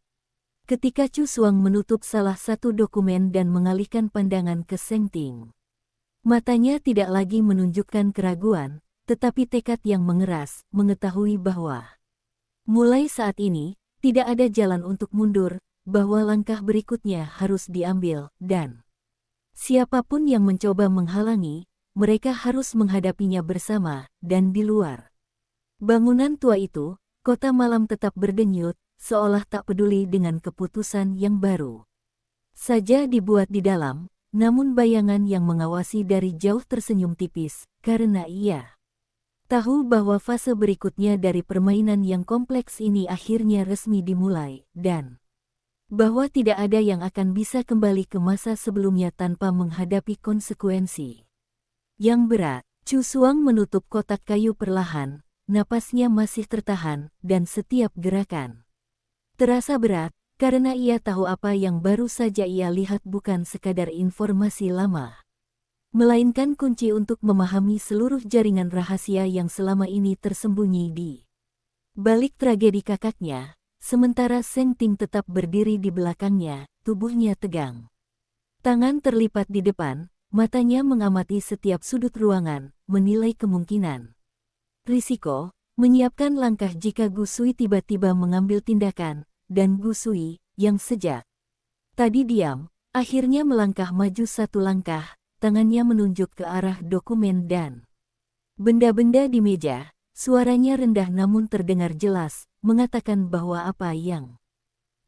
ketika Chu Xuang menutup salah satu dokumen dan mengalihkan pandangan ke Seng Ting, matanya tidak lagi menunjukkan keraguan, tetapi tekad yang mengeras, mengetahui bahwa mulai saat ini, tidak ada jalan untuk mundur, bahwa langkah berikutnya harus diambil, dan siapapun yang mencoba menghalangi, mereka harus menghadapinya bersama, dan di luar bangunan tua itu, kota malam tetap berdenyut, seolah tak peduli dengan keputusan yang baru saja dibuat di dalam. Namun bayangan yang mengawasi dari jauh tersenyum tipis, karena ia tahu bahwa fase berikutnya dari permainan yang kompleks ini akhirnya resmi dimulai, dan bahwa tidak ada yang akan bisa kembali ke masa sebelumnya tanpa menghadapi konsekuensi yang berat. Chu Xuang menutup kotak kayu perlahan, napasnya masih tertahan, dan setiap gerakan terasa berat, karena ia tahu apa yang baru saja ia lihat bukan sekadar informasi lama, melainkan kunci untuk memahami seluruh jaringan rahasia yang selama ini tersembunyi di balik tragedi kakaknya, sementara Seng Ting tetap berdiri di belakangnya, tubuhnya tegang. Tangan terlipat di depan, matanya mengamati setiap sudut ruangan, menilai kemungkinan risiko, menyiapkan langkah jika Gu Sui tiba-tiba mengambil tindakan, dan Gu Sui, yang sejak tadi diam, akhirnya melangkah maju satu langkah, tangannya menunjuk ke arah dokumen dan Benda-benda di meja, suaranya rendah namun terdengar jelas, mengatakan bahwa apa yang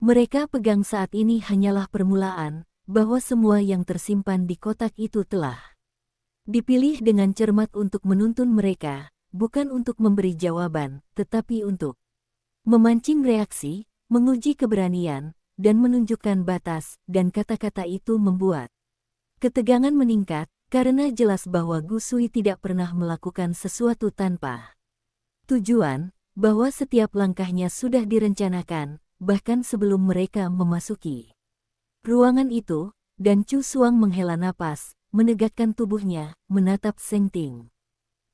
mereka pegang saat ini hanyalah permulaan, bahwa semua yang tersimpan di kotak itu telah dipilih dengan cermat untuk menuntun mereka, bukan untuk memberi jawaban, tetapi untuk memancing reaksi, menguji keberanian, dan menunjukkan batas, dan kata-kata itu membuat ketegangan meningkat, karena jelas bahwa Gu Sui tidak pernah melakukan sesuatu tanpa tujuan, bahwa setiap langkahnya sudah direncanakan, bahkan sebelum mereka memasuki ruangan itu, dan Chu Xuang menghela napas, menegakkan tubuhnya, menatap Seng Ting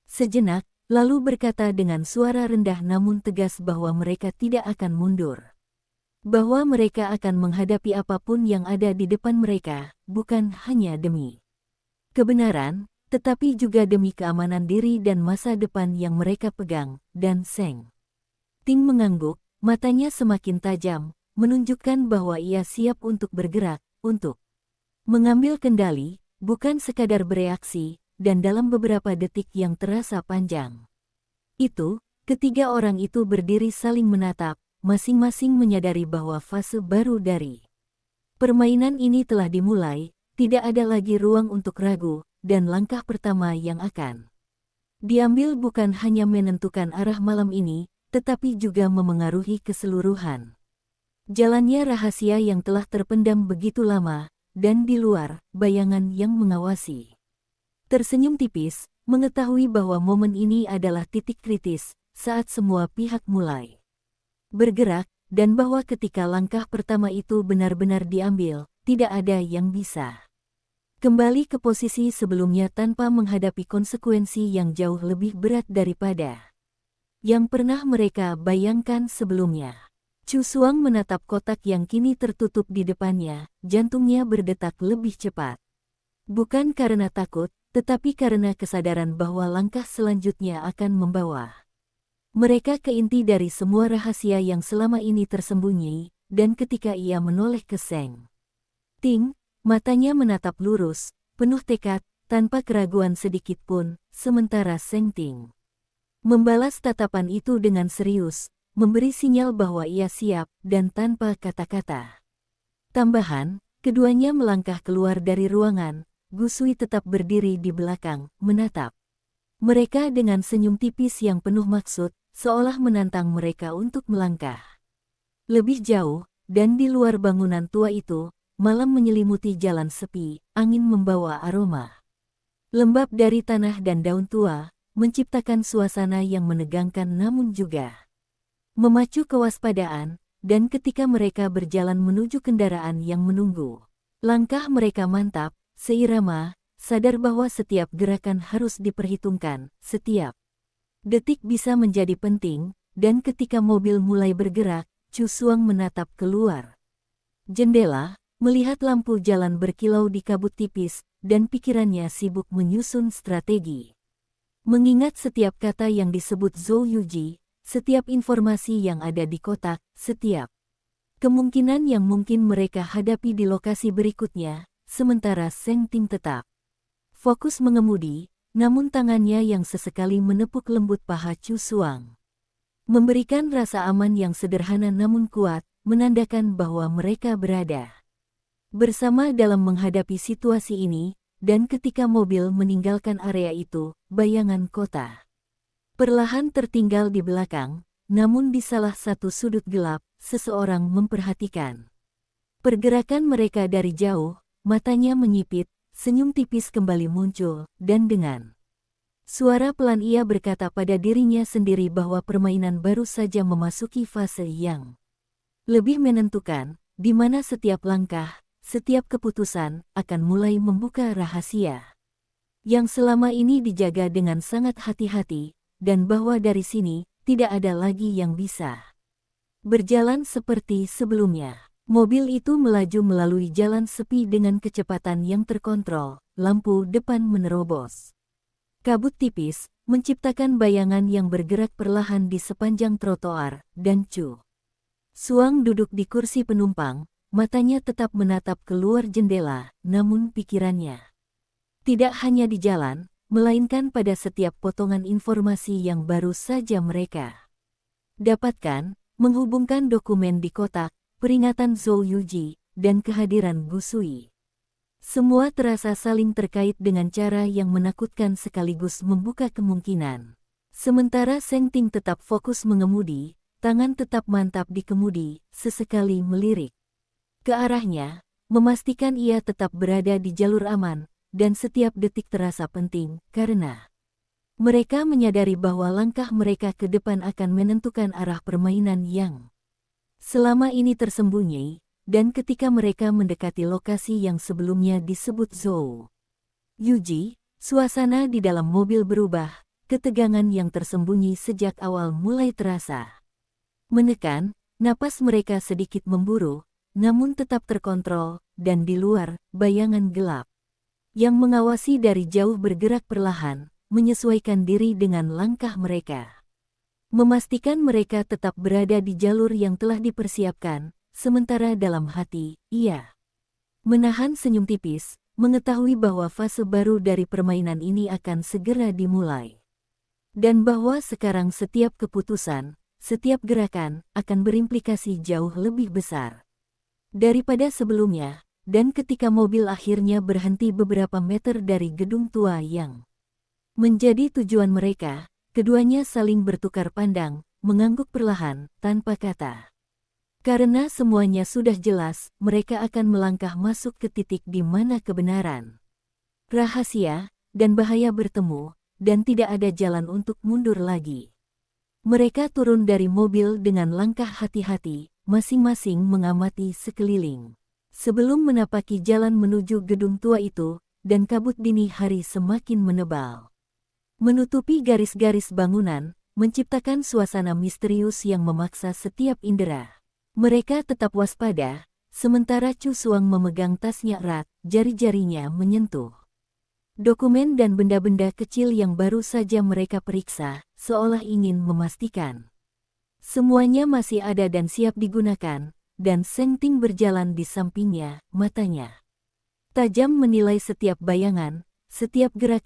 sejenak, lalu berkata dengan suara rendah namun tegas bahwa mereka tidak akan mundur. Bahwa mereka akan menghadapi apapun yang ada di depan mereka, bukan hanya demi kebenaran, tetapi juga demi keamanan diri dan masa depan yang mereka pegang, dan Seng Ting mengangguk, matanya semakin tajam, menunjukkan bahwa ia siap untuk bergerak, untuk mengambil kendali, bukan sekadar bereaksi, dan dalam beberapa detik yang terasa panjang itu, ketiga orang itu berdiri saling menatap, masing-masing menyadari bahwa fase baru dari permainan ini telah dimulai, tidak ada lagi ruang untuk ragu, dan langkah pertama yang akan diambil bukan hanya menentukan arah malam ini, tetapi juga memengaruhi keseluruhan jalannya rahasia yang telah terpendam begitu lama, dan di luar, bayangan yang mengawasi tersenyum tipis, mengetahui bahwa momen ini adalah titik kritis, saat semua pihak mulai bergerak, dan bahwa ketika langkah pertama itu benar-benar diambil, tidak ada yang bisa kembali ke posisi sebelumnya tanpa menghadapi konsekuensi yang jauh lebih berat daripada yang pernah mereka bayangkan sebelumnya. Chu Xuang menatap kotak yang kini tertutup di depannya, jantungnya berdetak lebih cepat. Bukan karena takut, tetapi karena kesadaran bahwa langkah selanjutnya akan membawa mereka ke inti dari semua rahasia yang selama ini tersembunyi, dan ketika ia menoleh ke Seng Ting, matanya menatap lurus, penuh tekad, tanpa keraguan sedikit pun, sementara Seng Ting membalas tatapan itu dengan serius, memberi sinyal bahwa ia siap, dan tanpa kata-kata tambahan, keduanya melangkah keluar dari ruangan. Gu Sui tetap berdiri di belakang, menatap mereka dengan senyum tipis yang penuh maksud, seolah menantang mereka untuk melangkah lebih jauh, dan di luar bangunan tua itu, malam menyelimuti jalan sepi, angin membawa aroma lembab dari tanah dan daun tua, menciptakan suasana yang menegangkan namun juga memacu kewaspadaan, dan ketika mereka berjalan menuju kendaraan yang menunggu, langkah mereka mantap, seirama, sadar bahwa setiap gerakan harus diperhitungkan, setiap detik bisa menjadi penting, dan ketika mobil mulai bergerak, Chu Xuang menatap keluar jendela, melihat lampu jalan berkilau di kabut tipis, dan pikirannya sibuk menyusun strategi. Mengingat setiap kata yang disebut Zhou Yuji, setiap informasi yang ada di kotak, setiap kemungkinan yang mungkin mereka hadapi di lokasi berikutnya, sementara Seng Ting tetap fokus mengemudi, namun tangannya yang sesekali menepuk lembut paha Chu Xuang memberikan rasa aman yang sederhana namun kuat, menandakan bahwa mereka berada bersama dalam menghadapi situasi ini, dan ketika mobil meninggalkan area itu, bayangan kota perlahan tertinggal di belakang, namun di salah satu sudut gelap, seseorang memperhatikan pergerakan mereka dari jauh. Matanya menyipit, senyum tipis kembali muncul, dan dengan suara pelan ia berkata pada dirinya sendiri bahwa permainan baru saja memasuki fase yang lebih menentukan, di mana setiap langkah, setiap keputusan, akan mulai membuka rahasia yang selama ini dijaga dengan sangat hati-hati, dan bahwa dari sini, tidak ada lagi yang bisa berjalan seperti sebelumnya. Mobil itu melaju melalui jalan sepi dengan kecepatan yang terkontrol, lampu depan menerobos kabut tipis, menciptakan bayangan yang bergerak perlahan di sepanjang trotoar, dan Chu Xuang duduk di kursi penumpang, matanya tetap menatap keluar jendela, namun pikirannya tidak hanya di jalan, melainkan pada setiap potongan informasi yang baru saja mereka dapatkan, menghubungkan dokumen di kotak, peringatan Zhou Yuji, dan kehadiran Gusui. Semua terasa saling terkait dengan cara yang menakutkan sekaligus membuka kemungkinan. Sementara Seng Ting tetap fokus mengemudi, tangan tetap mantap di kemudi, sesekali melirik ke arahnya, memastikan ia tetap berada di jalur aman, dan setiap detik terasa penting, karena mereka menyadari bahwa langkah mereka ke depan akan menentukan arah permainan yang selama ini tersembunyi, dan ketika mereka mendekati lokasi yang sebelumnya disebut Zhou Yuji, suasana di dalam mobil berubah, ketegangan yang tersembunyi sejak awal mulai terasa menekan, napas mereka sedikit memburu, namun tetap terkontrol, dan di luar, bayangan gelap yang mengawasi dari jauh bergerak perlahan, menyesuaikan diri dengan langkah mereka. Memastikan mereka tetap berada di jalur yang telah dipersiapkan, sementara dalam hati, ia menahan senyum tipis, mengetahui bahwa fase baru dari permainan ini akan segera dimulai. Dan bahwa sekarang setiap keputusan, setiap gerakan, akan berimplikasi jauh lebih besar daripada sebelumnya. Dan ketika mobil akhirnya berhenti beberapa meter dari gedung tua yang menjadi tujuan mereka, keduanya saling bertukar pandang, mengangguk perlahan, tanpa kata. Karena semuanya sudah jelas, mereka akan melangkah masuk ke titik di mana kebenaran, rahasia, dan bahaya bertemu, dan tidak ada jalan untuk mundur lagi. Mereka turun dari mobil dengan langkah hati-hati, masing-masing mengamati sekeliling. Sebelum menapaki jalan menuju gedung tua itu, dan kabut dini hari semakin menebal, menutupi garis-garis bangunan, menciptakan suasana misterius yang memaksa setiap indera. Mereka tetap waspada, sementara Chu Suang memegang tasnya erat, jari-jarinya menyentuh dokumen dan benda-benda kecil yang baru saja mereka periksa, seolah ingin memastikan semuanya masih ada dan siap digunakan. Dan Seng Ting berjalan di sampingnya, matanya tajam menilai setiap bayangan, setiap gerakan.